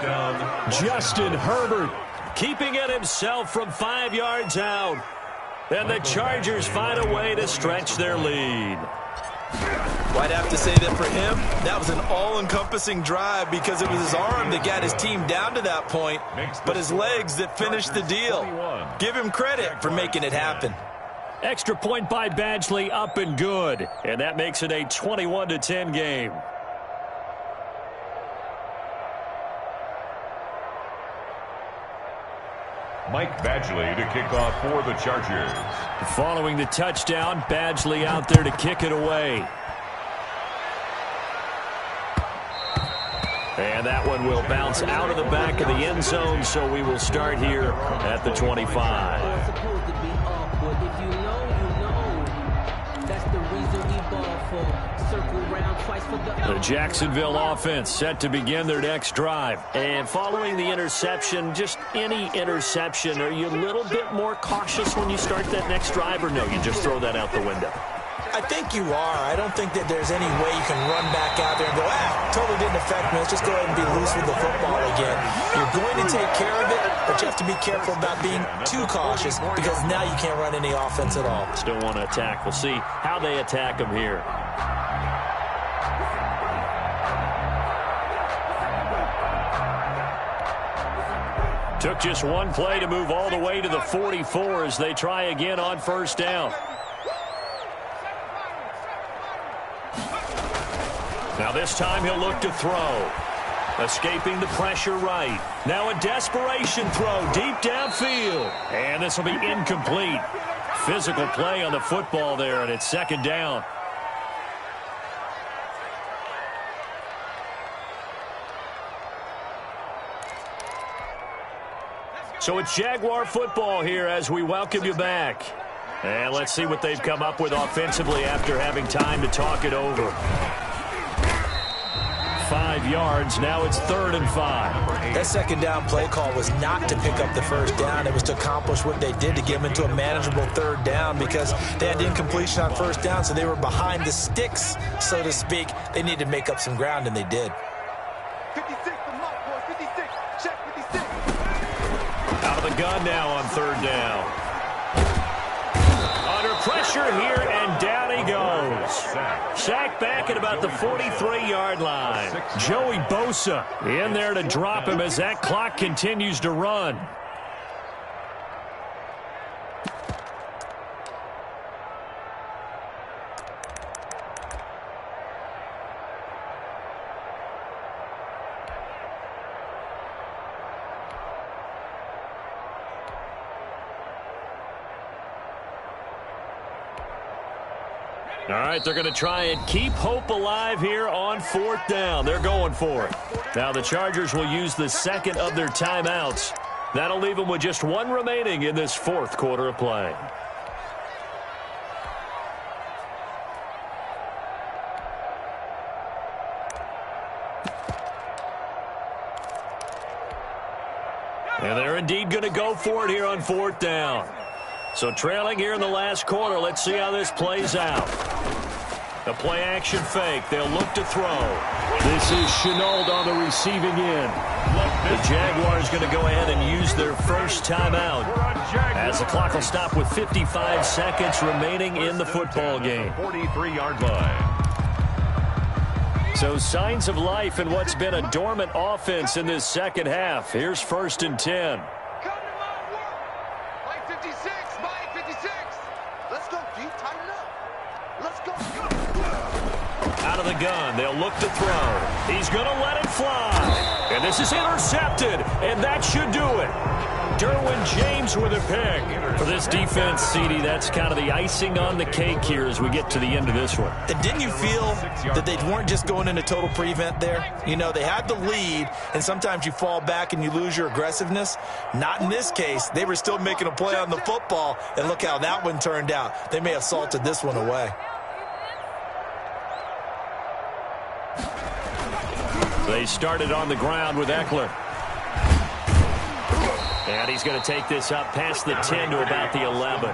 Justin Herbert keeping it himself from 5 yards out. And the Chargers find a way to stretch their lead. Well, I'd have to say that for him, that was an all-encompassing drive because it was his arm that got his team down to that point, but his legs that finished the deal. Give him credit for making it happen. Extra point by Badgley, up and good. And that makes it a 21-10 game. Mike Badgley to kick off for the Chargers. Following the touchdown, Badgley out there to kick it away. And that one will bounce out of the back of the end zone, so we will start here at the 25. The Jacksonville offense set to begin their next drive. And following the interception, just any interception, are you a little bit more cautious when you start that next drive, or no, you just throw that out the window? I think you are. I don't think that there's any way you can run back out there and go, totally didn't affect me. Let's just go ahead and be loose with the football again. You're going to take care of it, but you have to be careful about being too cautious because now you can't run any offense at all. Still want to attack. We'll see how they attack them here. Took just one play to move all the way to the 44 as they try again on first down. Now this time he'll look to throw. Escaping the pressure right. Now a desperation throw deep downfield. And this will be incomplete. Physical play on the football there, and it's second down. So it's Jaguar football here as we welcome you back. And let's see what they've come up with offensively after having time to talk it over. 5 yards. Now it's 3rd and 5. That second down play call was not to pick up the first down. It was to accomplish what they did to get them into a manageable 3rd down because they had incompletion on first down, so they were behind the sticks, so to speak. They needed to make up some ground, and they did. 56, the mark, boys. 56. Check 56. Out of the gun now on 3rd down. Under pressure here, and down he goes. Sacked back at about the 43-yard line. Joey Bosa in there to drop him as that clock continues to run. All right, they're going to try and keep hope alive here on 4th down. They're going for it. Now the Chargers will use the second of their timeouts. That'll leave them with just one remaining in this 4th quarter of play. And they're indeed going to go for it here on 4th down. So trailing here in the last quarter, let's see how this plays out. A play action fake. They'll look to throw. This is Shenault on the receiving end. The Jaguars going to go ahead and use their first timeout as the clock will stop with 55 seconds remaining in the football game. 43-yard line. So signs of life in what's been a dormant offense in this second half. Here's 1st and 10. Out of the gun, they'll look to throw. He's going to let it fly. And this is intercepted, and that should do it. Derwin James with a pick. For this defense, CD, that's kind of the icing on the cake here as we get to the end of this one. And didn't you feel that they weren't just going into total prevent there? You know, they had the lead, and sometimes you fall back and you lose your aggressiveness. Not in this case. They were still making a play on the football, and look how that one turned out. They may have salted this one away. They started on the ground with Eckler. And he's going to take this up past the 10 to about the 11.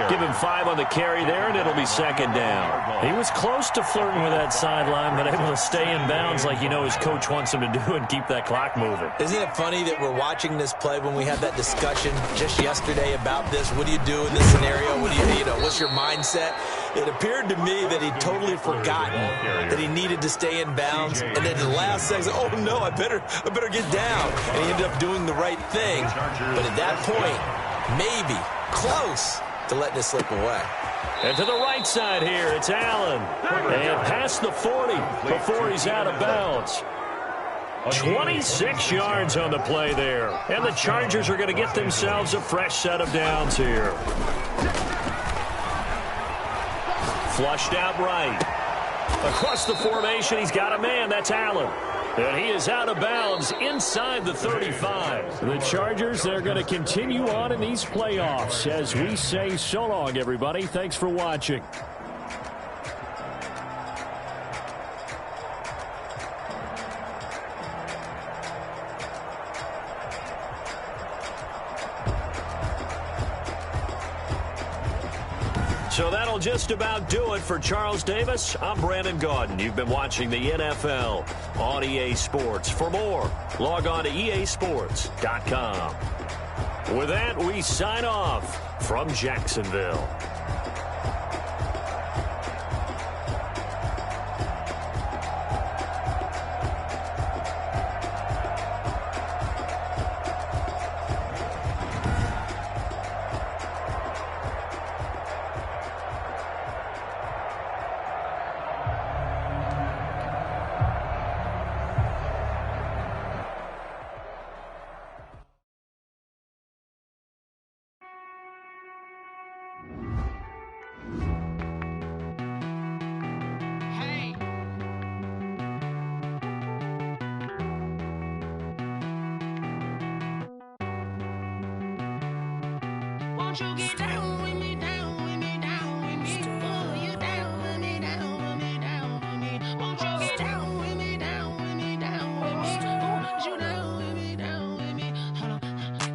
Give him 5 on the carry there, and it'll be 2nd down. He was close to flirting with that sideline, but able to stay in bounds like you know his coach wants him to do and keep that clock moving. Isn't it funny that we're watching this play when we had that discussion just yesterday about this? What do you do in this scenario? What do you know, what's your mindset? It appeared to me that he'd totally forgotten that he needed to stay in bounds. And then the last second, oh, no, I better get down. And he ended up doing the right thing. But at that point, maybe close to letting it slip away. And to the right side here, it's Allen. And past the 40 before he's out of bounds. 26 yards on the play there. And the Chargers are going to get themselves a fresh set of downs here. Flushed out right. Across the formation, he's got a man. That's Allen. And he is out of bounds inside the 35. The Chargers, they're going to continue on in these playoffs as we say so long, everybody. Thanks for watching. So that'll just about do it for Charles Davis. I'm Brandon Gaudin. You've been watching the NFL on EA Sports. For more, log on to easports.com. With that, we sign off from Jacksonville. Won't you get down with me, down with me, down with me? Oh, you down with me, down with me, down with me. Won't you get down with me, down with me, down with me? Oh, you down with me, down with me? Hold on.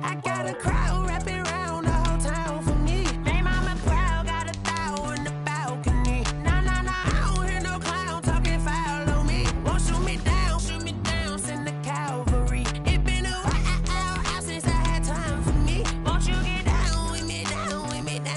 I got a crowd wrapping around the whole town for me. They mama proud, got 1,000 in the balcony. Nah, nah, nah, I don't hear no clown talking foul on me. Won't shoot me down, send the cavalry. It been a while since I had time for me. Won't you get down with me, down with me, down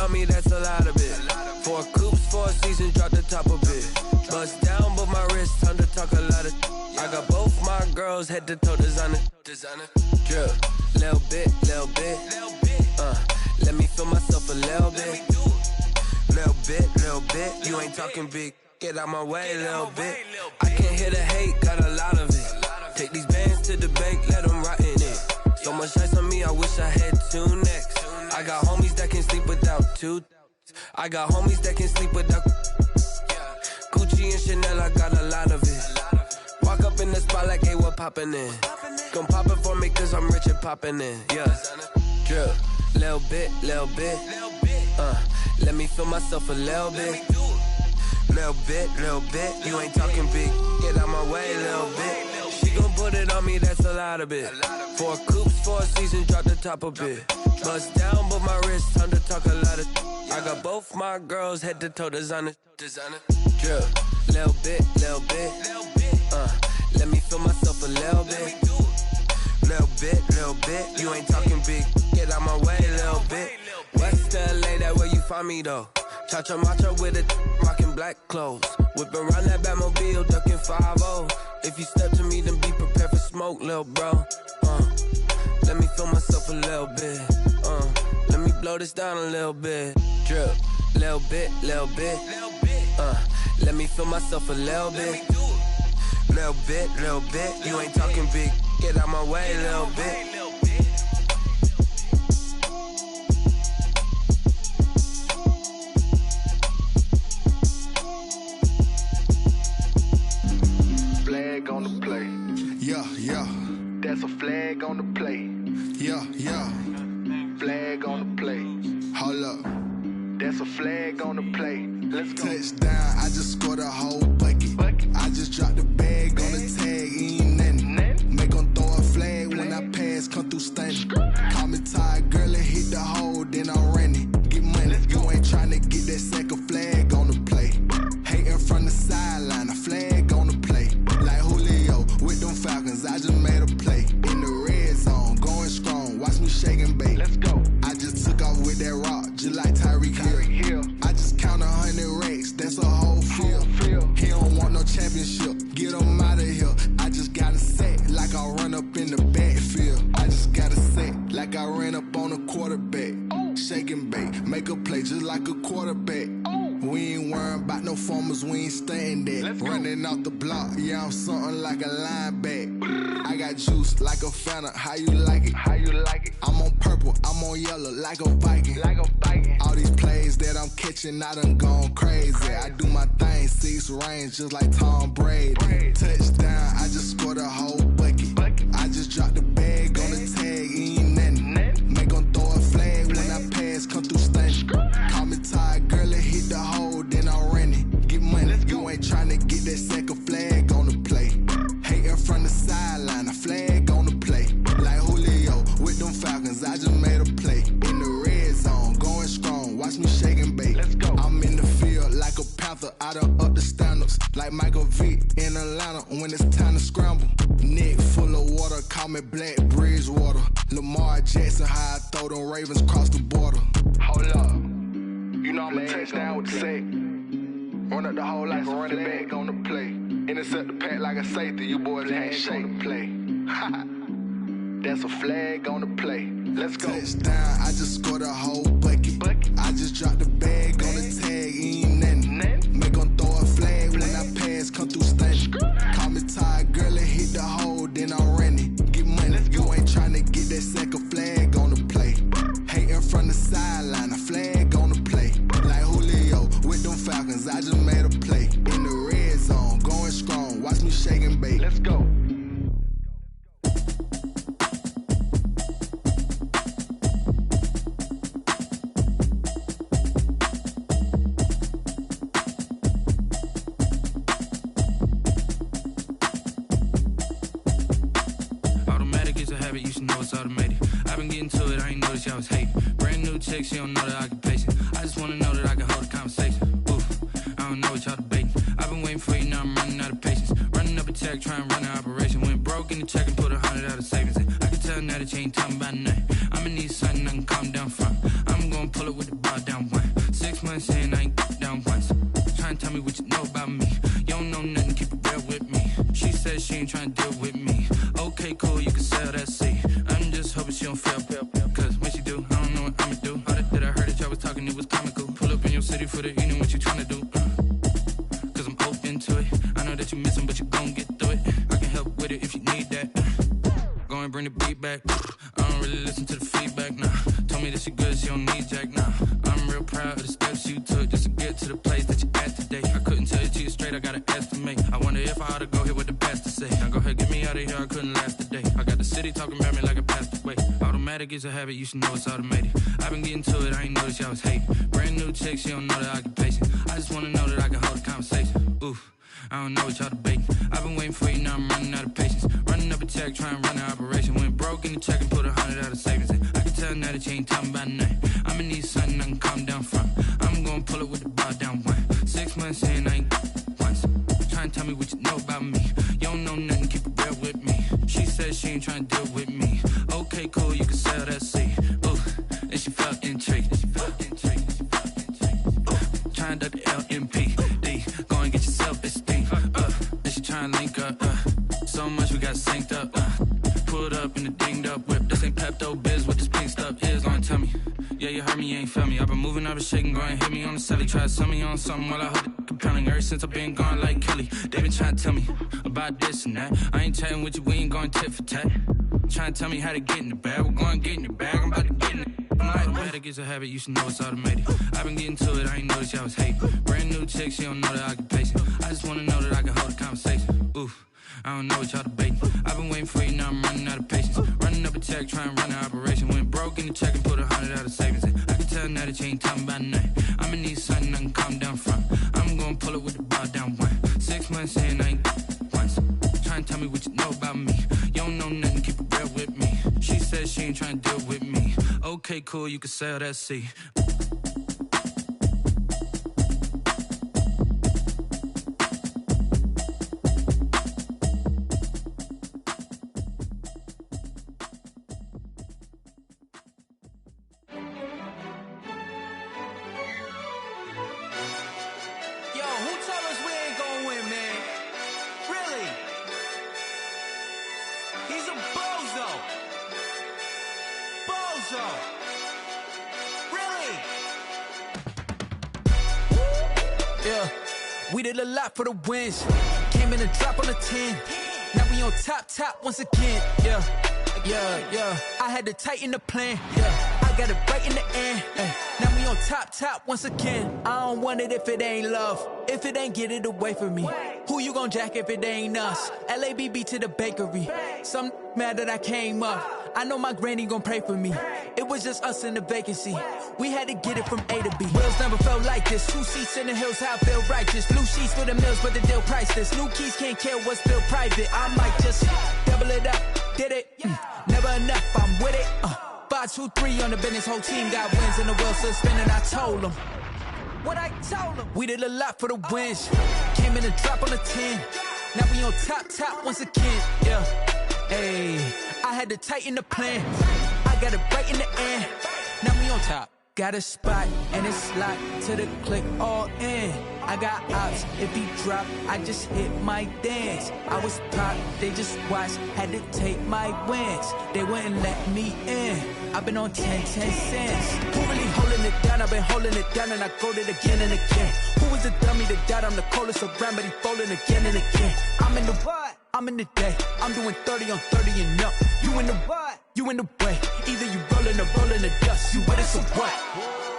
on me, that's a lot of it. 4 coops, 4 seasons, drop the top a bit. Bust down, but my wrist, time to talk a lot of. I got both my girls head to toe designer. Drip, little bit. Let me feel myself a little bit. Little bit. You ain't talking big. Get out my way, little bit. I can't hear the hate, got a lot of it. Take these bands to the bank, let them rot in it. So much ice on me, I wish I had 2 necks. I got homies that can sleep without 2. I got homies that can sleep without Gucci and Chanel, I got a lot of it. Walk up in the spot like, hey, what poppin' in? Gon' pop it for me cause I'm rich and poppin' in, yeah. Drip, little bit. Let me feel myself a little bit. Little bit. You ain't talking big. Get out my way, little bit. She gon' put it on me, that's a lot of it. 4 coops, 4 seasons, drop the top a bit. Bust down, but my wrist, time to talk a lot of. I got both my girls head to toe designer. Drip, little bit. Let me feel myself a little bit. Little bit. You ain't talking big. Get out my way, little bit. West LA, that where you find me though. Cha-cha matcha with a rockin' black clothes. Whippin' around that Batmobile, duckin' 5-0. If you step to me, then be prepared for smoke, lil' bro. Let me feel myself a little bit. Let me blow this down a little bit. Drip, little bit. Let me feel myself a little bit. Little bit. You ain't talking big. Get out my way, little bit. Flag on the play. Yeah. That's a flag on the play. Yeah. Flag on the play. Hold up. That's a flag on the play. Let's go. Touchdown, I just scored a whole bucket. I just dropped the bag on the tag, ain't nothing. Make 'em throw a flag when I pass, come through stunning. Call me tired, girl, and hit the hole, then I'm running. Get money, you ain't tryna get that second flag on the play. Hating from the sideline, a flag on the play. Like Julio with them Falcons, I just made a play. In the red zone, going strong, watch me shake and bake. Let's go. I just took off with that rock, just like Tyreek Hill. I just count 100 racks, that's a whole field. He don't want no championship, get him out of here. I just got a set, like I run up in the backfield. I just got a set, like I ran up on a quarterback. Shake and bake, make a play just like a quarterback. We ain't worrying about no formers, we ain't staying there. Running off the block, yeah, I'm something like a linebacker. I got juice like a Fanta, how you like it? I'm on purple, I'm on yellow, like a Viking. All these plays that I'm catching, I done gone crazy. I do my thing, 6 range, just like Tom Brady. Touchdown, I just scored a whole bucket. I just dropped the bag on the tag, ain't nothing. Make 'em throw a flag when I pass, come through stunning. Call me tired, girl, and hit the hole, then I'm running. Get money, you ain't tryna get that second flag on the play. Hating from the sideline, a flag on the play. Like Julio with them Falcons, I just made a play. In the red zone, going strong, watch me shake and bake. Let's go. I'm in the field like a panther, I done up the standards. Like Michael Vick in Atlanta when it's time to scramble. Neck full of water, call me Black Bridgewater. Lamar Jackson, how I throw them Ravens cross the border. Hold up. You know I'm a touchdown with the sack. Run up the hole like a running back on the play. Intercept the pack like a safety. You boys ain't shake the play. That's a flag on the play. Let's go. Touchdown, I just scored a whole bucket. I just dropped the bag on the tag, ain't nothing. Make 'em throw a flag when I pass, come through stunning. Call me tired, girl, and hit the hole, then I'm running. Get money, you ain't tryna get that second flag on the play. Hating from the sideline, a flag on the play. Like Julio with them Falcons, I just made a play. In the red zone, going strong, watch me shake and bake. Let's go. I was hating. Brand new chick, she don't know the occupation. I just wanna know that I can hold a conversation. Oof, I don't know what y'all debating. I've been waiting for you, now I'm running out of patience. Running up a check, trying to run an operation. Went broke in the check and put 100 out of savings in. I can tell now that you ain't talking about nothing. I'ma need something I can calm down from. I'm I'm gonna pull it with the bar down one. 6 months in, I ain't down once. Try and tell me what you know about me. You don't know nothing, keep it real with me. She said she ain't trying to deal with me. Okay, cool, you can sell that seat. I'm just hoping she don't fail. Cause when she do, I don't know what I'ma do. All that I heard that y'all was talking, it was comical. Pull up in your city for the evening, what you trying to do? Cause I'm open to it. I know that you missing, but you gon' get through it. I can help with it if you need that. Go and bring the beat back. I don't really listen to the feedback, nah. Told me that she good, she don't need Jack, nah. I'm real proud of the steps you took just to get to the place that you at today. I couldn't tell you to you straight, I gotta estimate. I wonder if I ought to go here with the pastor say. Now go ahead, get me out of here, I couldn't last a day. I got the city talking about me like I passed away. Automatic is a habit, you should know it's automated. I've been getting to it, I ain't noticed y'all was hating. Brand new chick, she don't know the occupation. I just wanna know that I can hold a conversation. Oof, I don't know what y'all debating. I've been waiting for you, now I'm running out of patience. Running up a check, trying to run an operation. Went broke in the check and put 100 out of savings in. I can tell now that you ain't talking about nothing. I'ma need something I can calm down from. I'm gonna pull it with the bar down one. 6 months in, I ain't once. Try and tell me what you know about me. You don't know nothing, keep it real with me. She said she ain't trying to deal with me. Okay, cool, you can sell that seat. Ooh, and she felt intrigued. Trying to duck the LMPD. Go and get yourself esteem. And she trying to link up. So much we got synced up. Pulled up in the dinged up whip. This ain't Pepto Biz, what this pink stuff is. Gonna tell me. Yeah, you heard me, you ain't felt me. I've been moving, I've been shaking, go and hit me on the celly. Try to sell me on something while I hold it compelling. Ever since I've been gone like Kelly, they been trying to tell me about this and that. I ain't chatting with you, we ain't going tit for tat. Trying to tell me how to get in the bag. We're going to get in the bag, I'm about to get in it. Automatic is a habit, you should know it's automated. I've been getting to it, I ain't noticed y'all was hating. Brand new chick, she don't know the occupation. I just wanna know that I can hold a conversation. Oof, I don't know what y'all debating. I've been waiting for you, now I'm running out of patience. Running up a check, trying to run an operation. Went broke in the check and put 100 out of savings in. I can tell now that you ain't talking about nothing. I'ma need something I can calm down from. I'm gonna pull it with the bar down one. 6 months in, I ain't once. Trying to tell me what you know about me. You don't know nothing, keep it real with me. She said she ain't trying to deal with me. Okay, cool, you can sell that seat. We did a lot for the wins. Came in a drop on the 10. Now we on top once again. Yeah. I had to tighten the plan. Yeah, I got it right in the end. Now we on top once again. I don't want it if it ain't love. If it ain't, get it away from me. Who you gon' jack if it ain't us? LABB to the bakery. Some mad that I came up. I know my granny gon' pray for me. It was just us in the vacancy. We had to get it from A to B. Wheels never felt like this. 2 seats in the hills, how I feel righteous. Blue sheets for the mills, but the deal priceless. New keys can't kill what's built private. I might just double it up. Did it? Never enough, I'm with it. 5, 2, 3 on the business. Whole team got wins and the wheels still spinning. I told them what I told them. We did a lot for the wins. Came in a drop on the 10. Now we on top once again. Yeah. Hey, I had to tighten the plan. I got it right in the end. Now we on top. Got a spot and it's locked to the click all in. I got ops, if he drop, I just hit my dance. I was pop, they just watched, had to take my wins. They wouldn't let me in. I've been on 10 cents. Who really holding it down? I've been holding it down and I go it again and again. Who was the dummy that doubt? I'm the coldest around, but he folding again and again. I'm in the what? I'm in the day. I'm doing 30 on 30 and up. You in the what? You in the way. Either you rolling or rolling the dust. You with it, so what?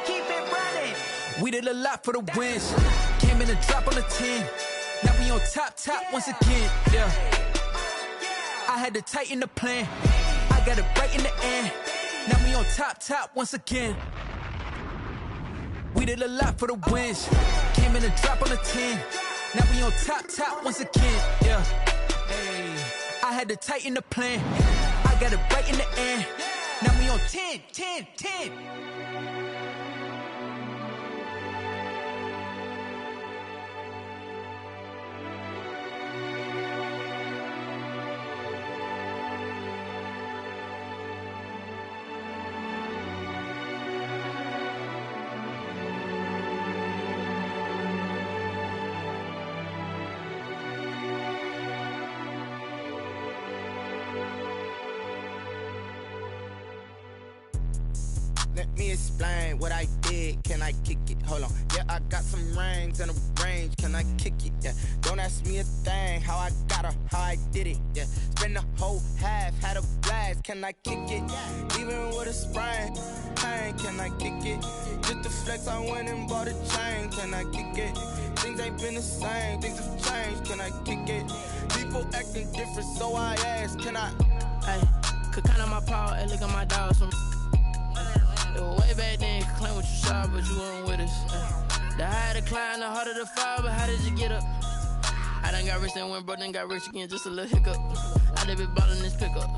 Keep it running. We did a lot for the wins. Came in a drop on the 10. Now we on top once again. Yeah. I had to tighten the plan. I got it right in the end. Now we on top once again. We did a lot for the wins. Came in a drop on the 10. Now we on top once again. Yeah. Hey, I had to tighten the plan. I got it right in the end. Now we on 10. Let me explain what I did. Can I kick it? Hold on. Yeah, I got some rings and a range. Can I kick it? Yeah. Don't ask me a thing. How I got her, how I did it. Yeah. Spend the whole half, had a blast. Can I kick it? Even with a sprain, pain. Can I kick it? Just to flex, I went and bought a chain. Can I kick it? Things ain't been the same. Things have changed. Can I kick it? People acting different, so I ask. Can I? Hey, could count on my power and look at my dogs from. It was way back then, could claim what you saw, but you weren't with us. The higher the climb, the harder the fall, but how did you get up? I done got rich and went broke, then got rich again, just a little hiccup. I done been ballin' this pickup.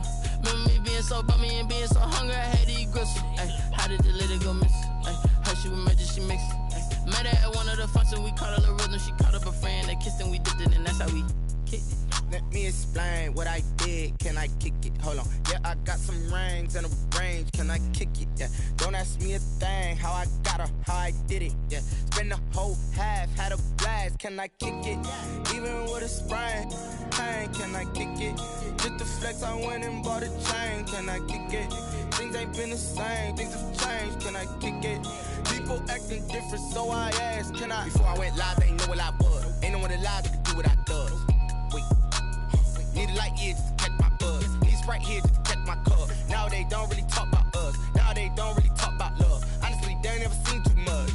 Remember me being so bummy and being so hungry, I had to eat gristle. Ay, how did you let it go miss? Ay, her she was magic, she mixed. Met her at one of the functions, we caught a little rhythm, she caught up a friend, they kissed and we dipped it, and that's how we kicked it. Let me explain what I did. Can I kick it? Hold on. Yeah, I got some rings and a range. Can I kick it? Yeah. Don't ask me a thing. How I got her, how I did it. Yeah. Spend the whole half, had a blast. Can I kick it? Even with a sprain, pain. Can I kick it? Just to flex, I went and bought a chain. Can I kick it? Things ain't been the same. Things have changed. Can I kick it? People acting different, so I asked. Can I? Before I went live, they ain't know what I was. Ain't no one alive that could do what I does. Wait. Need a light here just to catch my buzz. Need Sprite here just to catch my cup. Now they don't really talk about us. Now they don't really talk about love. Honestly, they ain't never seen too much.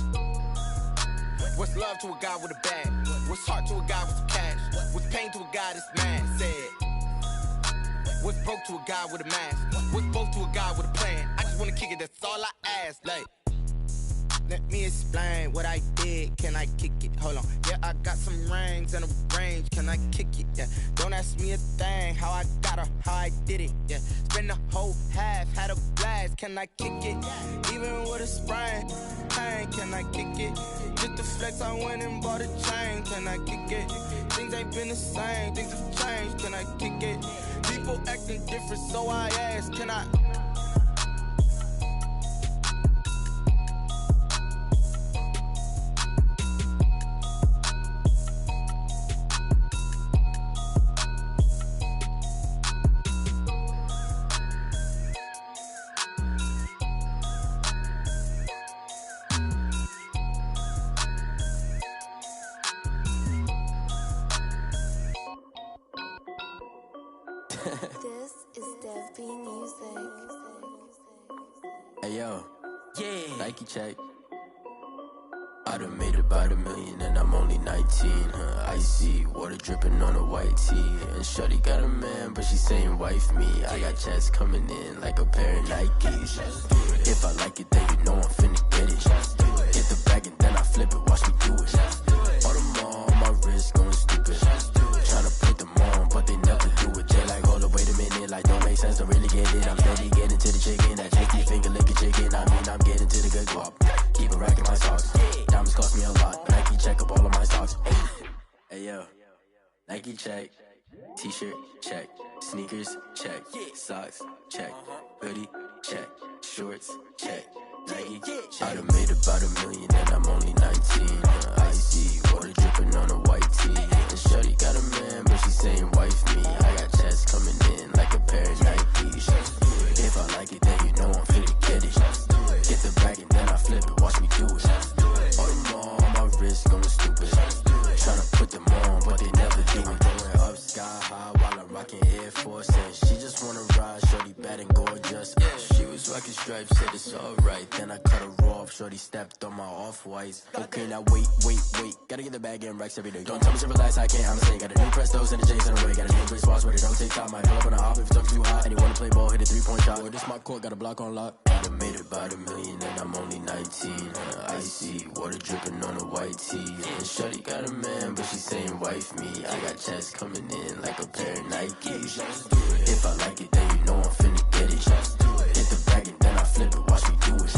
What's love to a guy with a bag? What's heart to a guy with some cash? What's pain to a guy that's mad? Said. What's broke to a guy with a mask? What's broke to a guy with a plan? I just wanna kick it, that's all I ask. Like, let me explain what I did. Can I kick it? Hold on. Yeah, I got some rings and a range. Can I kick it? Yeah. Don't ask me a thing. How I got her, how I did it. Yeah. Spend the whole half, had a blast. Can I kick it? Even with a sprain, pain. Can I kick it? Just to flex, I went and bought a chain. Can I kick it? Things ain't been the same. Things have changed. Can I kick it? People acting different, so I ask. Can I? This is Dev B Music. Hey yo, yeah. Nike check. I done made about $1 million and I'm only 19. Icy water dripping on a white tee. And shorty got a man, but she saying wife me. I got checks coming in like a pair of Nikes. If I like it, then you know I'm finna get it. Get the bag and then I flip it, watch me do it. Audemars on my wrist going stupid. Tryna put them on, but they never do it. They like, hold up, wait a minute, like don't make sense, don't really get it. I'm steady getting to the chicken, that tasty finger licking chicken. I mean, I'm getting to the good guap. Keep a rack in my socks. Diamonds cost me a lot. Nike check up all of my socks. Hey yo, Nike check. T-shirt check. Sneakers check. Socks check. Hoodie check. Shorts check. Nike I done made about $1 million and I'm only 19. Icy water dripping on a white tee. And shorty got a man, but she saying wife me. I got checks coming in like a pair of Nikes. If I like it, then you know I'm finna get it. Get the bag and then I flip it, watch me do it. Audemars on my wrist going stupid. Tryna put them on, but they never do it. Going up sky high while I'm rocking Air Force. And she just wanna ride, shorty bad and gorgeous. She was rocking stripes, said it's alright. Then I cut her off, shorty stepped on my off-whites. Okay, now wait. Gotta get the bag and racks every day. Don't tell me to relax, I can't, I'm saying. Got a new Prestos and a J's in a way. Got a new Chris Watch, but it don't take time. I pull up on a hop if it's talking too hot. And you wanna play ball, hit a 3-point shot. Well, this my court, got a block on lock. I done made about $1 million and I'm only 19. Icy water dripping on a white tee. And shorty got a man, but she saying wife me. I got checks coming in like a pair of Nikes. If I like it, then you know I'm finna get it. Hit the bag and then I flip it, watch me do it.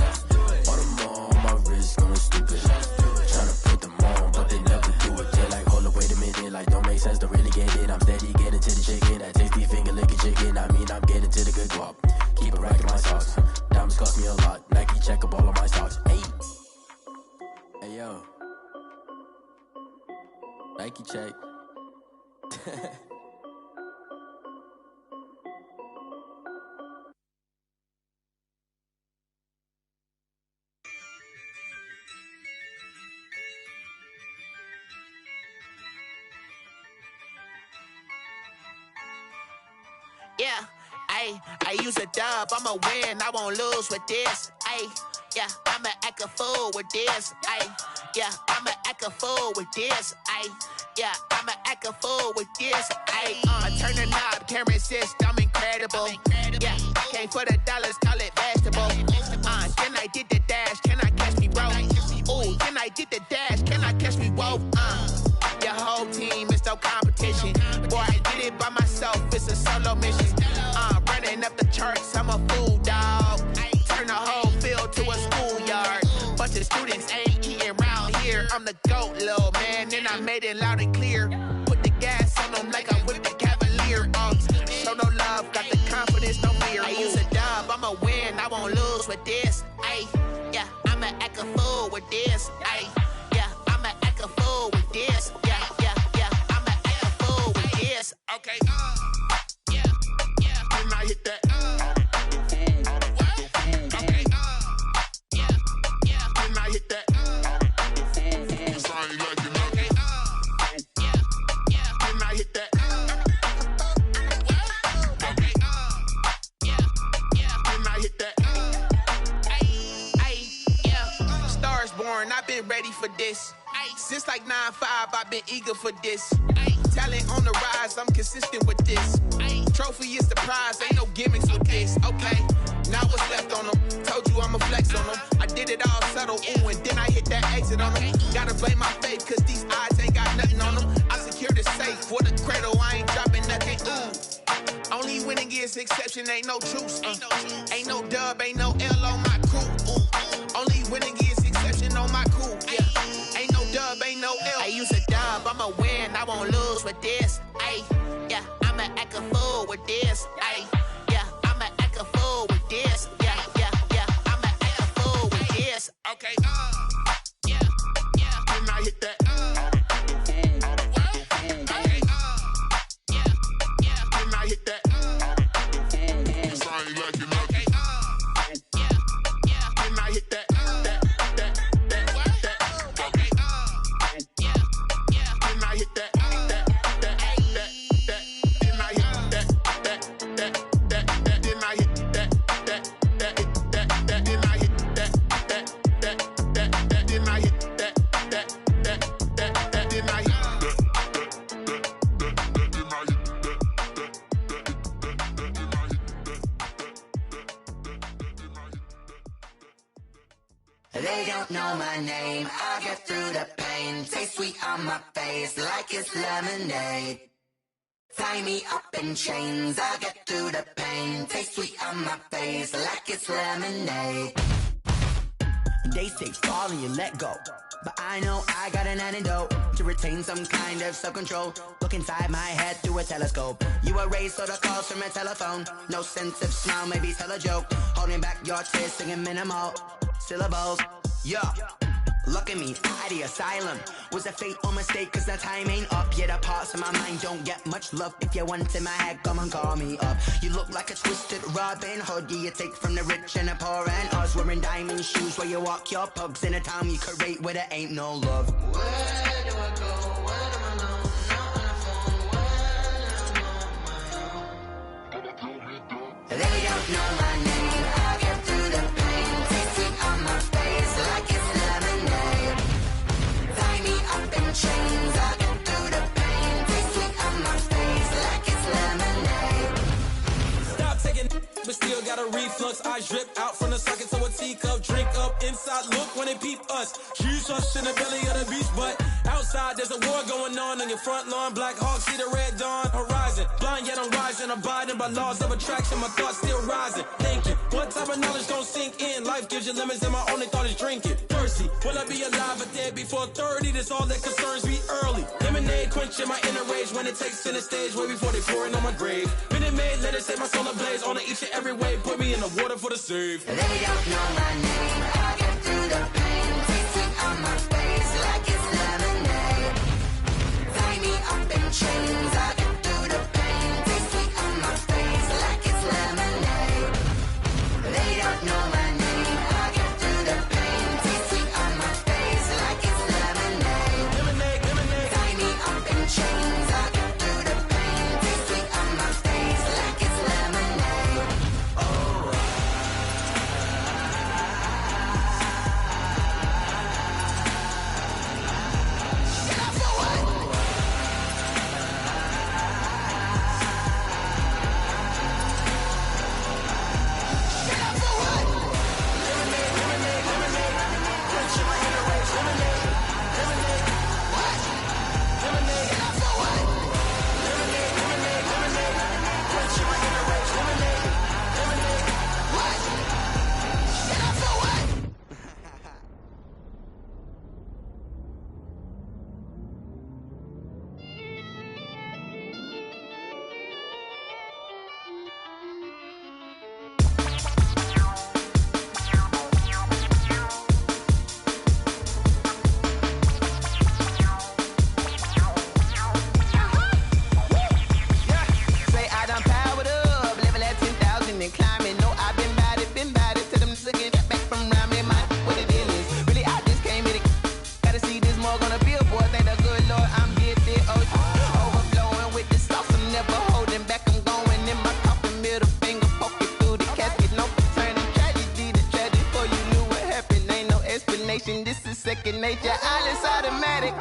Audemars on my wrist going stupid. Tryna put them on, but they never do it. They like, hold up, wait a minute, like don't make sense, don't really get it. I'm steady getting to the chicken, that tasty finger licking chicken. I mean, I'm getting to the good guap. Keep a rack in my socks. Diamonds cost me a lot. Nike check up all of my stocks. Hey yo, Nike check. Yeah, I use a dub, I'ma win, I won't lose with this. Yeah, I'ma act a fool with this. Yeah, I'ma act a fool with this. Yeah, I'ma act a fool with this. I turn the knob, can't resist, I'm incredible. Yeah, came for the dollars, call it vegetable. Then I did the dash, can I catch me, bro? Ooh, then I did the dash, can I catch me, whoa? Your whole team is no competition. Boy, I did it by myself, it's a solo mission. Running up the charts, I'm a fool, dog. Turn the whole field to a schoolyard. Bunch of students ain't eating round here. I'm the GOAT, little man, and I made it loud and clear. Put the gas on them like I whipped the Cavalier. Show no love, got the confidence, no fear. I use a dub, I'ma win, I won't lose with this. Yeah, I'ma act a fool with this. Yeah, I'ma act a fool with this. Yeah, I'ma act a fool with this. Okay, yeah, can I hit that? I've been ready for this. Since like 9-5, I've been eager for this. Talent on the rise, I'm consistent with this. Trophy is the prize, ain't no gimmicks with this. Okay, now what's left on them? Told you I'ma flex on them. I did it all subtle, ooh, and then I hit that exit on them. Gotta blame my faith, cause these odds ain't got nothing on them. I secured the safe for the cradle, I ain't dropping nothing, ooh. Only winning is exception, ain't no truce. Ain't no dub, ain't no L on my crew. Only winning is exception on my crew. Yeah, ain't no dub, ain't no L. I use a dub, I'ma win, I won't lose with this. Yeah, I'ma act a fool with this. Yeah, I'ma act a fool with this. Yeah, I'ma act a fool with this. Okay, yeah, can I hit that? They don't know my name, I get through the pain. Taste sweet on my face like it's lemonade. Tie me up in chains, I get through the pain. Taste sweet on my face like it's lemonade. They say fall and you let go, but I know I got an antidote to retain some kind of self-control. Look inside my head through a telescope. You erase all the calls from a telephone. No sense of smile, maybe tell a joke. Holding back your tears, singing minimal syllables. Yeah, look at me, out the asylum. Was a fate or mistake, cause the time ain't up. Yet the parts of my mind don't get much love. If you want in my head, come and call me up. You look like a twisted Robin Hood. You take from the rich and the poor and us. Wearing diamond shoes where you walk your pugs in a town you create where there ain't no love. Where do I go? Where am I known? Not on the phone. Where am I known? They don't know my name. I get through the pain. Taste sweet on my face like it's lemonade. Tie me up in chains. I get through the pain. Taste sweet on my face like it's lemonade. Stop taking, but still got a reflux. Eyes drip out from the socket to a teacup. Drink up inside, look when they peep us. Jesus in the belly of the beast, but outside there's a war going on your front lawn. Black Hawk see the red dawn horizon. Blind yet I'm rising, abiding by laws of attraction. My thoughts still rising. Thinking, what type of knowledge gon' sink in? Life gives you limits and my only thought is drinking. Thirsty, will I be alive or dead before 30? That's all that concerns me early. Lemonade quenching my inner rage when it takes center stage way before they pouring on my grave. Minute Maid, let it set my soul ablaze on each and every way. Put me in the water for the save. They don't know my name. I get through the pain. Taste sweet on my face like it's lemonade. Tie me up in chains. I get through the pain. Taste sweet on my face like it's lemonade. They don't know my name. I get through the pain. Taste sweet on my face like it's lemonade. Lemonade, lemonade. Tie me up in chains. I get through the pain. Taste sweet on my face like it's lemonade. second nature. All is automatic.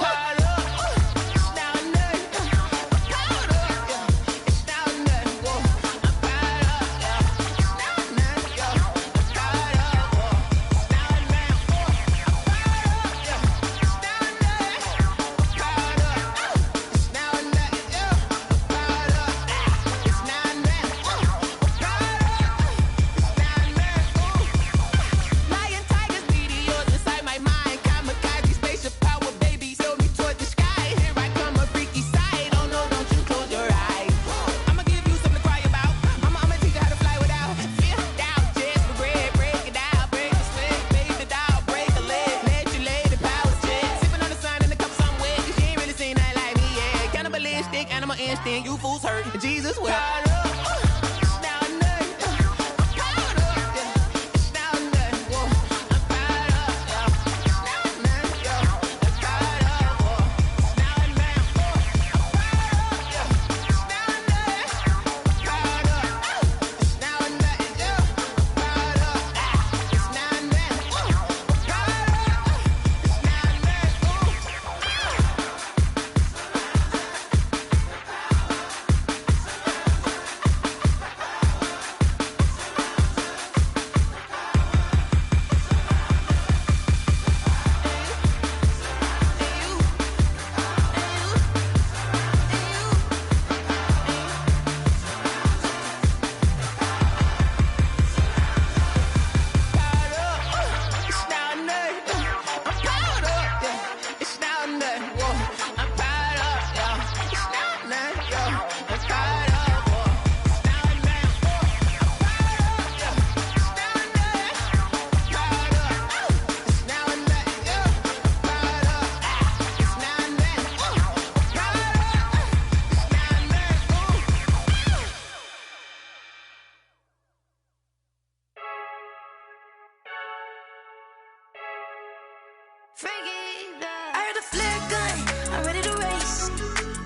You fools hurt. Jesus will. I heard the flare gun, I'm ready to race.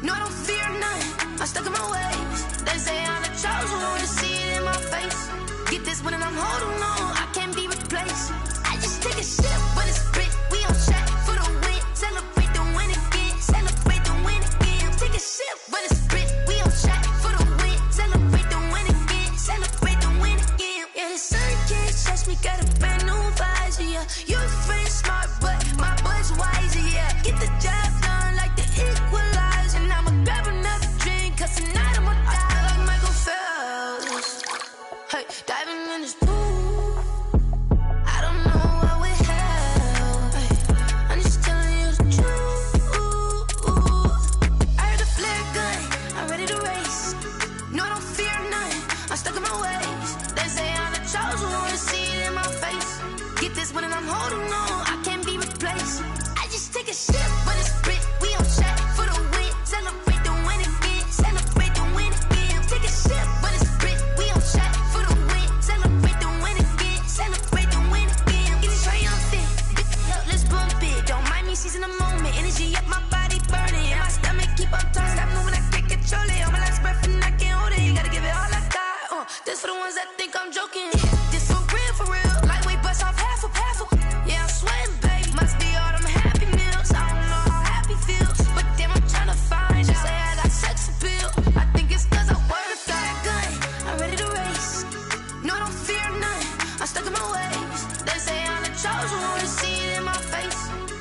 No, I don't fear none, I'm stuck in my ways. They say I'm the chosen one, to see it in my face. Get this one and I'm holding on, I can't be replaced. I just take a sip, but it's spit, we on track for the win. Celebrate the win again, celebrate the win again. Take a sip, but it's spit, we on track for the win. Celebrate the win again, celebrate the win again. Yeah, the sun can't touch me, got a brand new visor, yeah. Your friend smart, but my boy's wiser, yeah. Get the job done like the equalizer. And I'ma grab another drink, cause tonight I'ma die like Michael Phelps. Hey, diving in this pool, I don't know what would help. Hey, I'm just telling you the truth. I heard the flare gun, I'm ready to race. No, I don't fear none, I'm stuck in my ways. They say I'm the chosen one, to see it in my face. Get this one and I'm holding on, I can't be replaced. I just take a sip, but it's spit, we on track for the win. Celebrate the win again, celebrate the win again. Take a sip, but it's spit, we on track for the win. Celebrate the win again, celebrate the win again. Get it triumphant, let's bump it. Don't mind me seizing the moment, energy up my body burning. And my stomach keep on turning, stop moving, I can't control it. On my last breath and I can't hold it, you gotta give it all I got. This for the ones that think I'm joking. This for real, lightweight bust off half a. Yeah, I'm sweating, babe. Must be all them happy meals. I don't know how happy feels, but damn, I'm tryna find you. Say I got sex appeal. I think it's cause I work that gun. I'm ready to race. No, I don't fear none, I'm stuck in my ways. They say I'm the chosen one, to see it in my face.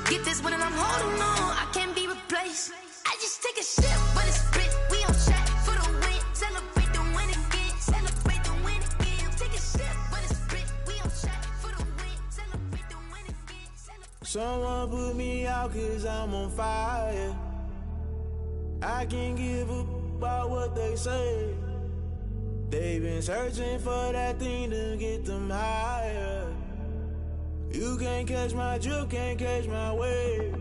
Get this one and I'm holding on, I can't be replaced. I just take a sip, but it's spit, we on track for the win. Celebrate the win again, celebrate the win again. Take a sip, but it's spit, we on track for the win. Celebrate the win again, celebrate. Someone put me out cause I'm on fire. I can't give a about what they say. They've been searching for that thing to get them higher. You can't catch my drift, can't catch my wave.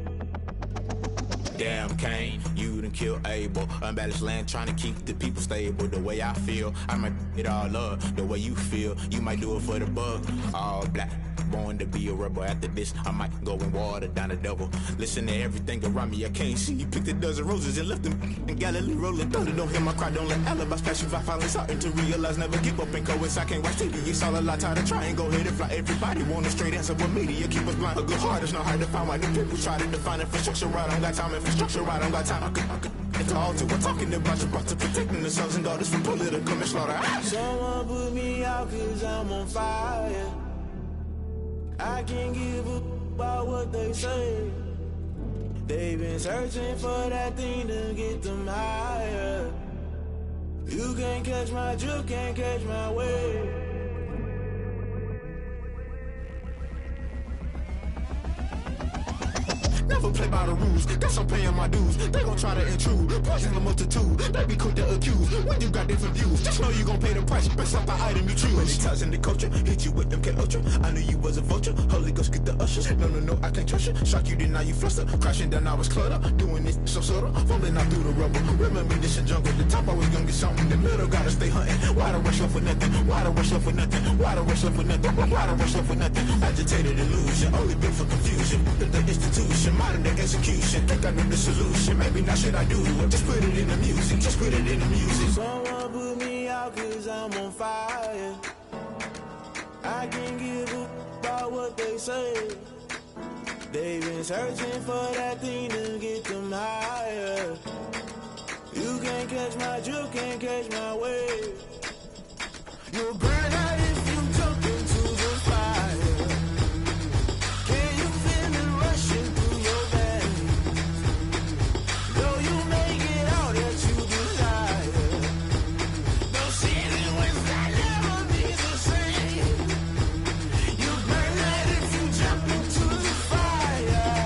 Damn, Kane, you done killed Abel. Unbalanced land, trying to keep the people stable. The way I feel, I might it all up. The way you feel, you might do it for the buck. All black, born to be a rebel. After this, I might go and water down the devil. Listen to everything around me, I can't see. He picked a dozen roses and left them in Galilee rolling thunder. Don't hear my cry, don't let alibis pass you by. Finally starting to realize, never give up and coincide. Can't watch TV, it's all a lot. Time to try and go ahead and fly. Everybody want a straight answer, but media keep us blind. A good heart is not hard to find. Why the people try to define infrastructure right? I don't got time. Infrastructure right, I don't got time. I could it's all to. We're talking about you, about to protecting the sons and daughters from political manslaughter. Someone put me out 'cause I'm on fire. I can't give up about what they say. They've been searching for that thing to get them higher. You can't catch my drift, can't catch my wave. Never play by the rules, guess I'm paying my dues. They gon' try to intrude, poison the multitude. They be quick to accuse, when you got different views. Just know you gon' pay the price, based off the item you choose. Many times in the culture, hit you with MK Ultra. I knew you was a vulture, Holy Ghost get the ushers. No, I can't trust you. Shock you, then now you fluster. Crashing down, I was clutter. Doing this so subtle, falling out through the rubble. Remember this a jungle, the top always gonna get something. The middle gotta stay hunting. Why the rush left for nothing? Why the rush left for nothing? Why the rush left for nothing? Why the rush left for nothing? Agitated illusion, only built for confusion. The institution, modern day execution. Think I know the solution. Maybe not should I do it? Just put it in the music. Just put it in the music. Someone put me out 'cause I'm on fire. I can't give up about what they say. They've been searching for that thing to get them higher. You can't catch my drift, can't catch my wave. You'll burn out if you jump into the fire. Can you feel it rushing through your veins? Though you make it out that you desire. No ceiling wins that never be the same. You burn out if you jump into the fire.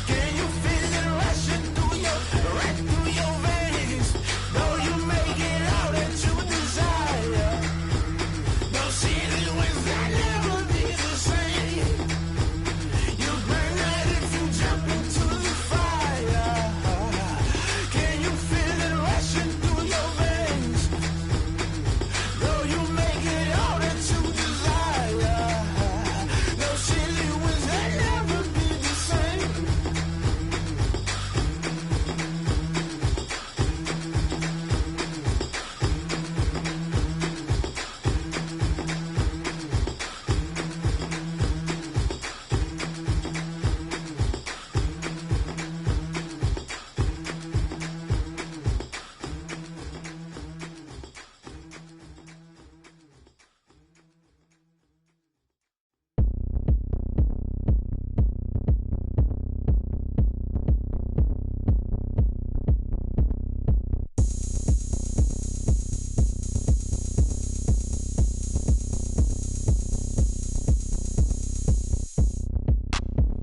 Can you feel it rushing through your veins? Though you make it out that you desire. No ceiling wins that never be the same. You burn out if you jump into the fire. Can you feel it rushing through your veins? Though you make it out that you desire. No ceiling wins that never be the same.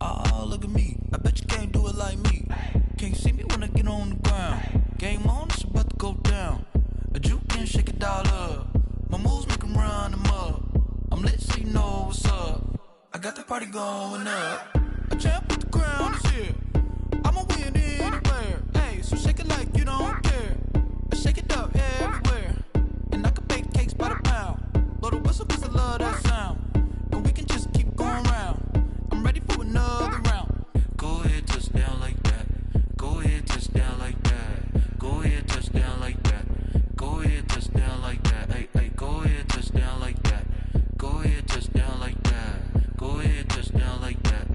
Oh, look at me. I bet you can't do it like me. Can't see me when I get on the ground. Game on, it's about to go down. A juke and shake it all up. My moves make 'em run them up. I'm lit so you know what's up. I got the party going up. A champ with the crown is here. I'ma win anywhere. Hey, so shake it like you don't care. I shake it up everywhere. And I can bake cakes by the pound. Blow the whistle 'cause I love that sound. And we can just keep going round. I'm ready for another round. Go ahead, touch down like that. Go ahead, touch down like that. Go ahead, touch down like that. Go ahead, touch down like that. Hey, go ahead, touch down like that. Go ahead, touch down like that. Go ahead, touch down like that.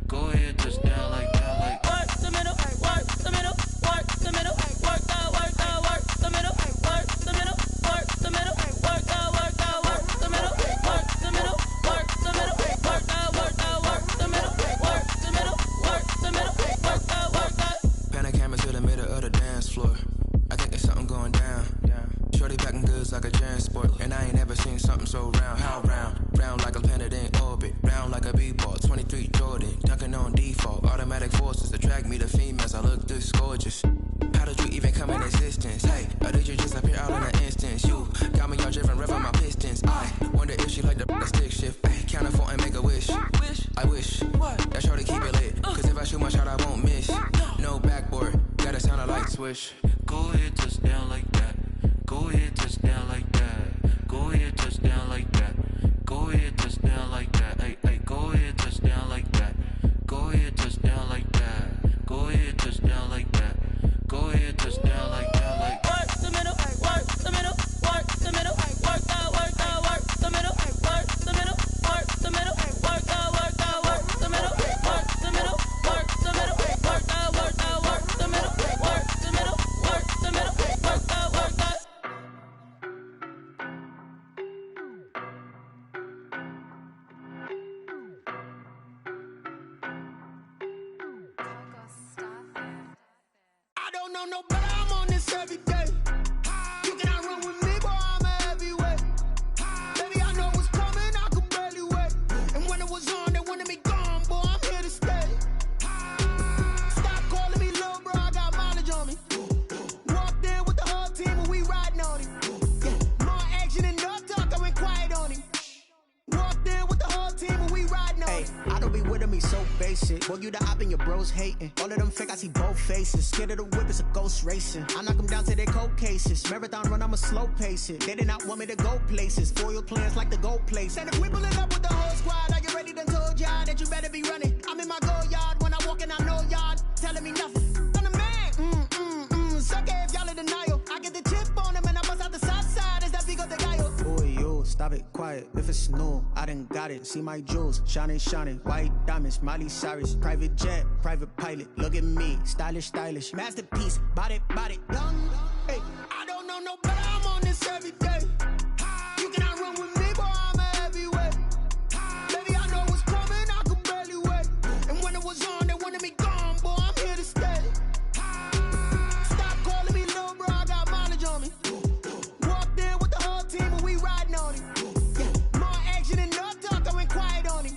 Go ahead, touch down like that. Like Work the middle, work the middle, work the middle, work the middle, work the middle, work the middle, work the middle, work the middle, work the middle, work the middle, work the middle, work the middle, work the middle, work the. Pan a camera to the middle of the dance floor. I think there's something going down. Shorty packing goods like a transport. And I ain't never seen something so round. How round? Round like a planet in orbit. Round like a b-ball. 23 Jordan. Dunking on default. Automatic forces attract me to females. I look this gorgeous. How did you even come in existence? Hey, or did you just appear out in an instance? You got me all driven, revving my pistons. I wonder if she like the stick shift. Ay, count a 4 and make a wish. I wish that shorty keep it lit. 'Cause if I shoot my shot, I won't miss. No backboard, gotta sound a light swish. go ahead, touch down like that. Go ahead, touch down like that. Go ahead, touch down like that. Go ahead, touch down like that. know no better, I'm on this every day. You cannot run with me, boy, I'm a heavyweight. Baby, I know what's coming, I could barely wait. And when it was on, they wanted me gone, boy, I'm here to stay. Stop calling me little bro, I got mileage on me. Walked in with the whole team and we riding on him. Yeah, more action and no talk, I went quiet on him. Walked in with the whole team and we riding on him. I don't be with me so basic. Boy, you the op and your bros hating. All of them fake, I see both faces. Scared of the whip, it's a ghost racing. I knock them down to their cold cases. Marathon run, I'ma slow pace it. They did not want me to go places. Foil plans like the gold place. And if we pulling up with the whole squad, are you ready? Done told y'all that you better be running. I'm in my go yard. When I walk in, I know y'all telling me nothing. I'm the man. Suck it if y'all in denial. I get the chip on them and I bust out the south side. Is that Vigo de Gallo? Boy, yo, stop it, quiet. If it's new, I done got it. See my jewels, shining, white diamonds, Miley Cyrus, private jet, private pilot. Look at me, stylish, masterpiece, body, young. Hey, I don't know no better, I'm on this every day. You cannot run with me, boy, I'm a heavyweight. Baby, I know what's coming, I could barely wait. And when it was on, they wanted me gone, boy, I'm here to stay. Stop calling me little bro, I got mileage on me. Walked in with the whole team and we riding on him. Yeah, more action and no talk, I went quiet on him.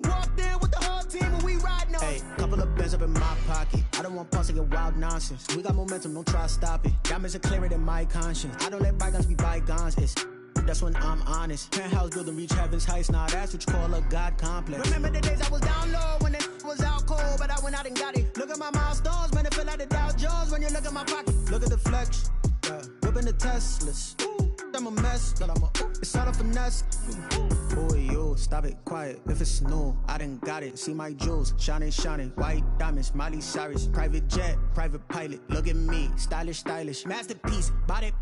Walked in with the whole team and we riding on him. Couple of bands up in my pocket. I don't want pulse to get wild nonsense. We got momentum, don't try to stop it. Diamonds are clearer than my conscience. I don't let bygones be bygones. That's when I'm honest. Penthouse building, reach heaven's heights. Nah, that's what you call a God complex. Remember the days I was down low when it was out cold, but I went out and got it. Look at my milestones, man, it feel like the Dow Jones when you look at my pocket. Look at the flex, whipping the Teslas. I'm a mess, but it's all a finesse. Boy, yo, stop it, quiet. If it's new, I done got it. See my jewels, shining, white diamonds, Miley Cyrus, private jet, private pilot. Look at me, stylish, masterpiece, body,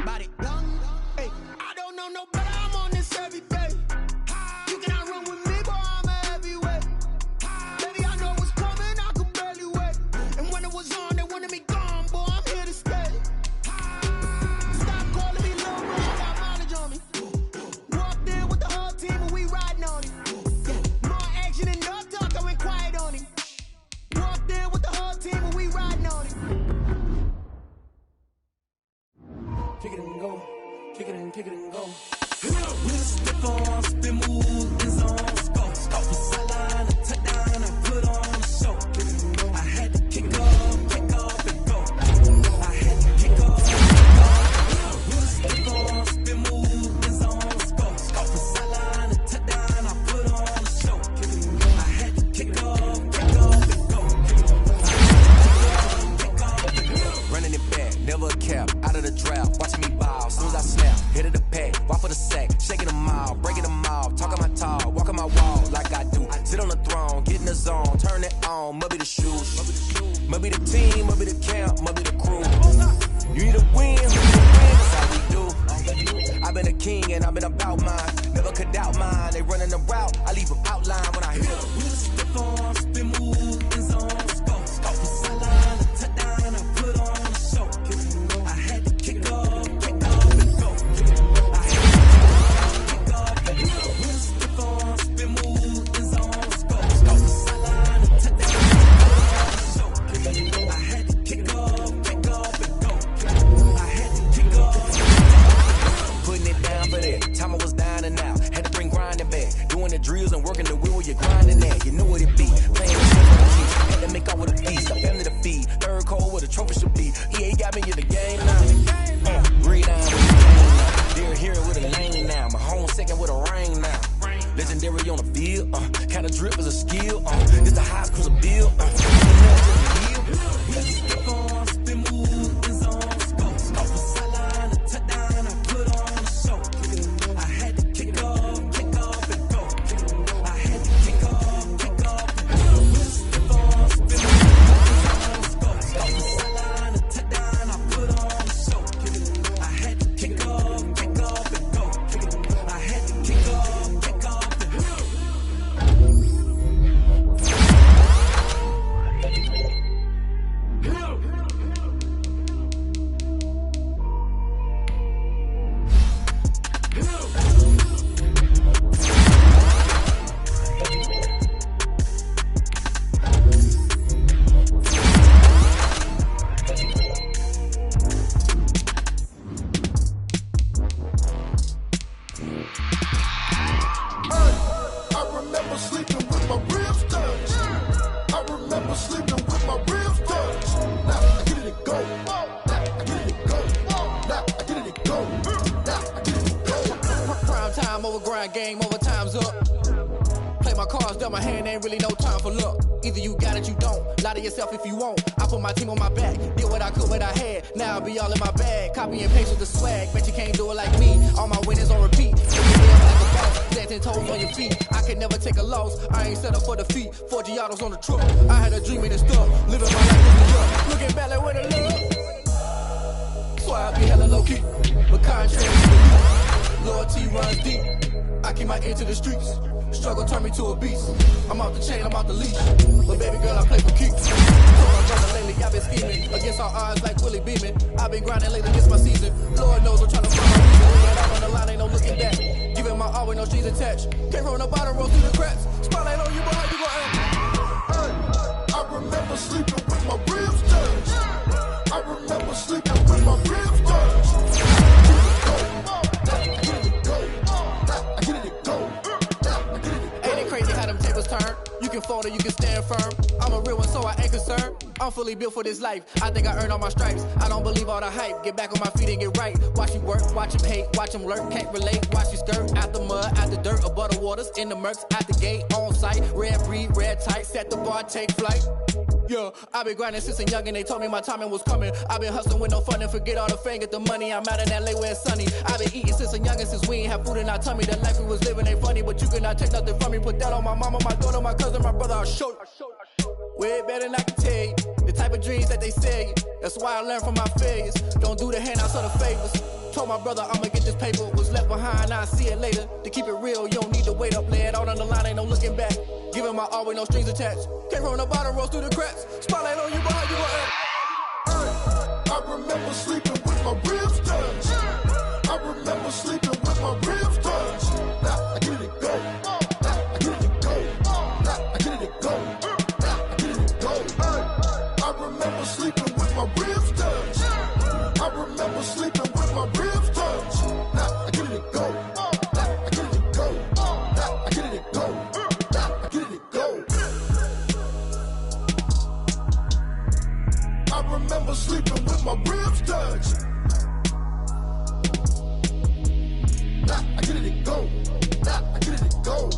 young. Hey, I don't know no better, I'm on this every day. You cannot run with me, boy, I'm a heavyweight. Baby, I know what's coming, I could barely wait. And when it was on, they wanted me gone, boy, I'm here to stay. Stop calling me little bro, I got mileage on me. Walked in with the whole team and we riding on him. Yeah, more action and no talk, I went quiet on him. Walked in with the whole team and we riding on him. Kick it and go. Kick it and go. With a stiff on, spin move, in zone, scope. From sideline to touchdown, I put on a show. I had to kick off and go. I had to kick off. With a stiff on, spin move, in zone, scope. From sideline to touchdown, I put on a show. I had to kick off and go. Running it back, never a cap, out of the draft, watching me ball, soon as I snap, hit of the pack, walk for the sack, shaking them all, breaking them all, talking my tall, walking my wall like I do, sit on the throne, get in the zone, turn it on, must be the shoes, must be the team, must be the camp, must be the crew, you need a win, that's how we do, I've been a king and I've been about mine, never could doubt mine, they running the route, I leave them outline when I hit them. We just step on, spin move, in zone, scope, from sideline to touchdown, I put on a show. I had to kick off and go. I had to kick off and go. We just step on, spin move, in zone, scope, from sideline to touchdown, I put on a show. I had to kick off and go. I had to kick off. Putting it down for that, time I was down and out, had to bring grinding back, doing the drills and working the wheel where you're grinding at, you know what it be, playing the shit for the keys, had to make off with a piece, a family to feed, third cold where the trophy should be, EA got me in the game now, breathe down with the game now, they're here with a lane now, my home second with a ring now, legendary on the field, kind of drip is a skill, it's the highest cruiser bill, Step on, spin move, in zone, scope, from sideline to touchdown, I put on a show. I had to kick off and go. I had to kick off and go. Step on, spin move, in zone, scope, from sideline to touchdown, I put on a show. I had to kick off and go. I had to kick off and go. Play my cards, dealt my hand, ain't really no time for luck. Either you got it, you don't. Lie to yourself if you won't. I put my team on my back, did what I could, what I had. Now I'll be all in my bag. Copy and paste with the swag. Bet you can't do it like me. All my winners on repeat. Dancing toes on your feet. I can never take a loss. I ain't set up for defeat. 4 Giottos on the truck. I had a dream and stuff. Living my life in New York. Looking back like with a love. So I be hella low key. But contrary to the loyalty runs deep. I keep my ear to the streets. Struggle turned me to a beast. I'm off the chain, I'm off the leash. But baby girl, I play for keeps. So my brother lately, I've been scheming. Against all odds like Willie Beeman. I've been grinding lately, this my season. Lord knows I'm trying to find my reason. When out on the line, ain't no looking back. Giving my all with no strings attached. Came from the bottom, roll through the cracks. Spotlight on you, boy, how you gon' act? I remember sleeping with my ribs touched. I remember sleeping with my ribs touched. Turn. You can fold or you can stand firm. I'm a real one, so I ain't concerned. I'm fully built for this life. I think I earned all my stripes. I don't believe all the hype. Get back on my feet and get right. Watch you work, watch him hate, watch him lurk. Can't relate, watch you skirt. Out the mud, out the dirt, above the waters, in the murks, out the gate, on site. Red breed, red tight, set the bar, take flight. Yeah, I been grinding since a young and they told me my timing was coming. I been hustling with no fun and forget all the fame, get the money. I'm out in LA where it's sunny. I been eating since a young and since we ain't have food in our tummy. The life we was living ain't funny, but you cannot take nothing from me. Put that on my mama, my daughter, my cousin, my brother, I'll show you. Way better than I can tell you. The type of dreams that they sell you. That's why I learned from my failures. Don't do the handouts or the favors. Told my brother I'ma get this paper. Was left behind, I'll see it later. To keep it real, you don't need to wait up. Lay it out on the line, ain't no looking back. Giving my all with no strings attached. Came from the bottom, rose through the cracks. Spotlight on you, boy, how you gon' act? I remember sleeping with my ribs touched. I remember sleeping with my ribs touched. Now I get it go. Now I get it go. Now I get it go. Now I get it go. I remember sleeping with my ribs touched. I remember sleeping with my ribs touched. Now I get it go. Now I get it go. Now I get it go. Now I get it go. I remember sleeping with my ribs touched. Now I get it go. Now I get it go.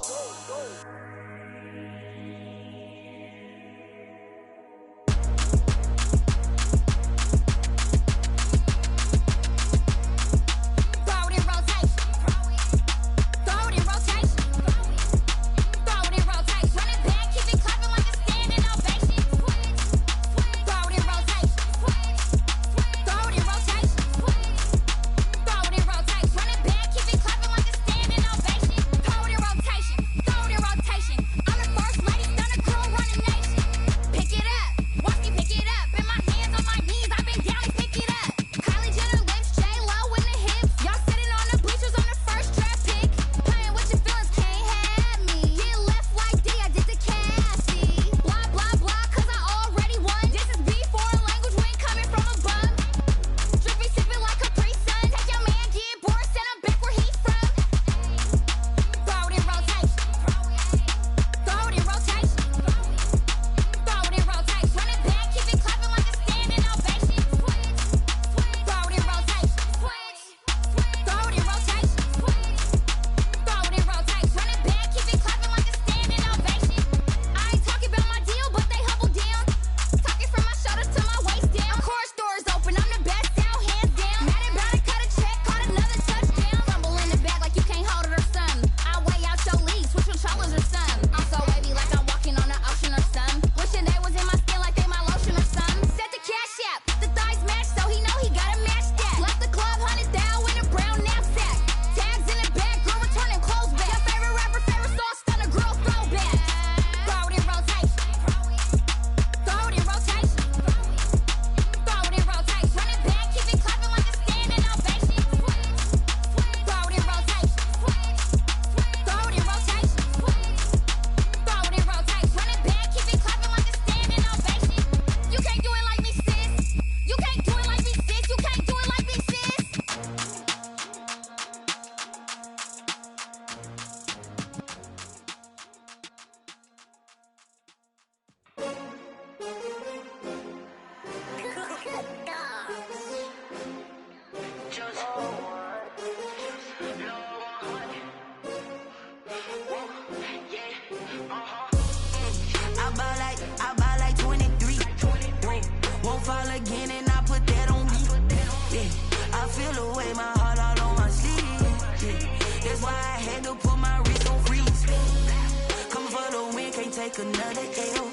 take another L.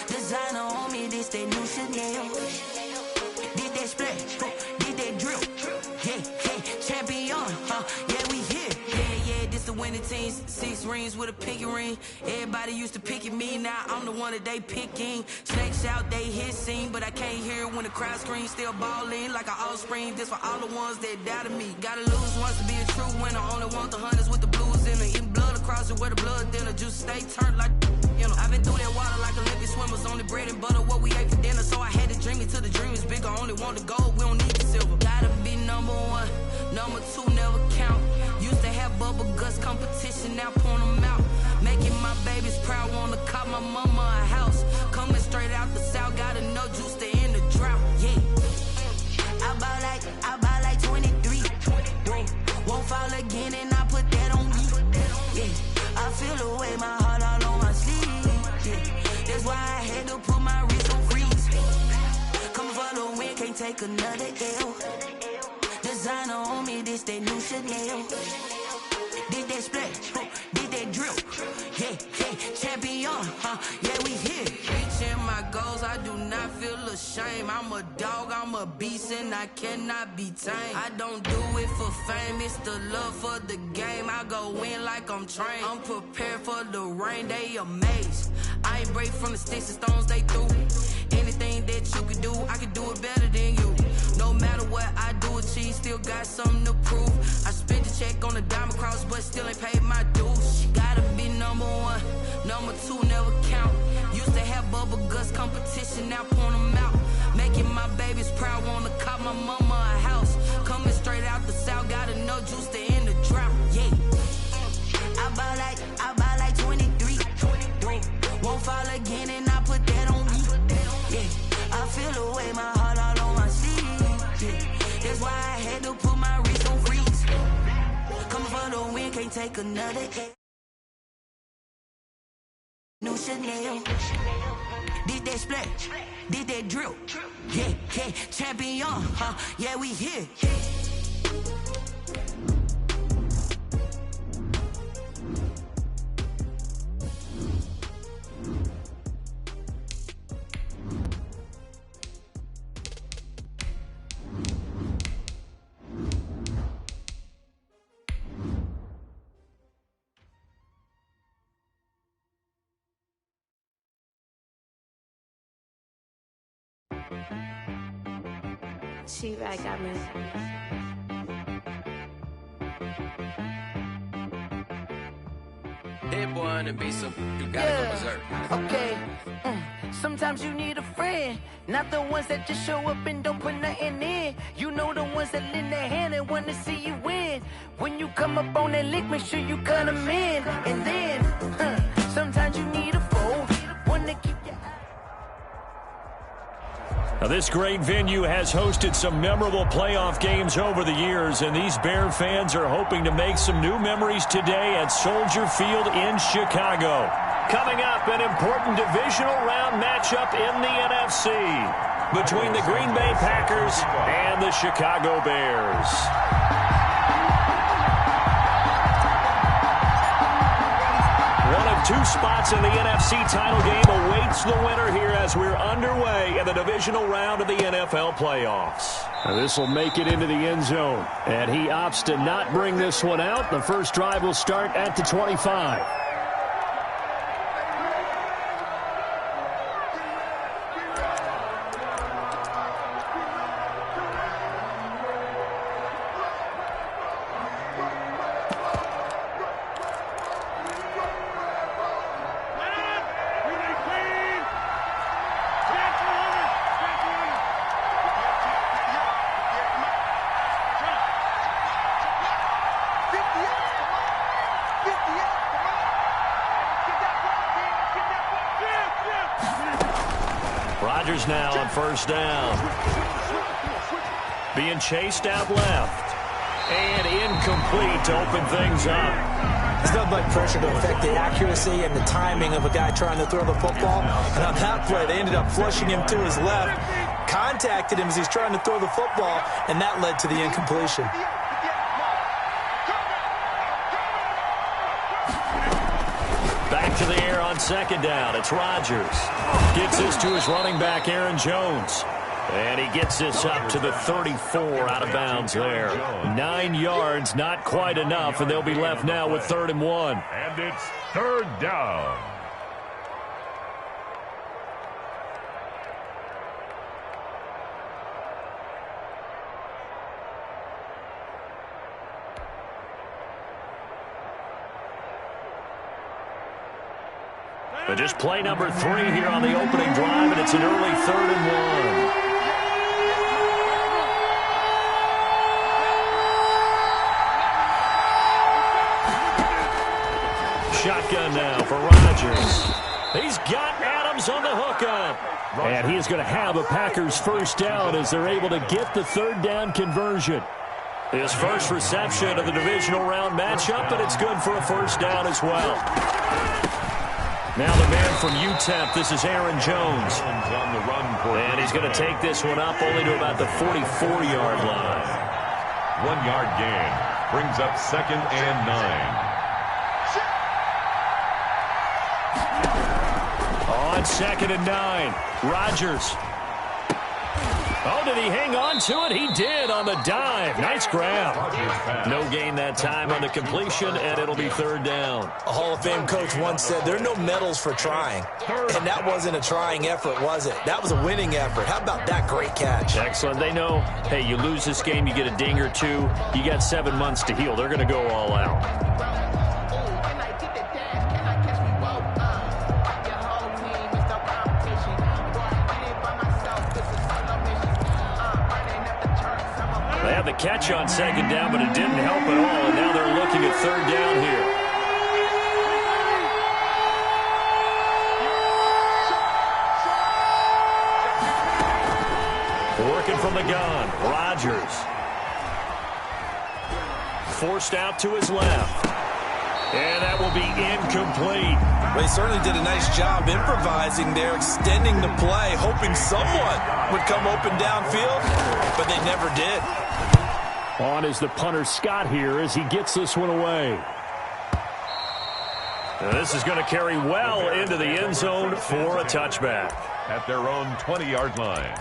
Designer on me, this that new Chanel. Did that splash, did that drill. Yeah, champion, yeah, we here. Yeah, this the winning team. 6 rings with a pinky ring. Everybody used to pick at me, now I'm the one that they picking. Snakes out, they hit scene, but I can't hear it when the crowd screams. Still ballin' like an offspring. This for all the ones that doubted me. Gotta lose once to be a true winner. Only want the hunters with the blues in it. Eating blood across it where the blood dinner. Juice stay turned like, you know. I've been through that water like Olympic swimmers. Only bread and butter, what we ate for dinner. So I had to dream it till the dream is bigger. Only want the gold, we don't need the silver. Gotta be number 1, number 2 never count. Used to have bubble guts competition, now point them out. Making my babies proud, wanna cop my mama a house. Coming straight out the south, gotta know juice to end the drought. Yeah, I buy like 23. Won't fall again, and I put that on me. Yeah, I feel the way, my heart all on my sleeve. Yeah, that's why I had to put my wrist on freeze. Come for the win, can't take another L. Designer on me, this that new Chanel. Did that splash, did that drill. Yeah, champion, yeah, we here. Reaching my goals, I do not feel ashamed. I'm a dog, I'm a beast, and I cannot be tamed. I don't do it for fame, it's the love for the game. I go in like I'm trained. I'm prepared for the rain, they amazed. I ain't break from the sticks and stones they threw. Anything that you could do, I could do it better than you. No matter what I do, achieve, still got something to prove. I spent the check on the diamond cross, but still ain't paid my dues. Gotta be number 1, number 2 never count. Used to have bubble guts competition, now point them out. Making my babies proud, wanna cop my mama a house. Coming straight out the south, gotta know juice to end the drought. Yeah, I buy like 23. Won't fall again, and I put that on me. Yeah, I feel the way, my heart all on my sleeve. Yeah, that's why I had to put my wrist on freeze. Coming for the win, can't take another L. New Chanel. Did that splash, did that drill. Yeah, champion, yeah, we here. She right, got me. Hit boy on the beat, so you gotta go berserk. Okay. Sometimes you need a friend, not the ones that just show up and don't put nothing in. You know the ones that lend their hand and want to see you win. When you come up on that lick, make sure you cut them in. And then, sometimes you need a foe, one to keep your eye. Now, this great venue has hosted some memorable playoff games over the years, and these Bear fans are hoping to make some new memories today at Soldier Field in Chicago. Coming up, an important divisional round matchup in the NFC between the Green Bay Packers and the Chicago Bears. One of 2 spots in the NFC title game awaits the winner here as we're underway in the divisional round of the NFL playoffs. Now this will make it into the end zone, and he opts to not bring this one out. The first drive will start at the 25. Rodgers now on first down. Being chased out left. And incomplete to open things up. There's nothing like pressure to affect the accuracy and the timing of a guy trying to throw the football. And on that play, they ended up flushing him to his left, contacted him as he's trying to throw the football, and that led to the incompletion. Back to the air on second down. It's Rodgers. Gets this to his running back, Aaron Jones. And he gets this up to the 34 out of bounds there. 9 yards, not quite enough, and they'll be left now with 3rd and 1. And it's 3rd down. But just play number 3 here on the opening drive, and it's an early 3rd and 1. Shotgun now for Rodgers. He's got Adams on the hookup. And he is going to have a Packers first down as they're able to get the 3rd down conversion. His first reception of the divisional round matchup, but it's good for a first down as well. Now the man from UTEP, this is Aaron Jones. And he's going to take this one up only to about the 44-yard line. 1-yard gain brings up 2nd and 9. On 2nd and 9, Rodgers. Oh, did he hang on to it? He did on the dive. Nice grab. No gain that time on the completion, and it'll be 3rd down. A Hall of Fame coach once said there are no medals for trying. And that wasn't a trying effort, was it? That was a winning effort. How about that great catch? Excellent. They know, hey, you lose this game, you get a ding or two. You got 7 months to heal. They're going to go all out. They have the catch on 2nd down, but it didn't help at all, and now they're looking at 3rd down here. Working from the gun, Rodgers. Forced out to his left. And that will be incomplete. Well, he certainly did a nice job improvising there, extending the play, hoping someone would come open downfield, but they never did. On is the punter Scott here as he gets this one away. Now this is going to carry well into the end zone for a touchback. At their own 20-yard line.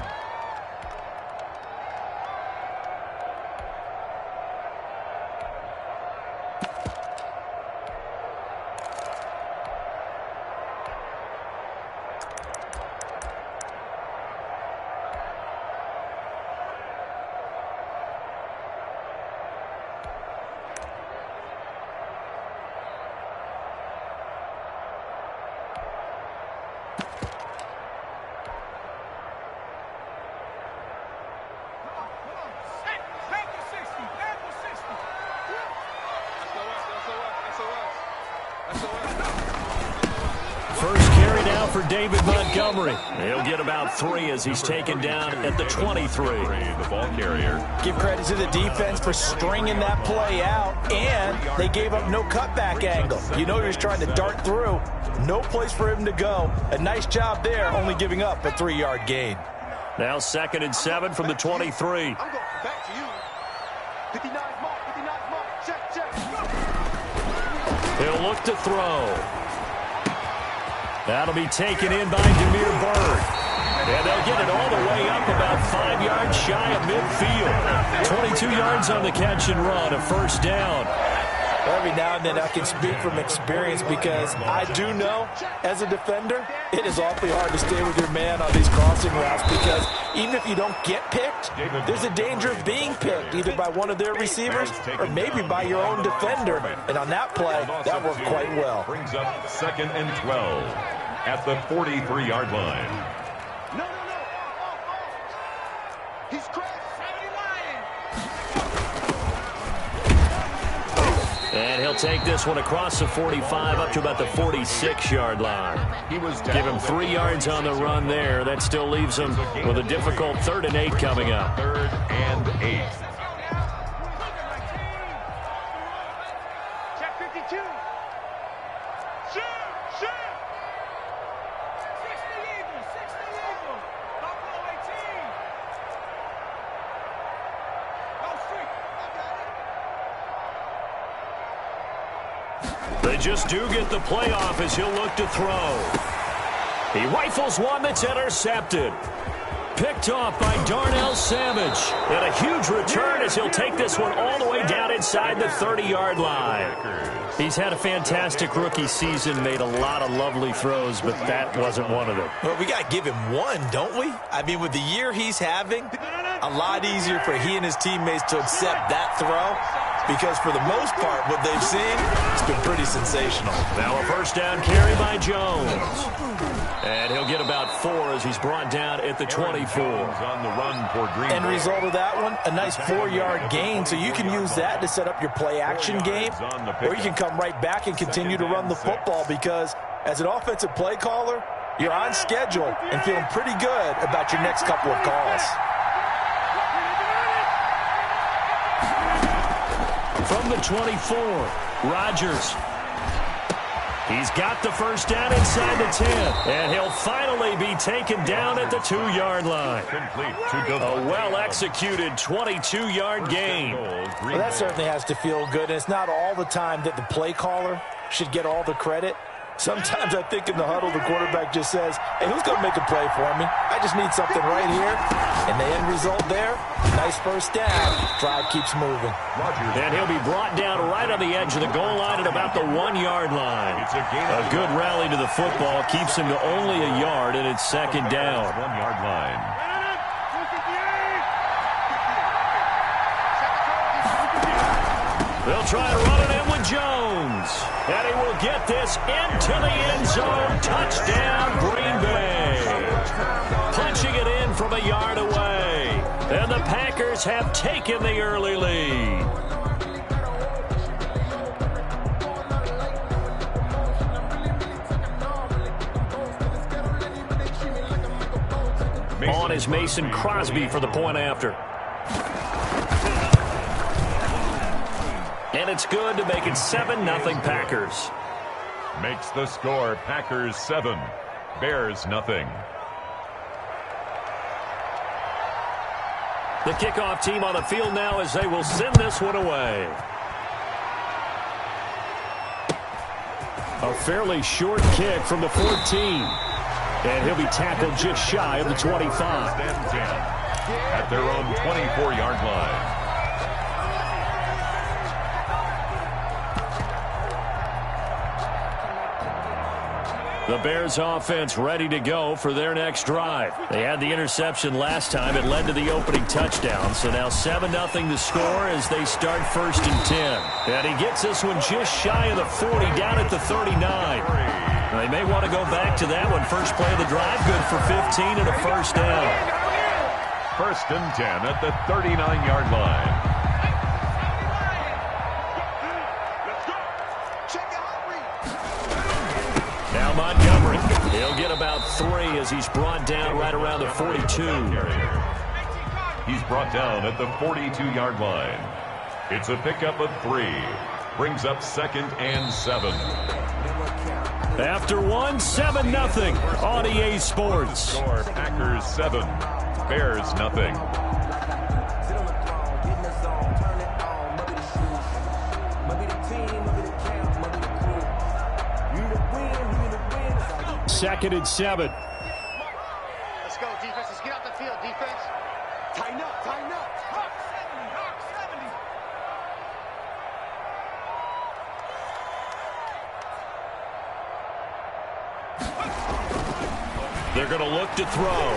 First carry now for David Montgomery. He'll get about 3 as he's taken down at the 23. The ball carrier. Give credit to the defense for stringing that play out, and they gave up no cutback angle. You know he was trying to dart through. No place for him to go. A nice job there, only giving up a 3-yard gain. Now 2nd and 7 from the 23. I'm going back to you. 59 mark, check. He'll look to throw. That'll be taken in by Damiere Byrd. And they'll get it all the way up about 5 yards shy of midfield. 22 yards on the catch and run, a first down. Every now and then I can speak from experience because I do know, as a defender, it is awfully hard to stay with your man on these crossing routes because even if you don't get picked, there's a danger of being picked either by one of their receivers or maybe by your own defender. And on that play, that worked quite well. Brings up 2nd and 12 at the 43-yard line. He's crazy. And he'll take this one across the 45 up to about the 46-yard line. Give him 3 yards on the run there. That still leaves him with a difficult 3rd and 8 coming up. 3rd and 8. Check 52. Shoot. 60 Eagles. Buffalo 18. Go street. The they just do get the playoff as he'll look to throw. He rifles one that's intercepted. Picked off by Darnell Savage. And a huge return as he'll take this one all the way down inside the 30-yard line. He's had a fantastic rookie season, made a lot of lovely throws, but that wasn't one of them. Well, we got to give him one, don't we? I mean, with the year he's having, a lot easier for he and his teammates to accept that throw, because for the most part, what they've seen, it's been pretty sensational. Now a first down carry by Jones. And he'll get about 4 as he's brought down at the 24. On the run for Green End result of that one, a nice 4-yard gain, so you can use that to set up your play-action game, or you can come right back and continue to run the football, because as an offensive play caller, you're on schedule and feeling pretty good about your next couple of calls. From the 24, Rodgers. He's got the first down inside the 10, and he'll finally be taken down at the 2-yard line. A well-executed 22-yard gain. Well, that certainly has to feel good, and it's not all the time that the play caller should get all the credit. Sometimes I think in the huddle, the quarterback just says, hey, who's going to make a play for me? I just need something right here. And the end result there, nice first down. Drive keeps moving. And he'll be brought down right on the edge of the goal line at about the 1-yard line. A good rally to the football keeps him to only a yard, and it's second down. 1-yard line. They'll try to run it in with Jones. And he will get this into the end zone. Touchdown, Green Bay. Punching it in from a yard away. And the Packers have taken the early lead. On is Mason Crosby for the point after. And it's good to make it 7-0 Packers. Makes the score Packers 7, Bears nothing. The kickoff team on the field now as they will send this one away. A fairly short kick from the 14. And he'll be tackled just shy of the 25. At their own 24-yard line. The Bears offense ready to go for their next drive. They had the interception last time. It led to the opening touchdown. So now 7-0 the score as they start 1st and 10. And he gets this one just shy of the 40 down at the 39. They may want to go back to that one. First play of the drive, good for 15 and a first down. 1st and 10 at the 39-yard line. Now Montgomery. He'll get about 3 as he's brought down right around the 42. He's brought down at the 42-yard line. It's a pickup of 3. Brings up 2nd and 7. After 7-0 on EA Sports. Score Packers 7, Bears nothing. Second and 7. Let's go, defense. Let's get out the field, defense. Tighten up, tighten up. Hawk 70, They're going to look to throw.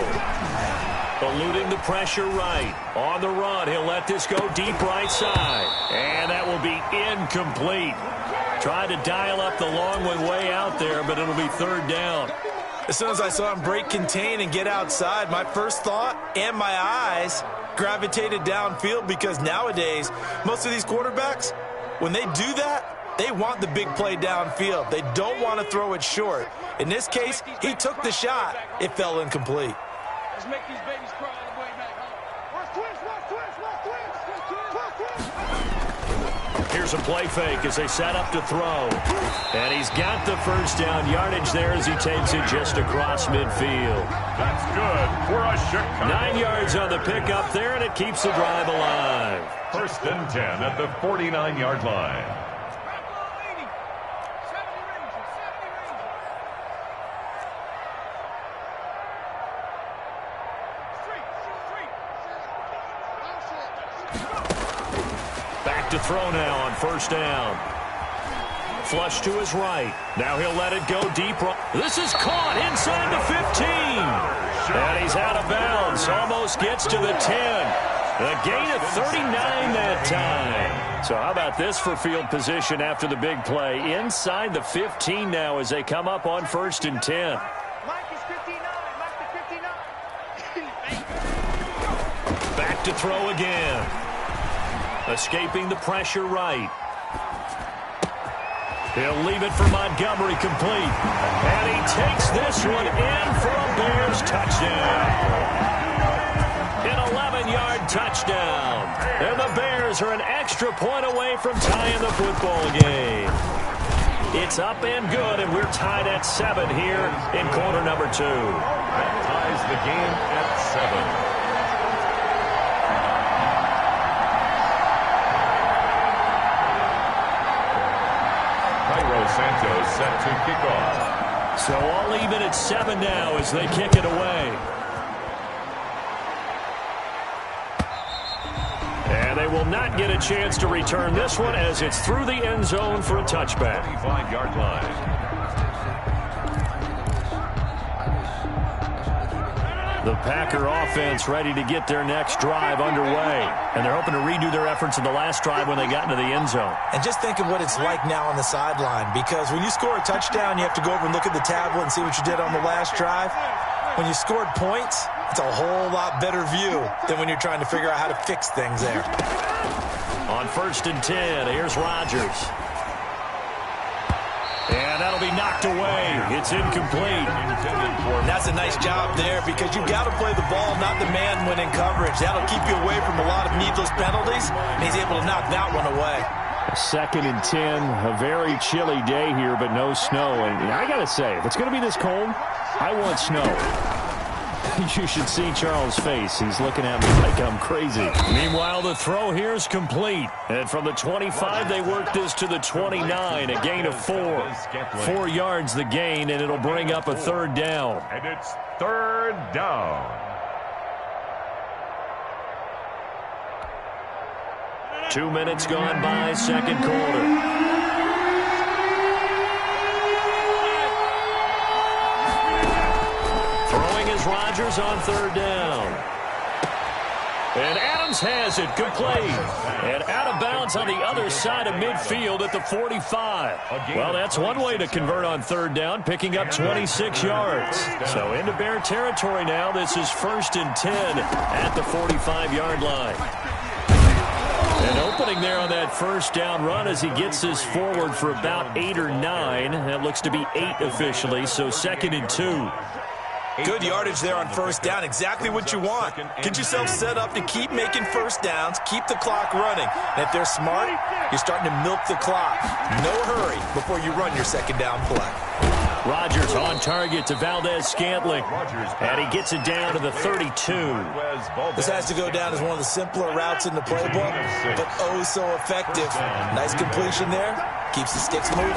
Eluding the pressure right. On the run, he'll let this go deep right side. And that will be incomplete. Tried to dial up the long one way out there, but it'll be 3rd down. As soon as I saw him break contain and get outside, my first thought and my eyes gravitated downfield, because nowadays, most of these quarterbacks, when they do that, they want the big play downfield. They don't want to throw it short. In this case, he took the shot. It fell incomplete. Let's make these babies crawl all the way back. Where's twins? Here's a play fake as they set up to throw. And he's got the first down yardage there as he takes it just across midfield. That's good for a Chicago. 9 yards on the pickup there, and it keeps the drive alive. 1st and 10 at the 49-yard line. Back to throw now on first down. Flush to his right. Now he'll let it go deep. This is caught inside the 15. And he's out of bounds. Almost gets to the 10. A gain of 39 that time. So how about this for field position after the big play? Inside the 15 now as they come up on 1st and 10. Mike is 59. Mike is 59. Back to throw again. Escaping the pressure right. He'll leave it for Montgomery complete. And he takes this one in for a Bears touchdown. An 11-yard touchdown. And the Bears are an extra point away from tying the football game. It's up and good, and we're tied at 7 here in quarter number 2. That ties the game at 7. Santos set to kick off. So all even at 7 now as they kick it away. And they will not get a chance to return this one as it's through the end zone for a touchback. 25-yard line. The Packer offense ready to get their next drive underway. And they're hoping to redo their efforts in the last drive when they got into the end zone. And just think of what it's like now on the sideline, because when you score a touchdown, you have to go over and look at the tablet and see what you did on the last drive. When you scored points, it's a whole lot better view than when you're trying to figure out how to fix things there. On 1st and 10, here's Rodgers. And that'll be knocked away. It's incomplete. And that's a nice job there because you've got to play the ball, not the man when in coverage. That'll keep you away from a lot of needless penalties, and he's able to knock that one away. 2nd and 10, a very chilly day here, but no snow. And I got to say, if it's going to be this cold, I want snow. You should see Charles' face. He's looking at me like I'm crazy. Meanwhile, the throw here is complete. And from the 25, they work this to the 29, a gain of 4. 4 yards the gain, and it'll bring up a 3rd down. And it's 3rd down. 2 minutes gone by, 2nd quarter. Rodgers on 3rd down. And Adams has it complete. And out of bounds on the other side of midfield at the 45. Well, that's one way to convert on 3rd down, picking up 26 yards. So into Bear territory now. This is 1st and 10 at the 45-yard line. And opening there on that 1st down run as he gets this forward for about 8 or 9. That looks to be 8 officially, so 2nd and 2. Good yardage there on 1st down. Exactly what you want. Get yourself set up to keep making 1st downs, keep the clock running. And if they're smart, you're starting to milk the clock. No hurry before you run your 2nd down play. Rodgers on target to Valdez-Scantling. And he gets it down to the 32. This has to go down as one of the simpler routes in the playbook, but oh so effective. Nice completion there. Keeps the sticks moving.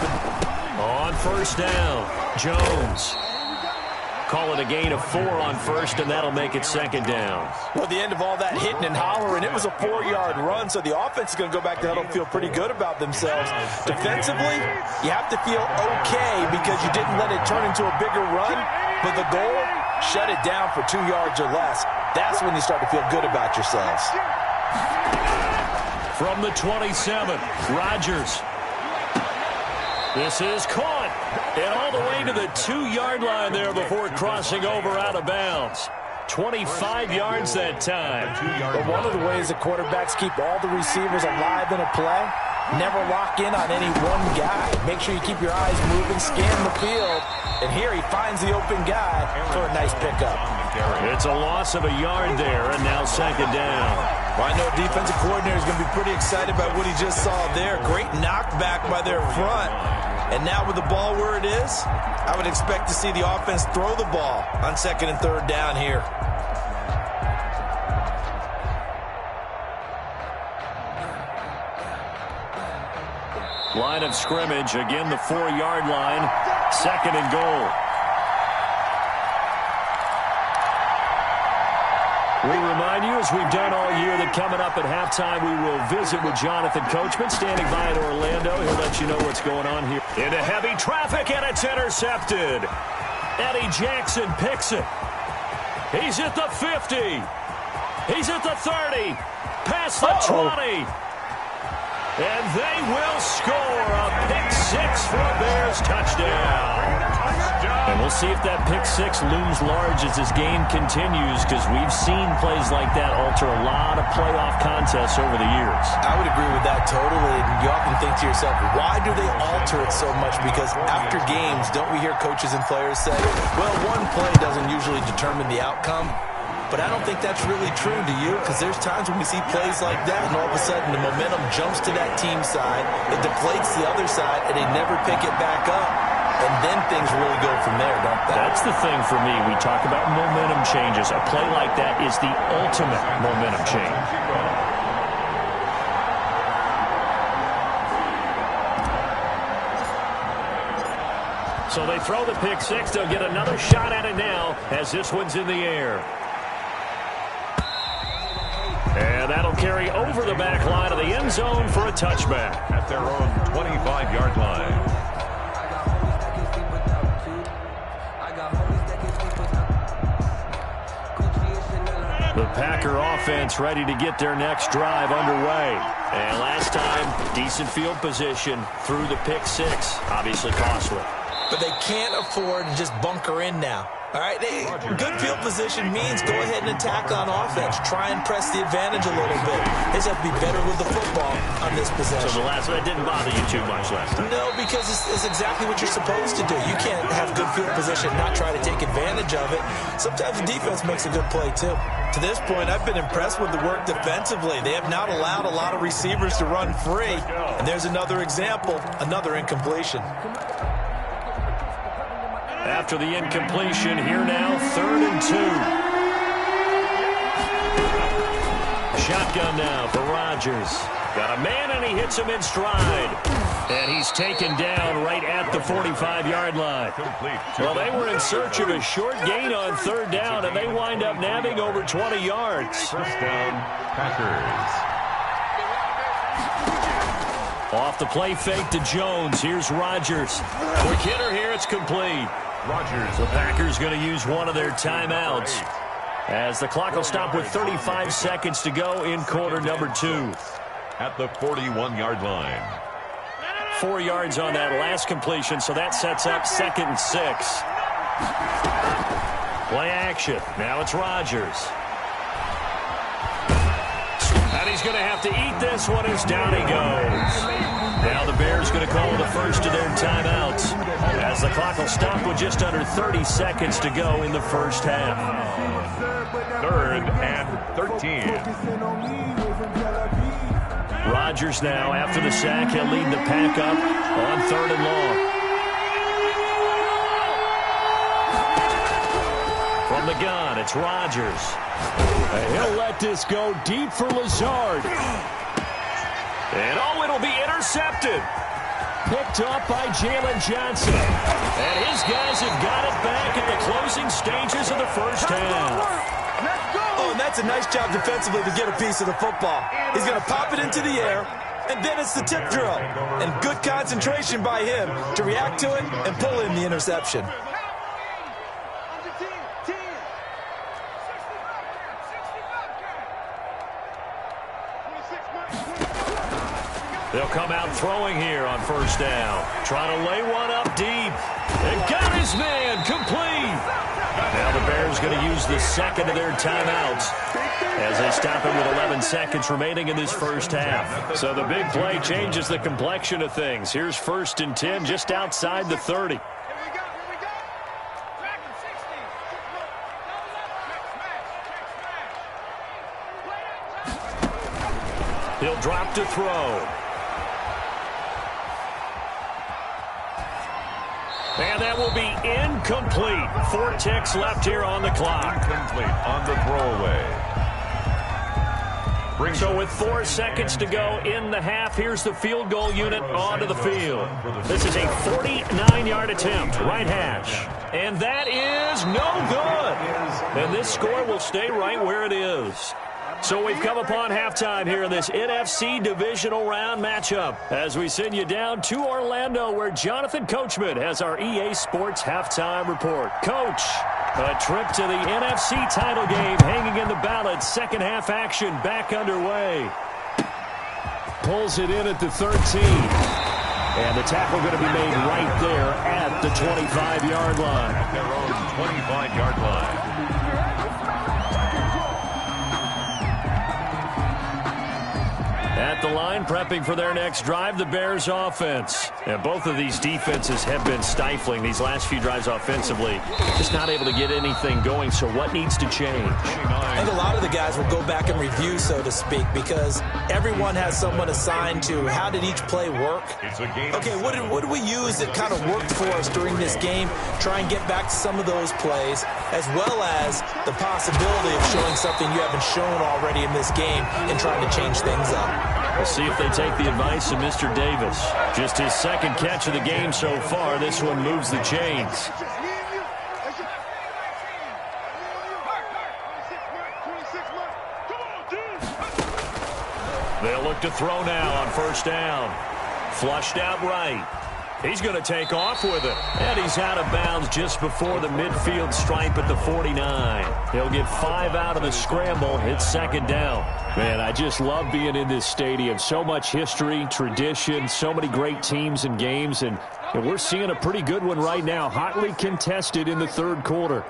On 1st down, Jones. Call it a gain of 4 on 1st, and that'll make it 2nd down. Well, at the end of all that hitting and hollering, it was a 4-yard run, so the offense is going to go back to huddle and feel pretty good about themselves. Defensively, you have to feel okay because you didn't let it turn into a bigger run, but the goal, shut it down for 2 yards or less. That's when you start to feel good about yourselves. From the 27, Rodgers. This is caught. And all the way to the 2-yard line there before crossing over out of bounds. 25 yards that time. But one of the ways that quarterbacks keep all the receivers alive in a play, never lock in on any one guy. Make sure you keep your eyes moving, scan the field. And here he finds the open guy for a nice pickup. It's a loss of a yard there, and now 2nd down. Well, I know defensive coordinator is going to be pretty excited about what he just saw there. Great knockback by their front. And now with the ball where it is, I would expect to see the offense throw the ball on 2nd and 3rd down here. Line of scrimmage, again the 4-yard line, 2nd and goal. We remind you, as we've done all year, that coming up at halftime, we will visit with Jonathan Coachman, standing by in Orlando. He'll let you know what's going on here. Into heavy traffic, and it's intercepted. Eddie Jackson picks it. He's at the 50. He's at the 30. Past the 20. And they will score a pick-6 for a Bears touchdown. And we'll see if that pick-6 looms large as this game continues, because we've seen plays like that alter a lot of playoff contests over the years. I would agree with that totally. And you often think to yourself, why do they alter it so much? Because after games, don't we hear coaches and players say, well, one play doesn't usually determine the outcome. But I don't think that's really true, do you? Because there's times when we see plays like that, and all of a sudden the momentum jumps to that team side, it deflates the other side, and they never pick it back up. And then things really go from there, don't they? That's the thing for me. We talk about momentum changes. A play like that is the ultimate momentum change. So they throw the pick-6. They'll get another shot at it now as this one's in the air. And that'll carry over the back line of the end zone for a touchback. At their own 25-yard line. The Packer offense ready to get their next drive underway. And last time, decent field position through the pick-6. Obviously costly. But they can't afford to just bunker in now. All right, good field position means go ahead and attack on offense. Try and press the advantage a little bit. They just have to be better with the football on this possession. So the last one didn't bother you too much last time? No, because it's exactly what you're supposed to do. You can't have good field position and not try to take advantage of it. Sometimes the defense makes a good play, too. To this point, I've been impressed with the work defensively. They have not allowed a lot of receivers to run free. And there's another example, another incompletion. After the incompletion, here now, 3rd and 2. Shotgun now for Rodgers. Got a man, and he hits him in stride. And he's taken down right at the 45-yard line. Well, they were in search of a short gain on 3rd down, and they wind up nabbing over 20 yards. First down, Packers. Off the play fake to Jones. Here's Rodgers. Quick hitter here. It's complete. Rodgers. The Packers going to use one of their timeouts as the clock will stop with 35 seconds to go in quarter number 2. At the 41-yard line. 4 yards on that last completion, so that sets up 2nd and 6. Play action. Now it's Rodgers. And he's going to have to eat this one as down he goes. Now the Bears going to call the first of their timeouts as the clock will stop with just under 30 seconds to go in the first half. 3rd and 13. Rodgers now, after the sack, he'll lead the pack up on 3rd and long. From the gun, it's Rodgers. And he'll let this go deep for Lazard. And it'll be intercepted. Picked up by Jalen Johnson. And his guys have got it back in the closing stages of the first half. Oh, and that's a nice job defensively to get a piece of the football. He's going to pop it into the air, and then it's the tip drill. And good concentration by him to react to it and pull in the interception. They'll come out throwing here on first down. Trying to lay one up deep. And got his man complete. Now the Bears going to use the second of their timeouts as they stop him with 11 seconds remaining in this first half. So the big play changes the complexion of things. Here's 1st and 10 just outside the 30. He'll drop to throw. And that will be incomplete. 4 ticks left here on the clock. Incomplete on the throwaway. So with 4 seconds to go in the half, here's the field goal unit onto the field. This is a 49-yard attempt. Right hash. And that is no good. And this score will stay right where it is. So we've come upon halftime here in this NFC divisional round matchup as we send you down to Orlando where Jonathan Coachman has our EA Sports halftime report. Coach, a trip to the NFC title game hanging in the balance. Second half action back underway. Pulls it in at the 13. And the tackle going to be made right there at the 25-yard line. At their own 25-yard line. At the line, prepping for their next drive, the Bears offense. And both of these defenses have been stifling these last few drives offensively. Just not able to get anything going, so what needs to change? I think a lot of the guys will go back and review, so to speak, because everyone has someone assigned to how did each play work. Okay, what did we use that kind of worked for us during this game? Try and get back to some of those plays, as well as the possibility of showing something you haven't shown already in this game and trying to change things up. We'll see if they take the advice of Mr. Davis. Just his second catch of the game so far. This one moves the chains. They'll look to throw now on first down. Flushed out right. He's going to take off with it. And he's out of bounds just before the midfield stripe at the 49. He'll get 5 out of the scramble. It's second down. Man, I just love being in this stadium. So much history, tradition, so many great teams and games. And we're seeing a pretty good one right now. Hotly contested in the third quarter.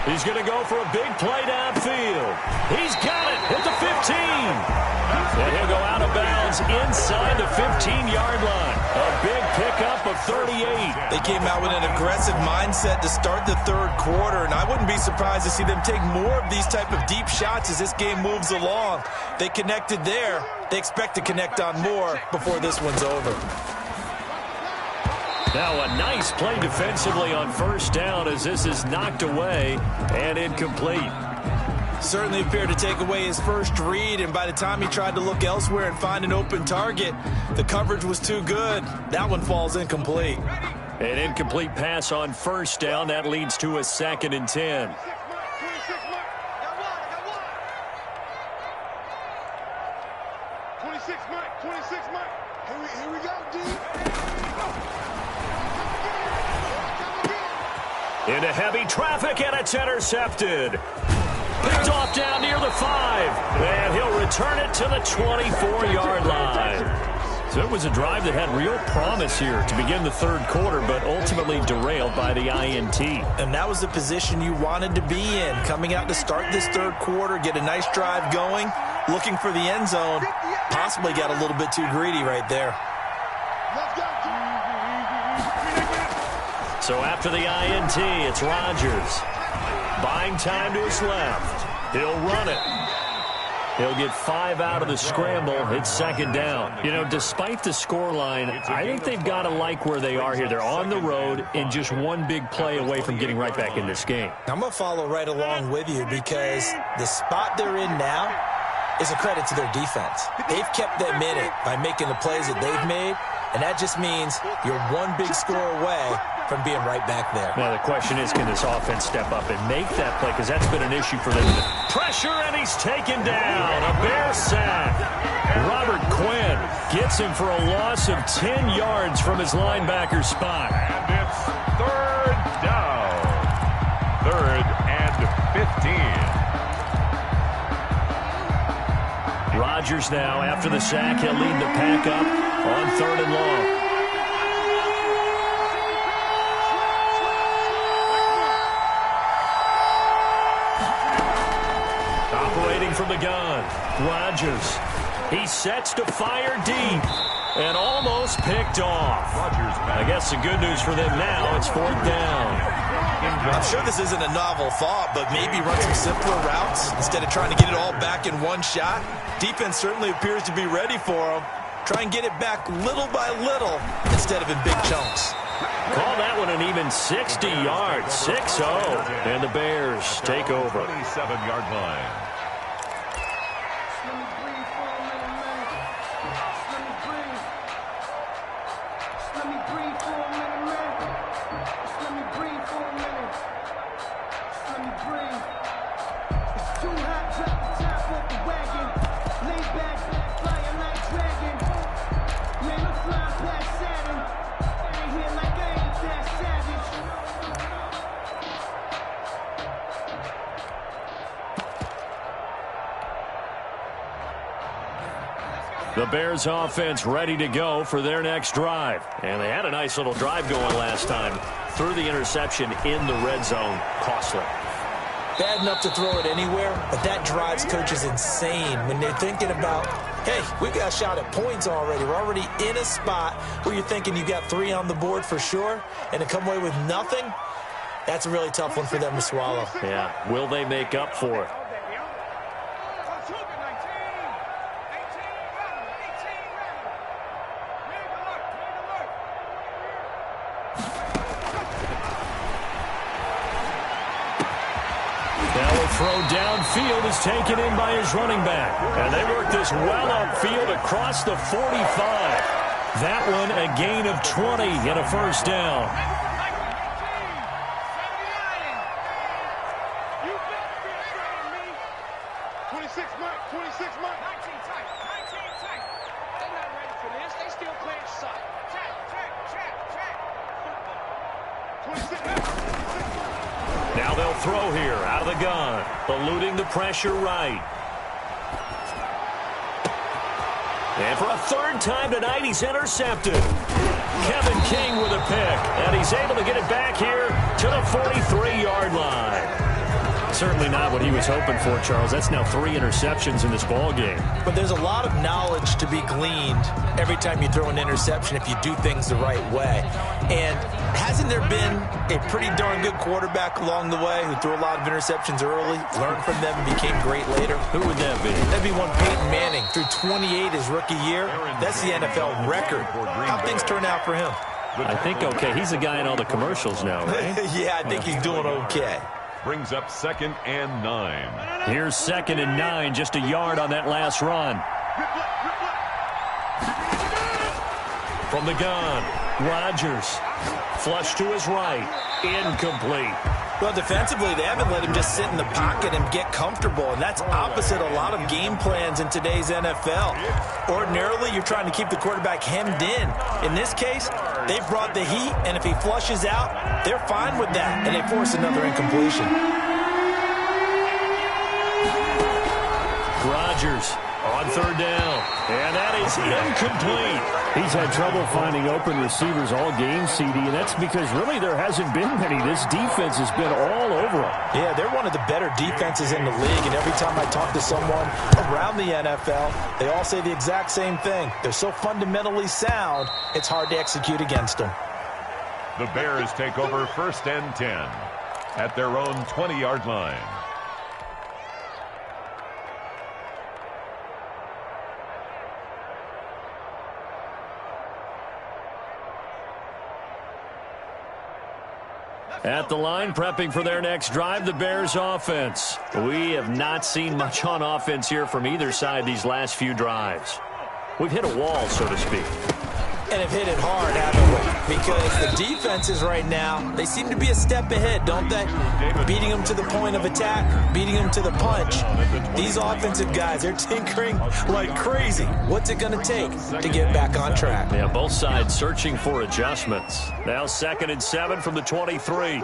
He's going to go for a big play downfield. He's got it at the 15. And he'll go out of bounds inside the 15-yard line. A big pickup of 38. They came out with an aggressive mindset to start the third quarter, and I wouldn't be surprised to see them take more of these type of deep shots as this game moves along. They connected there. They expect to connect on more before this one's over. Now a nice play defensively on first down as this is knocked away and incomplete. Certainly appeared to take away his first read, and by the time he tried to look elsewhere and find an open target, the coverage was too good. That one falls incomplete. An incomplete pass on first down. That leads to a 2nd and 10. Here we go, D. Into heavy traffic, and it's intercepted. Picked off down near the 5. And he'll return it to the 24-yard line. So it was a drive that had real promise here to begin the third quarter, but ultimately derailed by the INT. And that was the position you wanted to be in. Coming out to start this third quarter, get a nice drive going, looking for the end zone. Possibly got a little bit too greedy right there. So after the INT, it's Rodgers. Buying time to his left. He'll run it. He'll get 5 out of the scramble. It's second down. You know, despite the scoreline, I think they've got to like where they are here. They're on the road and just one big play away from getting right back in this game. I'm going to follow right along with you because the spot they're in now is a credit to their defense. They've kept them in it by making the plays that they've made, and that just means you're one big score away from being right back there. Now the question is, can this offense step up and make that play? Because that's been an issue for them. Pressure, and he's taken down. A Bear sack. Robert Quinn gets him for a loss of 10 yards from his linebacker spot. And it's third down. 3rd and 15. Rodgers now, after the sack, he'll lead the pack up on 3rd and long. From the gun, Rodgers. He sets to fire deep and almost picked off. I guess the good news for them now, it's 4th down. I'm sure this isn't a novel thought, but maybe run some simpler routes instead of trying to get it all back in one shot. Defense certainly appears to be ready for them. Try and get it back little by little instead of in big chunks. Call that one an even 60 yards, 6-0. And the Bears take over. 27-yard line. Let me breathe for a minute, man. Just let me breathe for a minute. Just let me breathe. It's too hot, drop the top off the wagon. Lay back, flying like dragon. Man, I'm flying past Saturn. I ain't here like I ain't that savage. The Bears offense ready to go for their next drive. And they had a nice little drive going last time. Threw the interception in the red zone. Costly. Bad enough to throw it anywhere, but that drives coaches insane when they're thinking about, hey, we got a shot at points already. We're already in a spot where you're thinking you got 3 on the board for sure, and to come away with nothing, that's a really tough one for them to swallow. Yeah. Will they make up for it? Throw downfield is taken in by his running back. And they work this well upfield across the 45. That one a gain of 20 and a first down. Now they'll throw here out of the gun, eluding the pressure right. And for a third time tonight, he's intercepted. Kevin King with a pick, and he's able to get it back here to the 43-yard line. Certainly not what he was hoping for, Charles. That's now 3 interceptions in this ball game. But there's a lot of knowledge to be gleaned every time you throw an interception if you do things the right way. And hasn't there been a pretty darn good quarterback along the way who threw a lot of interceptions early, learned from them, and became great later? Who would that be? That'd be one Peyton Manning. Threw 28 his rookie year. That's the NFL record. How things turn out for him? I think okay. He's the guy in all the commercials now, right? Yeah, I think he's doing okay. Brings up 2nd and 9. Here's 2nd and 9, just a yard on that last run. From the gun, Rodgers. Flush to his right. Incomplete. Well, defensively, they haven't let him just sit in the pocket and get comfortable, and that's opposite a lot of game plans in today's NFL. Ordinarily, you're trying to keep the quarterback hemmed in. In this case, they've brought the heat, and if he flushes out, they're fine with that, and they force another incompletion. Rodgers on 3rd down, and that is incomplete. He's had trouble finding open receivers all game, CD, and that's because really there hasn't been many. This defense has been all over him. Yeah, they're one of the better defenses in the league, and every time I talk to someone around the NFL, they all say the exact same thing. They're so fundamentally sound, it's hard to execute against them. The Bears take over 1st and 10 at their own 20-yard line. At the line, prepping for their next drive, the Bears offense. We have not seen much on offense here from either side these last few drives. We've hit a wall, so to speak. And have hit it hard, haven't we? Because the defenses right now, they seem to be a step ahead, don't they? Beating them to the point of attack, beating them to the punch. These offensive guys, they're tinkering like crazy. What's it going to take to get back on track? Yeah, both sides searching for adjustments. Now 2nd and 7 from the 23.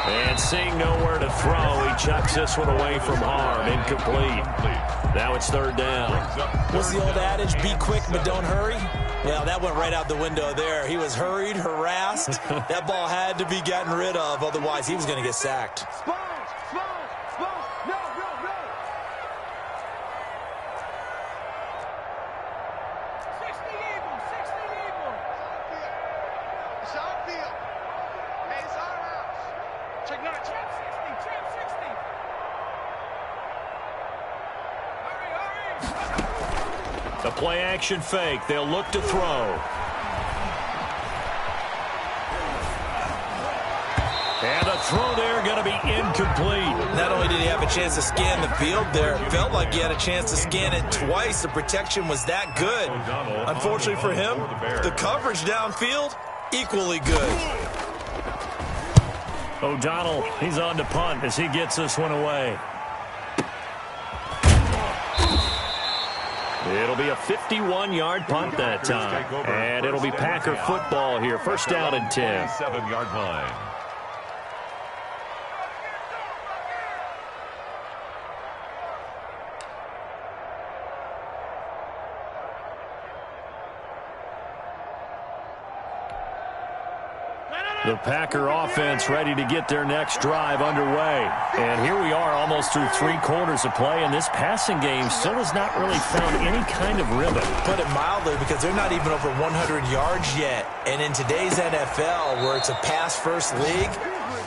And seeing nowhere to throw, he chucks this one away from harm. Incomplete. Now it's 3rd down. What's the old adage? Be quick, but don't hurry? Well, that went right out the window there. He was hurried, harassed. That ball had to be gotten rid of, otherwise he was going to get sacked. It's our field. Hey, it's our house. The play action fake. They'll look to throw. And a throw there going to be incomplete. Not only did he have a chance to scan the field there, it felt like he had a chance to scan it twice. The protection was that good. Unfortunately for him, the coverage downfield, equally good. O'Donnell, he's on to punt as he gets this one away. It'll be a 51-yard punt that time. And it'll be Packer football here. First down and 10. 7-yard line. The Packer offense ready to get their next drive underway. And here we are almost through 3 quarters of play, and this passing game still has not really found any kind of rhythm. Put it mildly, because they're not even over 100 yards yet. And in today's NFL, where it's a pass-first league,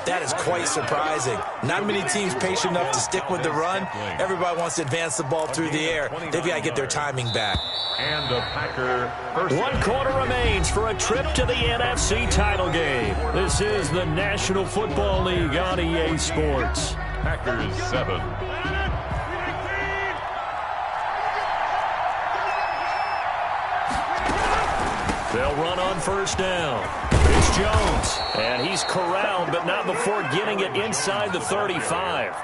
that is quite surprising. Not many teams patient enough to stick with the run. Everybody wants to advance the ball through the air. They've got to get their timing back. And the Packer first. 1 quarter remains for a trip to the NFC title game. This is the National Football League on EA Sports. Packers 7. They'll run on first down. It's Jones, and he's corralled, but not before getting it inside the 35.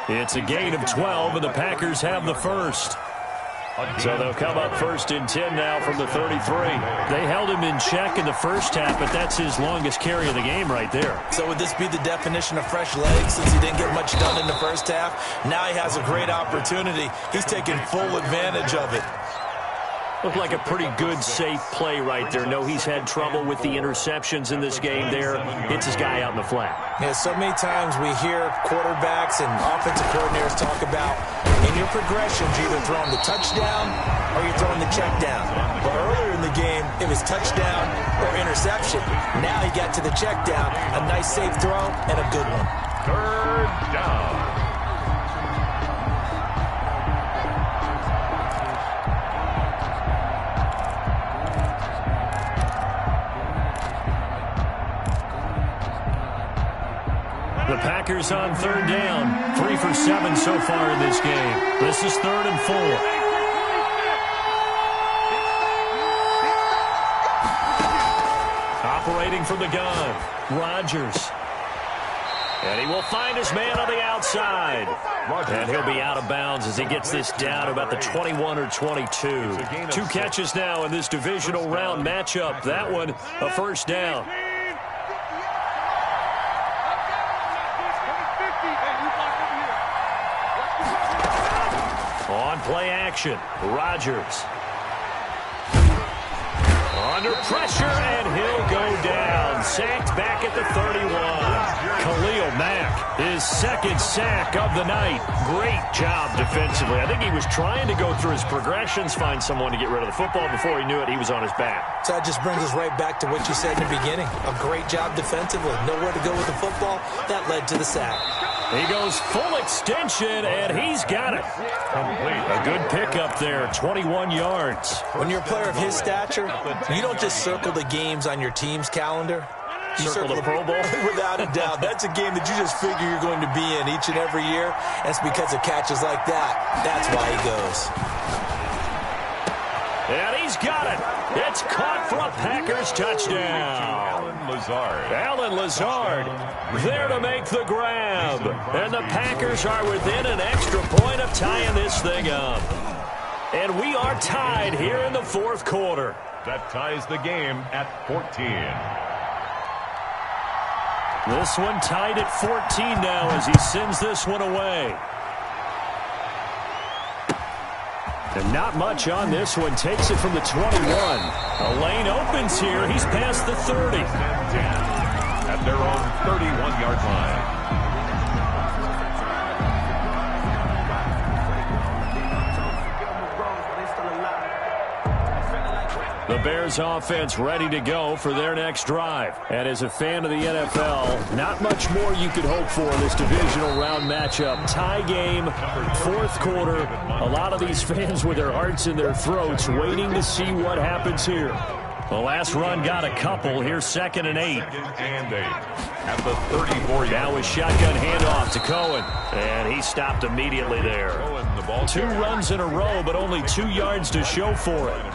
It's a gain of 12, and the Packers have the first. So they'll come up first and 10 now from the 33. They held him in check in the first half, but that's his longest carry of the game right there. So would this be the definition of fresh legs since he didn't get much done in the first half? Now he has a great opportunity. He's taking full advantage of it. Looked like a pretty good, safe play right there. No, he's had trouble with the interceptions in this game there. Hits his guy out in the flat. Yeah, so many times we hear quarterbacks and offensive coordinators talk about in your progressions, you're either throwing the touchdown or you're throwing the check down. But earlier in the game, it was touchdown or interception. Now he got to the check down. A nice, safe throw and a good one. 3rd down. The Packers on 3rd down. 3 for 7 so far in this game. This is 3rd and 4. Operating from the gun, Rodgers. And he will find his man on the outside. And he'll be out of bounds as he gets this down about the 21 or 22. 2 catches now in this divisional round matchup. That one, a first down. On play action, Rodgers. Under pressure, and he'll go down. Sacked back at the 31. Khalil Mack, his 2nd sack of the night. Great job defensively. I think he was trying to go through his progressions, find someone to get rid of the football. Before he knew it, he was on his back. So that just brings us right back to what you said in the beginning. A great job defensively. Nowhere to go with the football. That led to the sack. He goes full extension, and he's got it. A good pickup there, 21 yards. When you're a player of his stature, you don't just circle the games on your team's calendar. You circle the Pro Bowl? Without a doubt. That's a game that you just figure you're going to be in each and every year. That's because of catches like that. That's why he goes. And he's got it. It's caught for a Packers touchdown. Allen Lazard there to make the grab. And the Packers are within an extra point of tying this thing up. And we are tied here in the 4th quarter. That ties the game at 14. This one tied at 14 now as he sends this one away. And not much on this one. Takes it from the 21. A lane opens here. He's past the 30. At their own 31-yard line. The Bears offense ready to go for their next drive. And as a fan of the NFL, not much more you could hope for in this divisional round matchup. Tie game, fourth quarter. A lot of these fans with their hearts in their throats waiting to see what happens here. The last run got a couple. Here's 2nd and 8. 2nd and 8 at the 34-yard. Now a shotgun handoff to Cohen. And he stopped immediately there. 2 runs in a row, but only 2 yards to show for it.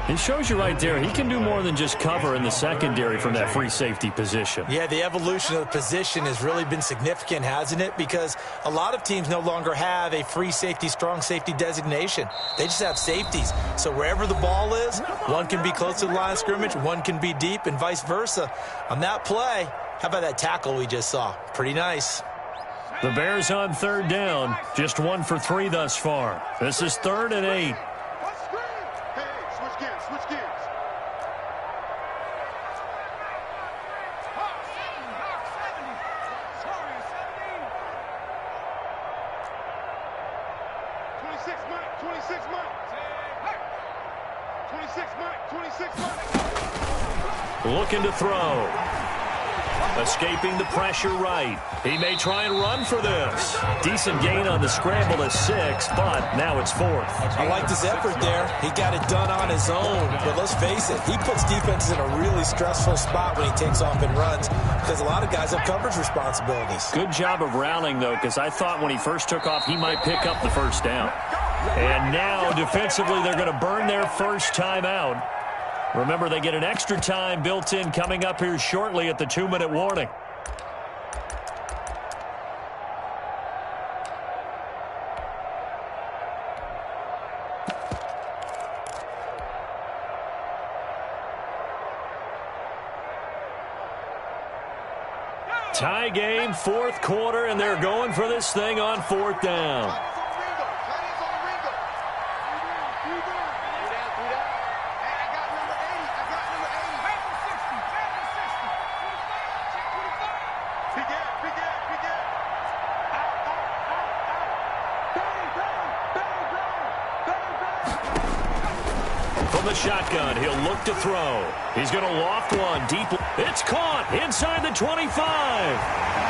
It shows you right there, he can do more than just cover in the secondary from that free safety position. Yeah, the evolution of the position has really been significant, hasn't it? Because a lot of teams no longer have a free safety, strong safety designation. They just have safeties. So wherever the ball is, one can be close to the line of scrimmage, one can be deep, and vice versa. On that play, how about that tackle we just saw? Pretty nice. The Bears on 3rd down, just 1 for 3 thus far. This is 3rd and 8. Switch gears, switch gears. Looking to throw. Escaping the pressure right. He may try and run for this. Decent gain on the scramble to 6, but now it's 4th. I like his effort there. He got it done on his own. But let's face it, he puts defenses in a really stressful spot when he takes off and runs because a lot of guys have coverage responsibilities. Good job of rallying, though, because I thought when he first took off, he might pick up the first down. And now, defensively, they're going to burn their first time out. Remember, they get an extra time built in coming up here shortly at the 2-minute warning. Tie game, 4th quarter, and they're going for this thing on 4th down. The shotgun, he'll look to throw. He's going to loft one deep. It's caught inside the 25.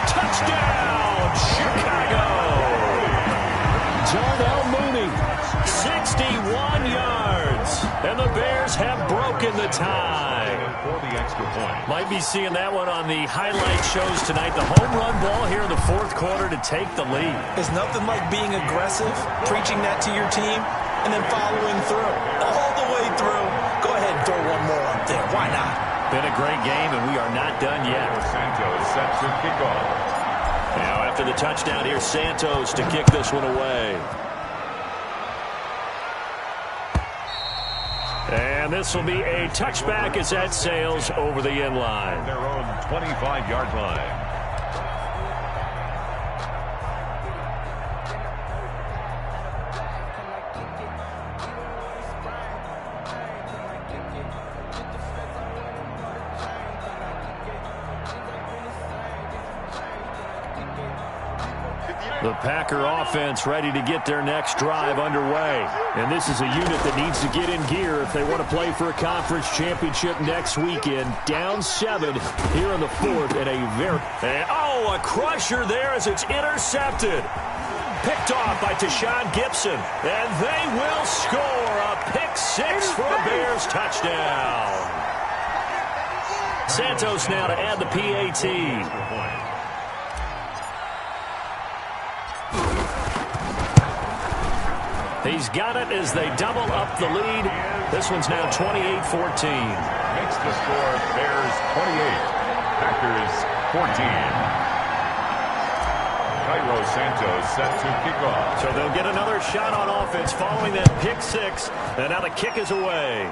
Touchdown, Chicago. Darnell Mooney, 61 yards. And the Bears have broken the tie. For the extra point. Might be seeing that one on the highlight shows tonight. The home run ball here in the 4th quarter to take the lead. There's nothing like being aggressive, preaching that to your team, and then following through. All the way through. Go ahead and throw one more up there. Why not? Been a great game, and we are not done yet. Santos set to kick off. Now after the touchdown, here's Santos to kick this one away. And this will be a touchback as that sails over the end line. Their own 25-yard line. The Packer offense ready to get their next drive underway. And this is a unit that needs to get in gear if they want to play for a conference championship next weekend. Down 7 here in the 4th in a very... a crusher there as it's intercepted. Picked off by Tashawn Gibson. And they will score a pick 6 for a Bears touchdown. Santos now to add the PAT. He's got it as they double up the lead. This one's now 28-14. Makes the score Bears 28, Packers 14. Cairo Santos set to kick off. So they'll get another shot on offense following that pick 6. And now the kick is away.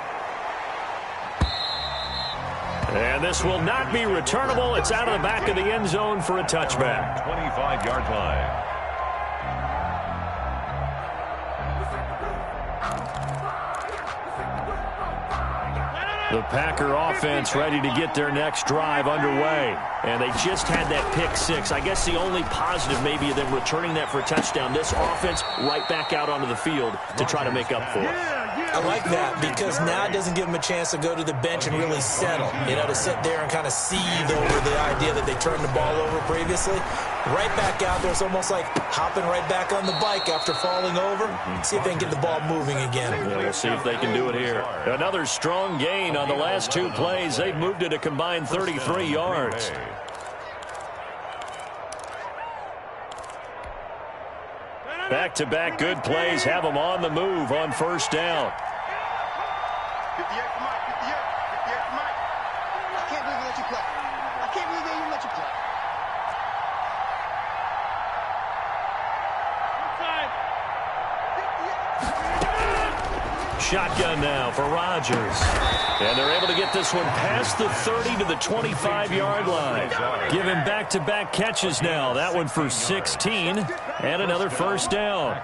And this will not be returnable. It's out of the back of the end zone for a touchback. 25-yard line. The Packer offense ready to get their next drive underway. And they just had that pick 6. I guess the only positive maybe of them returning that for a touchdown. This offense right back out onto the field to try to make up for it. I like that because now it doesn't give him a chance to go to the bench and really settle. You know, to sit there and kind of seethe over the idea that they turned the ball over previously. Right back out there. It's almost like hopping right back on the bike after falling over. See if they can get the ball moving again. Yeah, we'll see if they can do it here. Another strong gain on the last two plays. They've moved it a combined 33 yards. Back-to-back good plays have them on the move on first down. 58 for Mike, 58 for Mike. I can't believe they let you play. I can't believe they even let you play. Shotgun now for Rodgers. And they're able to get this one past the 30 to the 25-yard line. Give him back-to-back catches now. That one for 16 and another first down.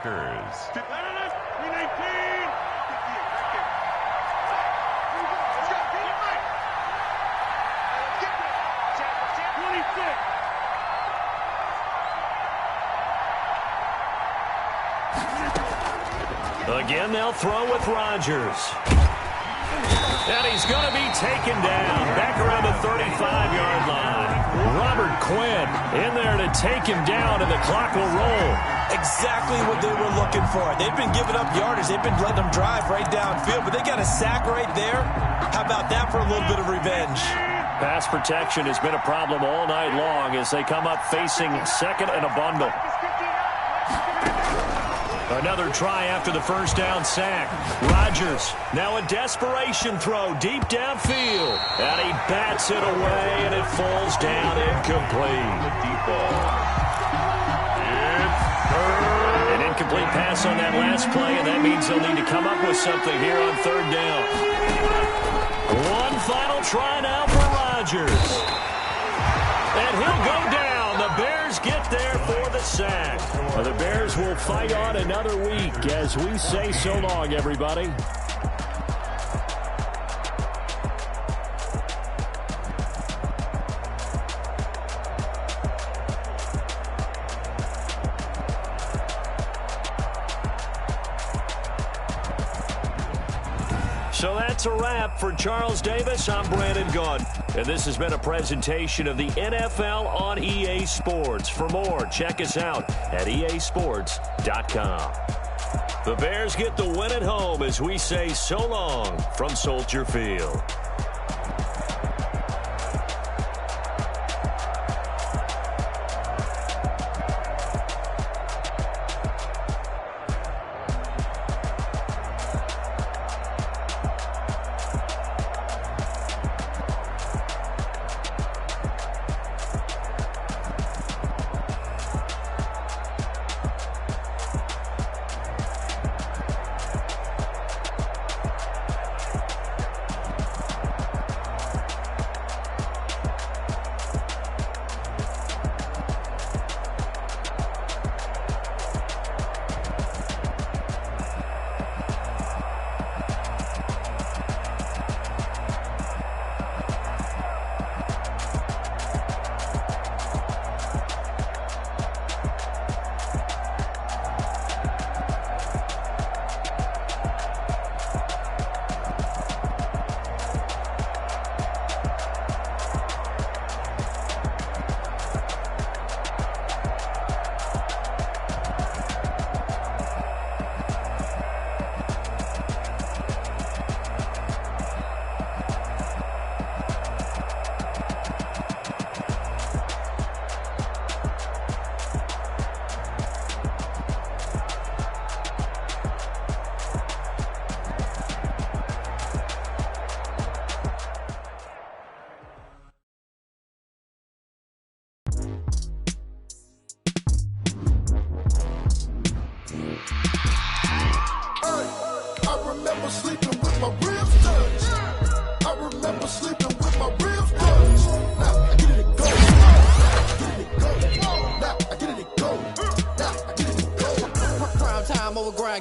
Again, they'll throw with Rodgers. And he's going to be taken down back around the 35-yard line. Robert Quinn in there to take him down, and the clock will roll. Exactly what they were looking for. They've been giving up yardage. They've been letting them drive right downfield, but they got a sack right there. How about that for a little bit of revenge? Pass protection has been a problem all night long as they come up facing second and a bundle. Another try after the first down sack. Rodgers, now a desperation throw deep downfield. And he bats it away, and it falls down incomplete. An incomplete pass on that last play, and that means they'll need to come up with something here on third down. One final try now for Rodgers. And he'll go down. The Bears get there for the sack. Well, the Bears will fight on another week as we say so long, everybody. So that's a wrap for Charles Davis. I'm Brandon Gunn. And this has been a presentation of the NFL on EA Sports. For more, check us out at easports.com. The Bears get the win at home as we say so long from Soldier Field.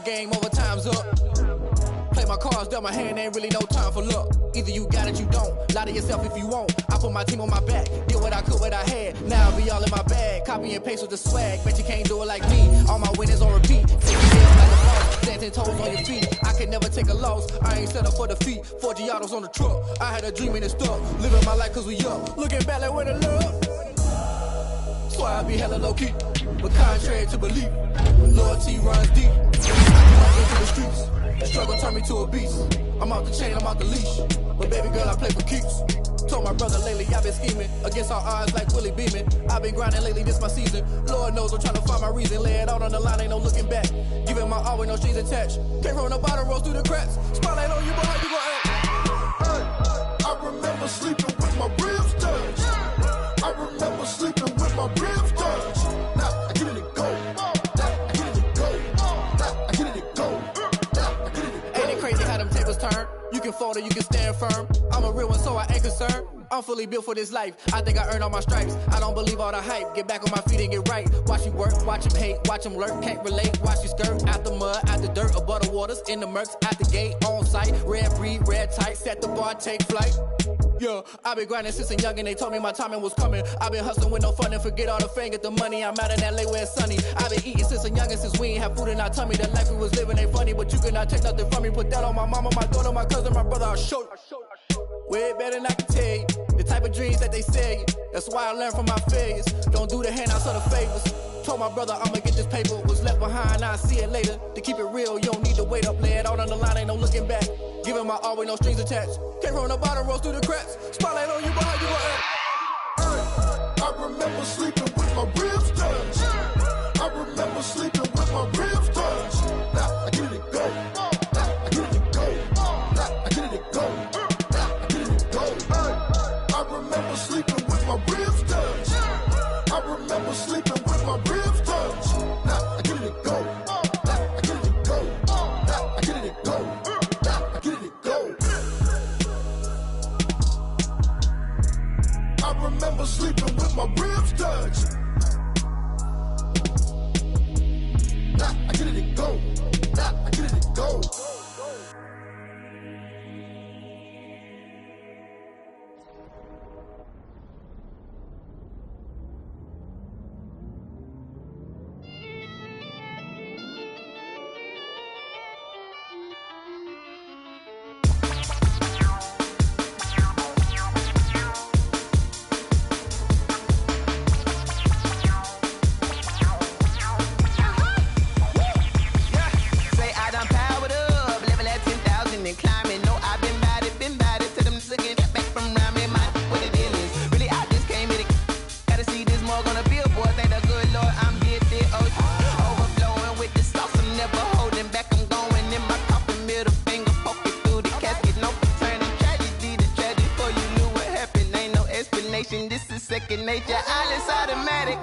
Game over, time's up. Play my cards, dealt my hand, ain't really no time for luck. Either you got it, you don't. Lie to yourself if you won't. I put my team on my back, did what I could, what I had. Now I'll be all in my bag, copy and paste with the swag. Bet you can't do it like me. All my winners on repeat. 50 like a Sands and toes on your feet. I can never take a loss. I ain't set up for defeat. 4 Giottos on the truck. I had a dream and it stuck. Living my life cause we up. Looking back like where the love. So I be hella low key. But contrary to belief, loyalty runs deep. Into the streets. The struggle turned me to a beast. I'm out the chain, I'm out the leash. But baby girl, I play for keeps. Told my brother lately, I've been scheming against all odds like Willie Beeman. I've been grinding lately, this my season. Lord knows I'm trying to find my reason. Lay it out on the line, ain't no looking back. Giving my all with no strings attached. Can't roll no bottle, rolls through the cracks. Spotlight on you, but how you gon' act? I remember sleeping with my ribs touched. I remember sleeping with my ribs touched. Now I get it go. Now I get it go. Now I get it go. Now I get it go. Ain't it crazy how them tables turn? You can fold or you can stand firm. I'm a real one, so I ain't concerned. I'm fully built for this life. I think I earned all my stripes. I don't believe all the hype. Get back on my feet and get right. Watch you work, watch him hate, watch him lurk. Can't relate, watch you skirt. Out the mud, out the dirt, above the waters, in the murks, out the gate, on site. Red breed, red tight, set the bar, take flight. Yeah, I been grinding since a young and they told me my timing was coming. I been hustling with no fun and forget all the fame, get the money. I'm out in LA where it's sunny. I been eating since a young and since we ain't have food in our tummy. The life we was living ain't funny, but you cannot take nothing from me. Put that on my mama, my daughter, my cousin, my brother, I'll show you. Way better than I can tell you. The type of dreams that they sell you. That's why I learned from my failures. Don't do the handouts or the favors. Told my brother I'ma get this paper. Was left behind, I'll see it later. To keep it real, you don't need to wait up. Lay it out on the line, ain't no looking back. Giving my all with no strings attached. Can't roll no bottle, rolls through the cracks. Spotlight on you, but how you gon' act? I remember sleeping with my ribs touched. I remember sleeping with my ribs touched. Now I get it go. Now I get it go. Now I get it go. Now I get it go. I remember sleeping with my ribs touched. I remember sleeping with my ribs touched. Now I get it go. Now I get it go. Now I get it go. Now I get it go. I remember sleeping with my ribs touched. Now I get it go. Now I get it go. This is second nature, all is automatic.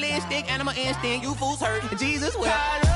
Instinct, animal instinct, you fools hurt. Jesus, well.